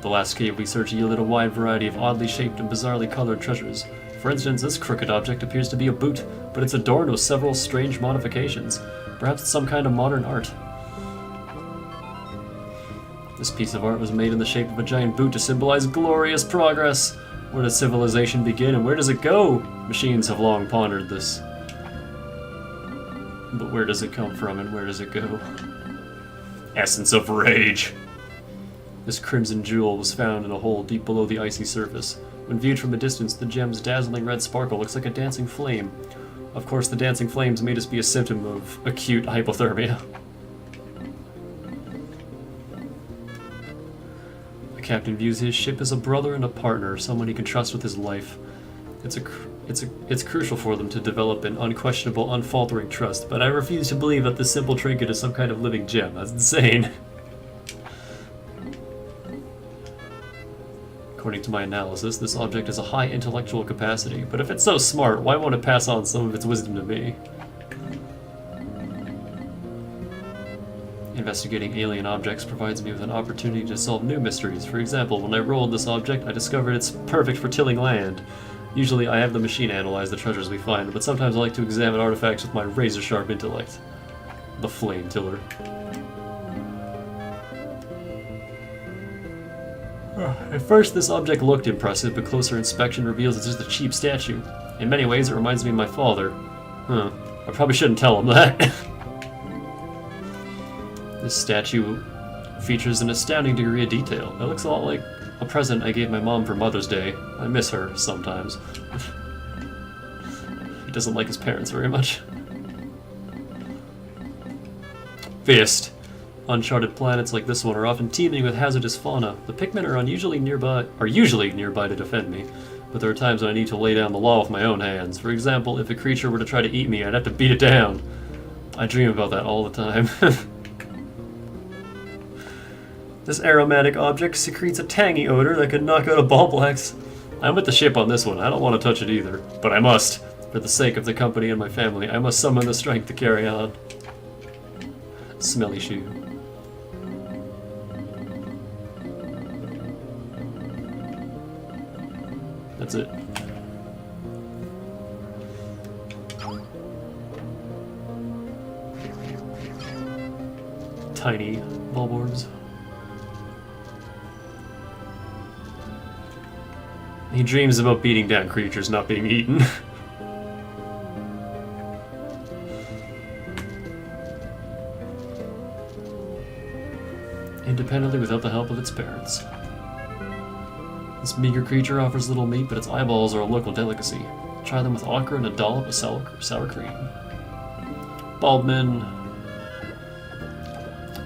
The last cave we searched yielded a wide variety of oddly shaped and bizarrely colored treasures. For instance, this crooked object appears to be a boot, but it's adorned with several strange modifications. Perhaps it's some kind of modern art. This piece of art was made in the shape of a giant boot to symbolize glorious progress. Where does civilization begin and where does it go? Machines have long pondered this. But where does it come from and where does it go? Essence of rage. This crimson jewel was found in a hole deep below the icy surface. When viewed from a distance, the gem's dazzling red sparkle looks like a dancing flame. Of course, the dancing flames may just be a symptom of acute hypothermia. The captain views his ship as a brother and a partner, someone he can trust with his life. It's crucial for them to develop an unquestionable, unfaltering trust, but I refuse to believe that this simple trinket is some kind of living gem. That's insane. According to my analysis, this object has a high intellectual capacity, but if it's so smart, why won't it pass on some of its wisdom to me? Investigating alien objects provides me with an opportunity to solve new mysteries. For example, when I rolled this object, I discovered it's perfect for tilling land. Usually I have the machine analyze the treasures we find, but sometimes I like to examine artifacts with my razor-sharp intellect. The flame tiller. At first, this object looked impressive, but closer inspection reveals it's just a cheap statue. In many ways, it reminds me of my father. I probably shouldn't tell him that. This statue features an astounding degree of detail. It looks a lot like a present I gave my mom for Mother's Day. I miss her sometimes. He doesn't like his parents very much. Fist. Uncharted planets like this one are often teeming with hazardous fauna. The Pikmin are usually nearby to defend me, but there are times when I need to lay down the law with my own hands. For example, if a creature were to try to eat me, I'd have to beat it down. I dream about that all the time. This aromatic object secretes a tangy odor that could knock out a Bulblax. I'm with the ship on this one. I don't want to touch it either, but I must. For the sake of the company and my family, I must summon the strength to carry on. Smelly shoe. That's it. Tiny bulb orbs. He dreams about beating down creatures, not being eaten. Independently without the help of its parents. This meager creature offers little meat, but its eyeballs are a local delicacy. Try them with okra and a dollop of sour cream. Baldman.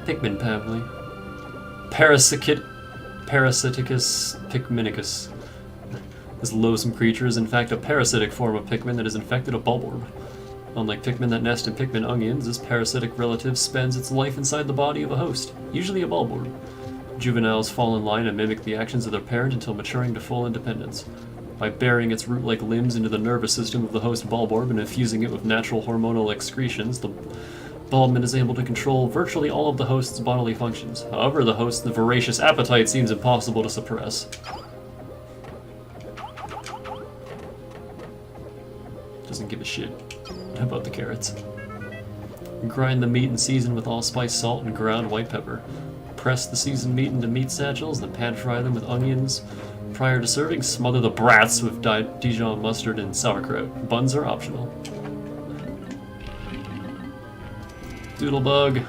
Pikmin family. Parasiticus pikminicus. This loathsome creature is in fact a parasitic form of Pikmin that has infected a bulborb. Unlike Pikmin that nest in Pikmin onions, this parasitic relative spends its life inside the body of a host, usually a bulborb. Juveniles fall in line and mimic the actions of their parent until maturing to full independence. By burying its root-like limbs into the nervous system of the host bulborb and infusing it with natural hormonal excretions, the Baldman is able to control virtually all of the host's bodily functions. However, the host's voracious appetite seems impossible to suppress. Doesn't give a shit about the carrots. Grind the meat and season with allspice, salt, and ground white pepper. Press the seasoned meat into meat satchels, then pan-fry them with onions. Prior to serving, smother the brats with Dijon mustard and sauerkraut. Buns are optional. Doodlebug.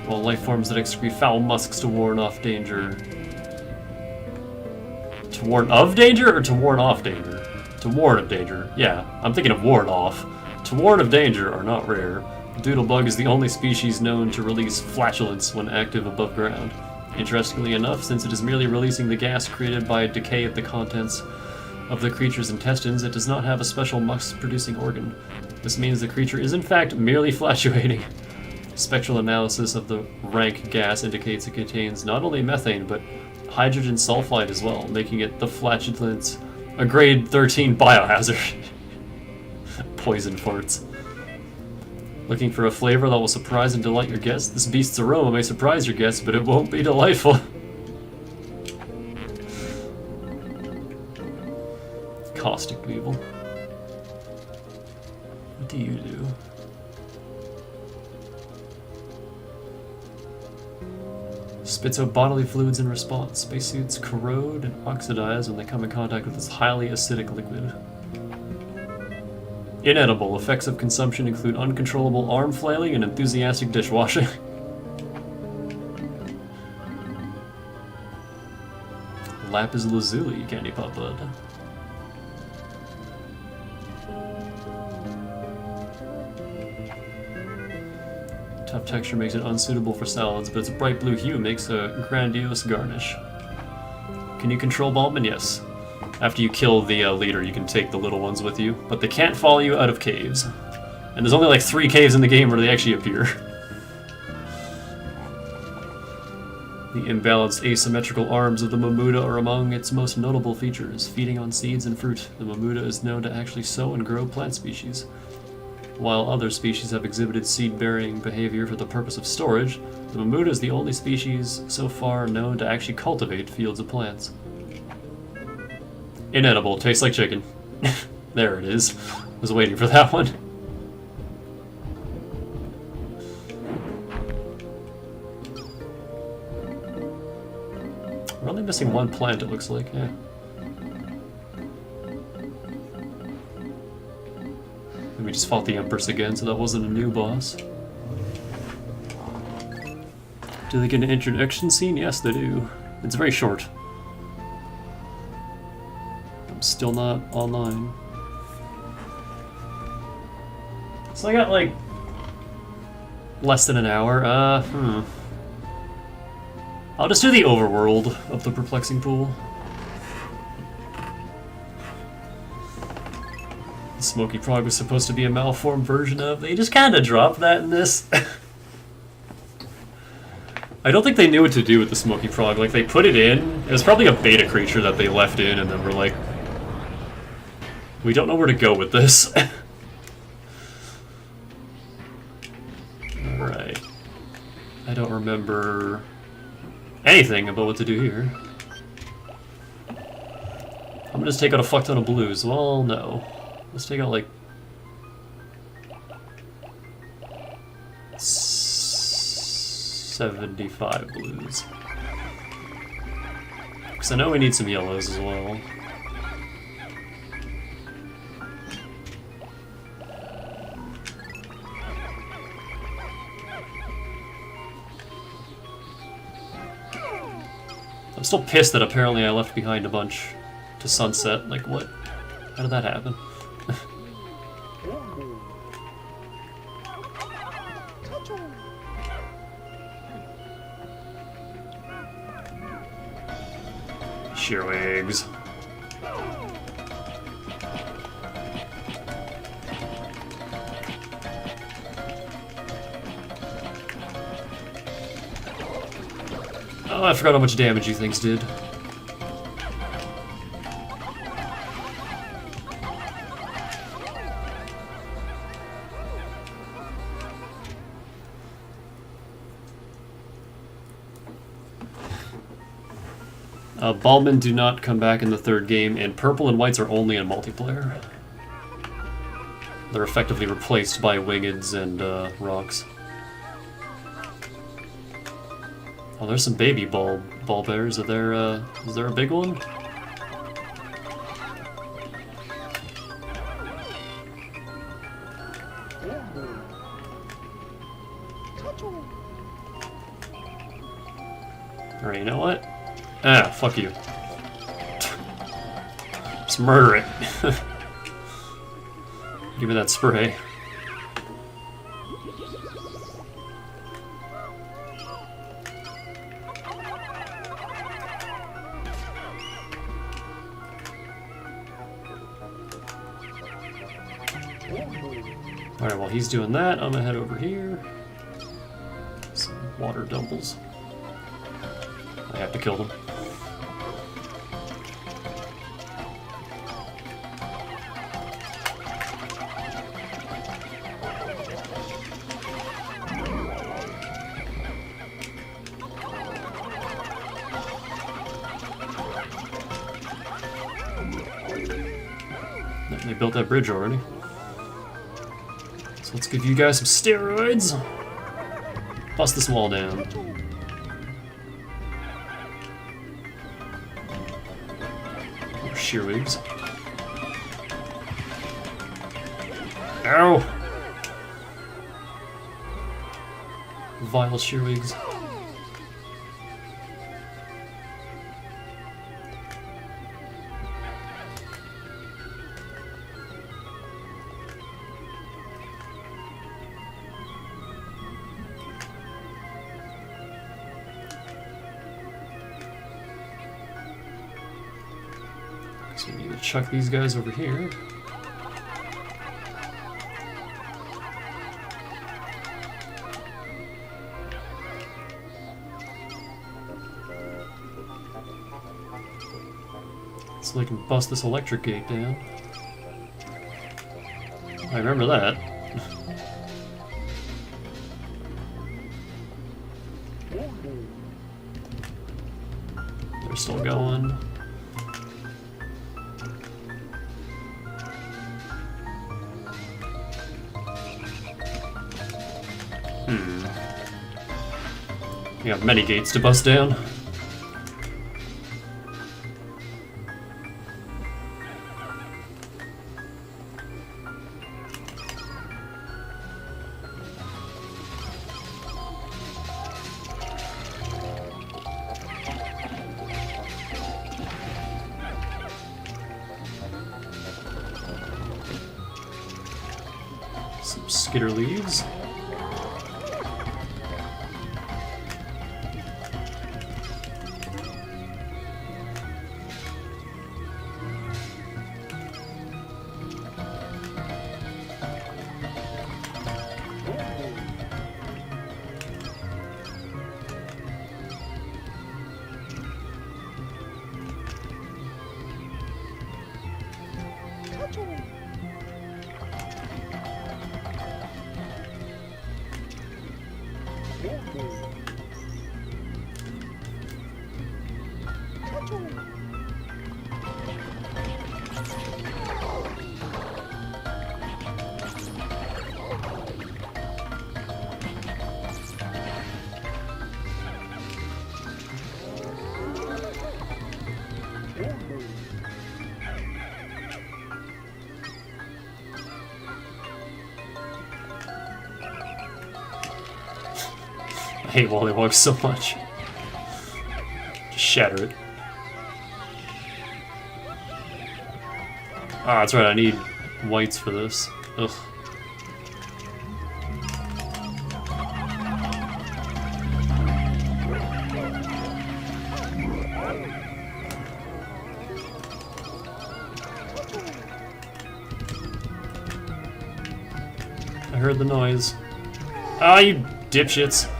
All life forms that excrete foul musks to warn off danger. To warn of danger or to warn off danger? To warn of danger. Yeah, I'm thinking of ward off. To warn of danger are not rare. Doodlebug is the only species known to release flatulence when active above ground. Interestingly enough, since it is merely releasing the gas created by decay of the contents of the creature's intestines, it does not have a special musk-producing organ. This means the creature is in fact merely flatulating. Spectral analysis of the rank gas indicates it contains not only methane, but hydrogen sulfide as well, making it the flatulence a grade 13 biohazard. Poison farts. Looking for a flavor that will surprise and delight your guests? This beast's aroma may surprise your guests, but it won't be delightful. Caustic Weevil. What do you do? Spits out bodily fluids in response. Spacesuits corrode and oxidize when they come in contact with this highly acidic liquid. Inedible. Effects of consumption include uncontrollable arm flailing and enthusiastic dishwashing. Lapis lazuli, candy pop bud. Tough texture makes it unsuitable for salads, but its bright blue hue makes a grandiose garnish. Can you control Baldman? Yes. After you kill the leader, you can take the little ones with you, but they can't follow you out of caves. And there's only like 3 caves in the game where they actually appear. The imbalanced asymmetrical arms of the Mamuda are among its most notable features. Feeding on seeds and fruit, the Mamuda is known to actually sow and grow plant species. While other species have exhibited seed-bearing behavior for the purpose of storage, the Mamuda is the only species so far known to actually cultivate fields of plants. Inedible, tastes like chicken. There it is. Was waiting for that one. We're only missing 1 plant, it looks like, yeah. And we just fought the Empress again, so that wasn't a new boss. Do they get an introduction scene? Yes, they do. It's very short. I'm still not online. So I got like less than an hour. I'll just do the overworld of the Perplexing Pool. The Smoky Frog was supposed to be a malformed version of. They just kind of dropped that in this. I don't think they knew what to do with the Smoky Frog. Like, they put it in. It was probably a beta creature that they left in, and then were like, we don't know where to go with this. Alright. I don't remember anything about what to do here. I'm gonna just take out a fuck ton of blues. Well, no. Let's take out like 75 blues. Because I know we need some yellows as well. I'm still pissed that apparently I left behind a bunch to sunset. Like, what? How did that happen? Shearwigs. Oh, I forgot how much damage you things did. Ballmen do not come back in the third game, and purple and whites are only in multiplayer. They're effectively replaced by wingeds and rocks. Oh, there's some baby ball bears. Is there a big one? Alright, you know what? Ah, fuck you. Just murder it. Give me that spray. Alright, while he's doing that, I'm gonna head over here. Some water doubles. I have to kill them. They built that bridge already. So let's give you guys some steroids. Bust this wall down. Shearwigs. Ow! Vile shearwigs. So we need to chuck these guys over here. So they can bust this electric gate down. I remember that. They're still going. We have many gates to bust down. Some skitter leaves. hate Wollywog so much. Just shatter it. Ah, that's right, I need whites for this. Ugh. I heard the noise. Ah, you dipshits.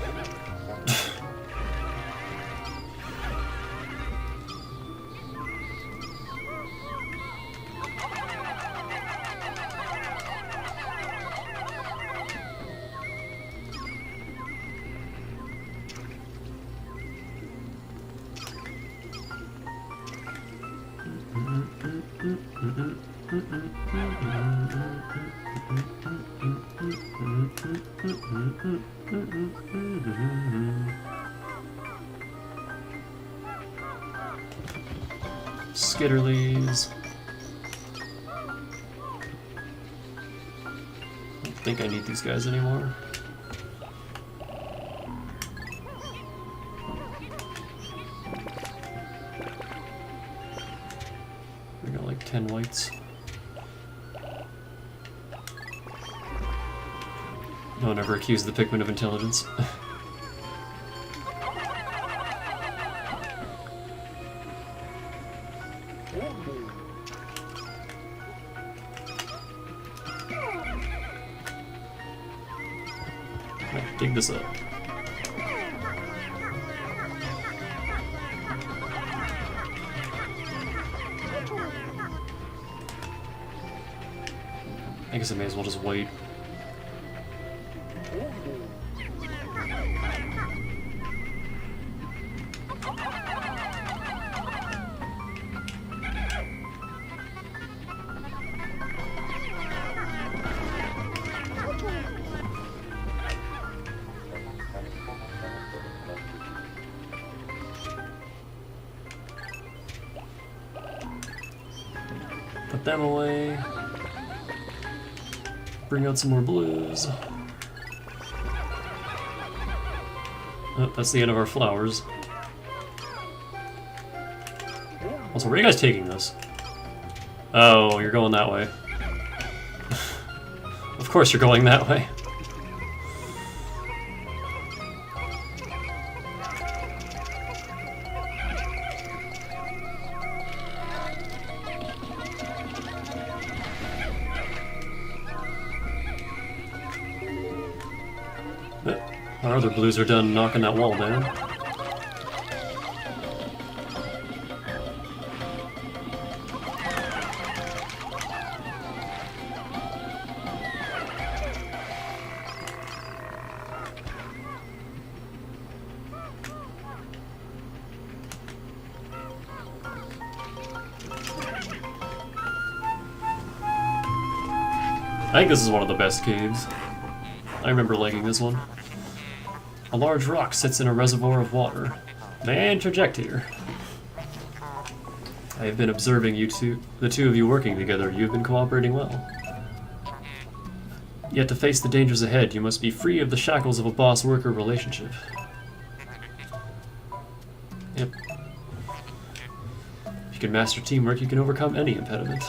Skitterlies. I don't think I need these guys anymore. We got like 10 whites. No one ever accused the Pikmin of intelligence. Dig this up. I guess I may as well just wait. Put them away. Bring out some more blues. Oh, that's the end of our flowers. Also, where are you guys taking this? Oh, you're going that way. Of course you're going that way. Our other blues are done knocking that wall down. I think this is one of the best caves. I remember liking this one. A large rock sits in a reservoir of water. May I interject here? I have been observing you two, the two of you working together. You've been cooperating well. Yet to face the dangers ahead, you must be free of the shackles of a boss-worker relationship. Yep. If you can master teamwork, you can overcome any impediment.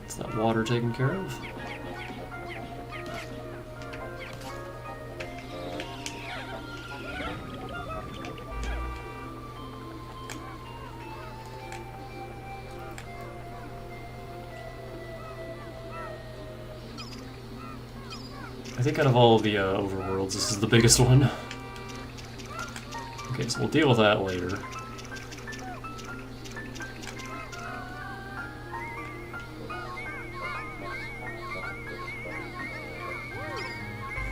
Is that water taken care of? I think out of all the overworlds, this is the biggest one. Okay, so we'll deal with that later.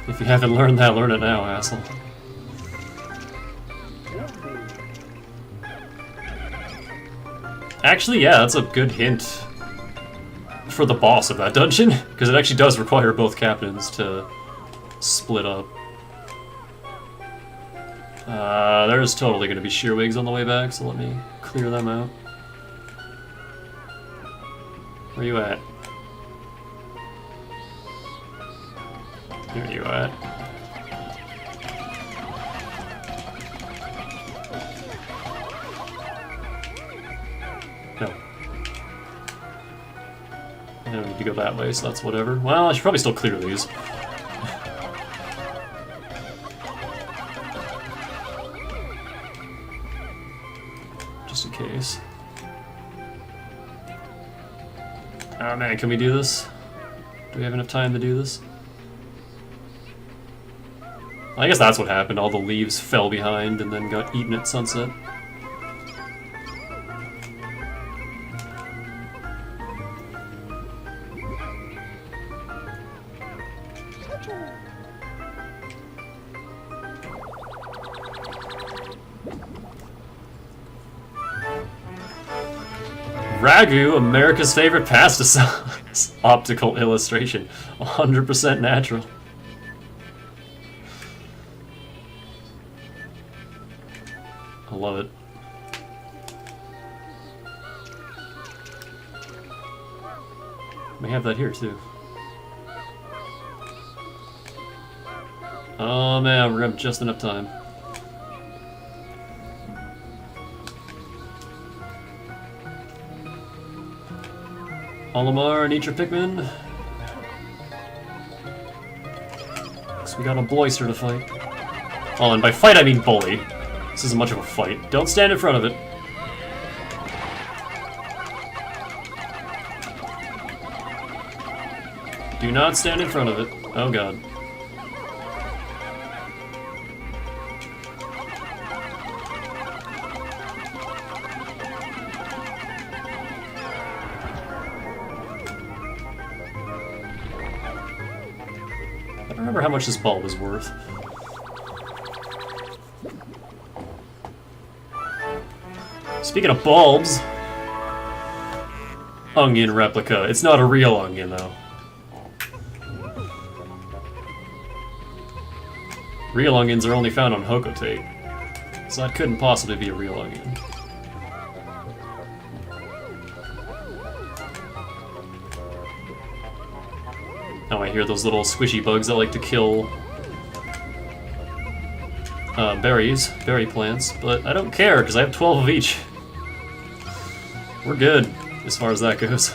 If you haven't learned that, learn it now, asshole. Actually, yeah, that's a good hint for the boss of that dungeon, because it actually does require both captains to split up. There's totally going to be shearwigs on the way back, so let me clear them out. Where you at? Where you at? No. I don't need to go that way, so that's whatever. Well, I should probably still clear these. Just in case. Oh man, can we do this? Do we have enough time to do this? I guess that's what happened. All the leaves fell behind and then got eaten at sunset. Ragu, America's favorite pasta sauce. Optical illustration. 100% natural. I love it. We have that here too. Oh man, we're gonna have just enough time. Olimar and eat your Pikmin. So we got a Bloister to fight. Oh, and by fight I mean bully. This isn't much of a fight. Don't stand in front of it. Do not stand in front of it. Oh god. I don't remember how much this bulb is worth. Speaking of bulbs, onion replica. It's not a real onion, though. Real onions are only found on Hocotate, so that couldn't possibly be a real onion. Oh, I hear those little squishy bugs that like to kill berry plants, but I don't care because I have 12 of each. We're good as far as that goes.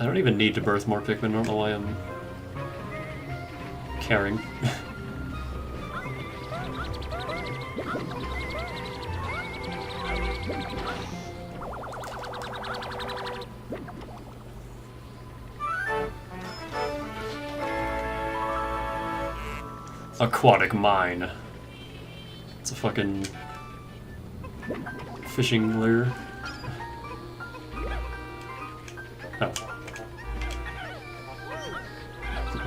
I don't even need to birth more Pikmin. I don't know why I'm caring. Aquatic mine. It's a fucking fishing lure. Oh.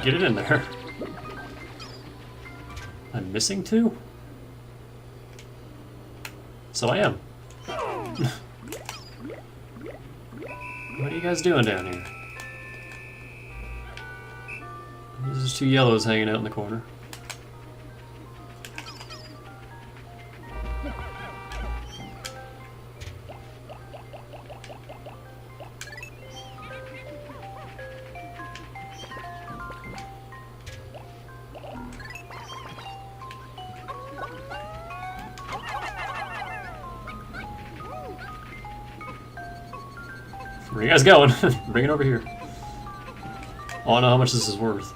Get it in there. I'm missing two? So I am. What are you guys doing down here? There's just two yellows hanging out in the corner. Where are you guys going? Bring it over here. Oh, I know how much this is worth.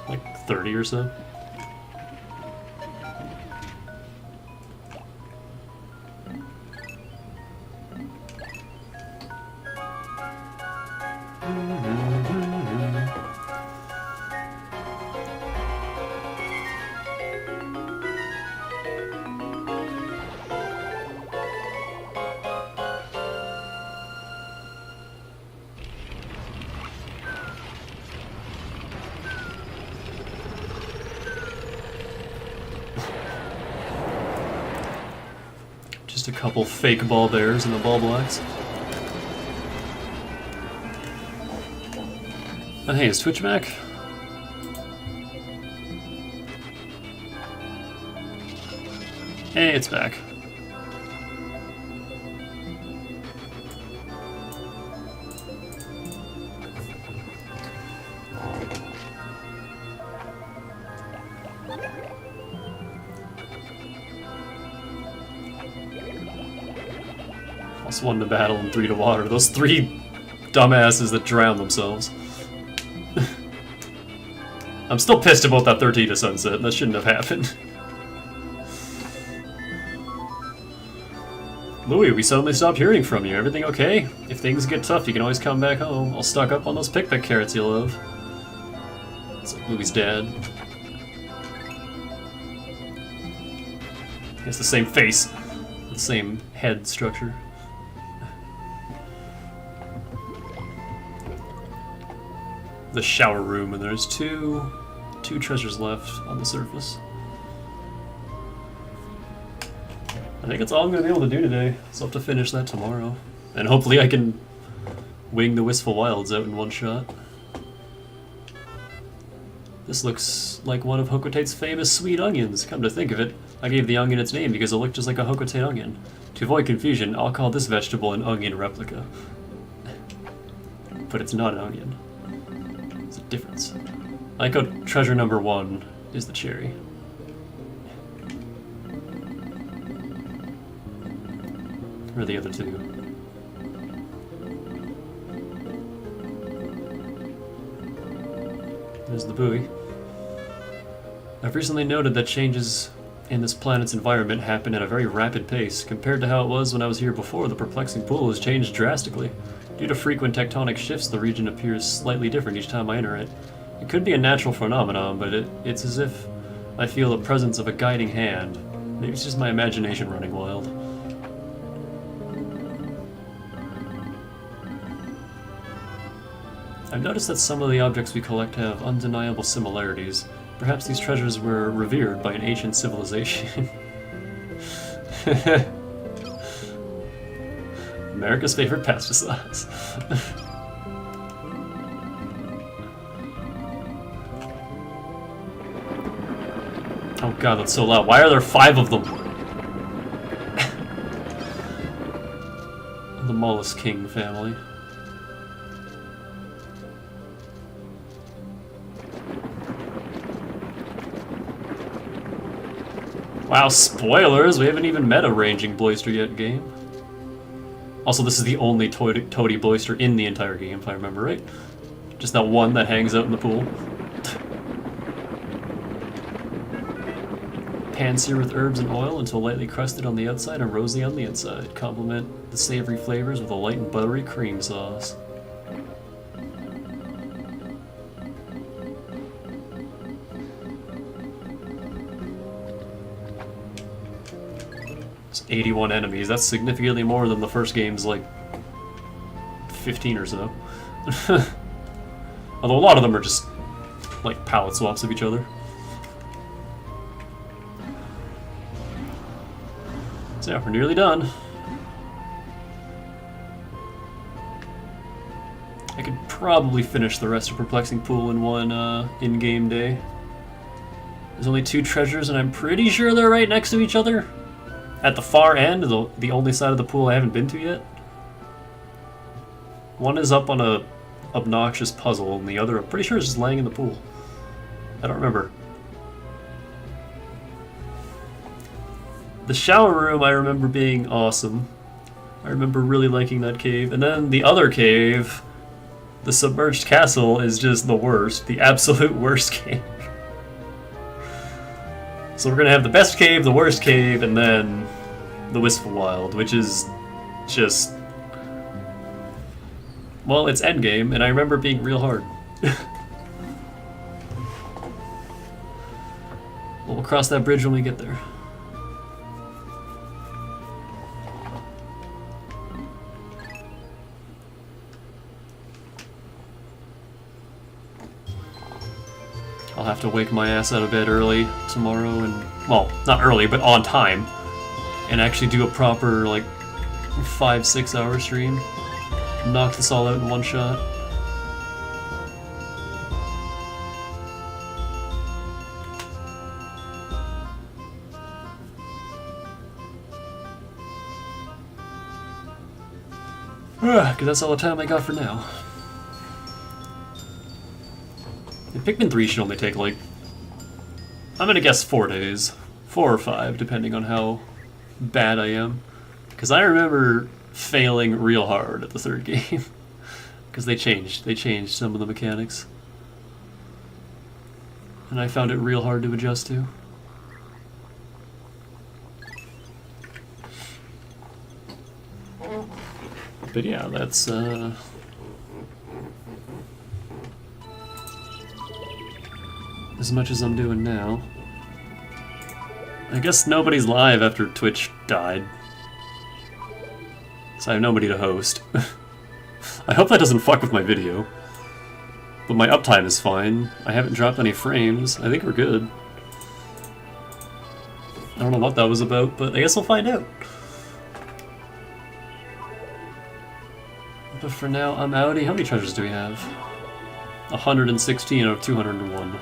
Like 30 or so. couple fake ball bears and the ball blocks. And hey, is Twitch back? Hey, it's back. +1 to battle and 3 to water. Those 3 dumbasses that drown themselves. I'm still pissed about that 13 to sunset. That shouldn't have happened. Louis, we suddenly stopped hearing from you. Everything okay? If things get tough, you can always come back home. I'll stock up on those pick carrots you love. It's like Louis' dad. He has the same face, the same head structure. The shower room, and there's two treasures left on the surface. I think that's all I'm going to be able to do today, so I'll have to finish that tomorrow. And hopefully I can wing the Wistful Wilds out in one shot. This looks like one of Hocotate's famous sweet onions. Come to think of it, I gave the onion its name because it looked just like a Hocotate onion. To avoid confusion, I'll call this vegetable an onion replica. But it's not an onion. There's a difference. I like how treasure number 1 is the cherry. Or the other 2. There's the buoy. I've recently noted that changes in this planet's environment happen at a very rapid pace. Compared to how it was when I was here before, the perplexing pool has changed drastically. Due to frequent tectonic shifts, the region appears slightly different each time I enter it. It could be a natural phenomenon, but it's as if I feel the presence of a guiding hand. Maybe it's just my imagination running wild. I've noticed that some of the objects we collect have undeniable similarities. Perhaps these treasures were revered by an ancient civilization. America's favorite pesticides. Oh god, that's so loud. Why are there 5 of them? The Mollusk King family. Wow, spoilers! We haven't even met a ranging Bloister yet game. Also, this is the only toady Bloister in the entire game, if I remember right. Just that one that hangs out in the pool. Pan-sear with herbs and oil until lightly crusted on the outside and rosy on the inside. Complement the savory flavors with a light and buttery cream sauce. It's 81 enemies. That's significantly more than the first game's like 15 or so. Although a lot of them are just like palette swaps of each other. So yeah, we're nearly done. I could probably finish the rest of Perplexing Pool in one in-game day. There's only 2 treasures and I'm pretty sure they're right next to each other. At the far end, the only side of the pool I haven't been to yet. One is up on a obnoxious puzzle and the other I'm pretty sure is just laying in the pool. I don't remember. The shower room I remember being awesome. I remember really liking that cave. And then the other cave, the submerged castle, is just the worst. The absolute worst cave. So we're gonna have the best cave, the worst cave, and then the Wistful Wild, which is just... well, it's endgame, and I remember it being real hard. Well, we'll cross that bridge when we get there. I'll have to wake my ass out of bed early tomorrow and, well, not early, but on time. and actually do a proper, like, 5-6 hour stream. Knock this all out in one shot. Because that's all the time I got for now. And Pikmin 3 should only take, like, I'm gonna guess 4 days. 4 or 5, depending on how bad I am. Because I remember failing real hard at the third game. Because they changed some of the mechanics. And I found it real hard to adjust to. But yeah, that's as much as I'm doing now. I guess nobody's live after Twitch died. So I have nobody to host. I hope that doesn't fuck with my video. But my uptime is fine. I haven't dropped any frames. I think we're good. I don't know what that was about, but I guess we'll find out. But for now, I'm outie. How many treasures do we have? 116 out of 201.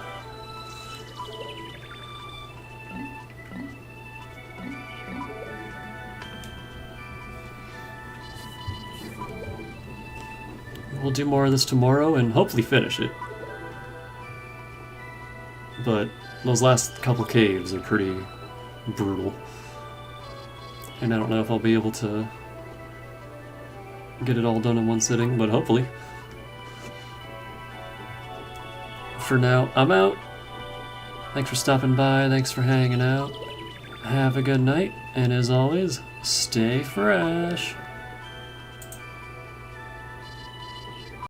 We'll do more of this tomorrow and hopefully finish it. But those last couple caves are pretty brutal. And I don't know if I'll be able to get it all done in one sitting, but hopefully. For now, I'm out. Thanks for stopping by, thanks for hanging out. Have a good night, and as always, stay fresh.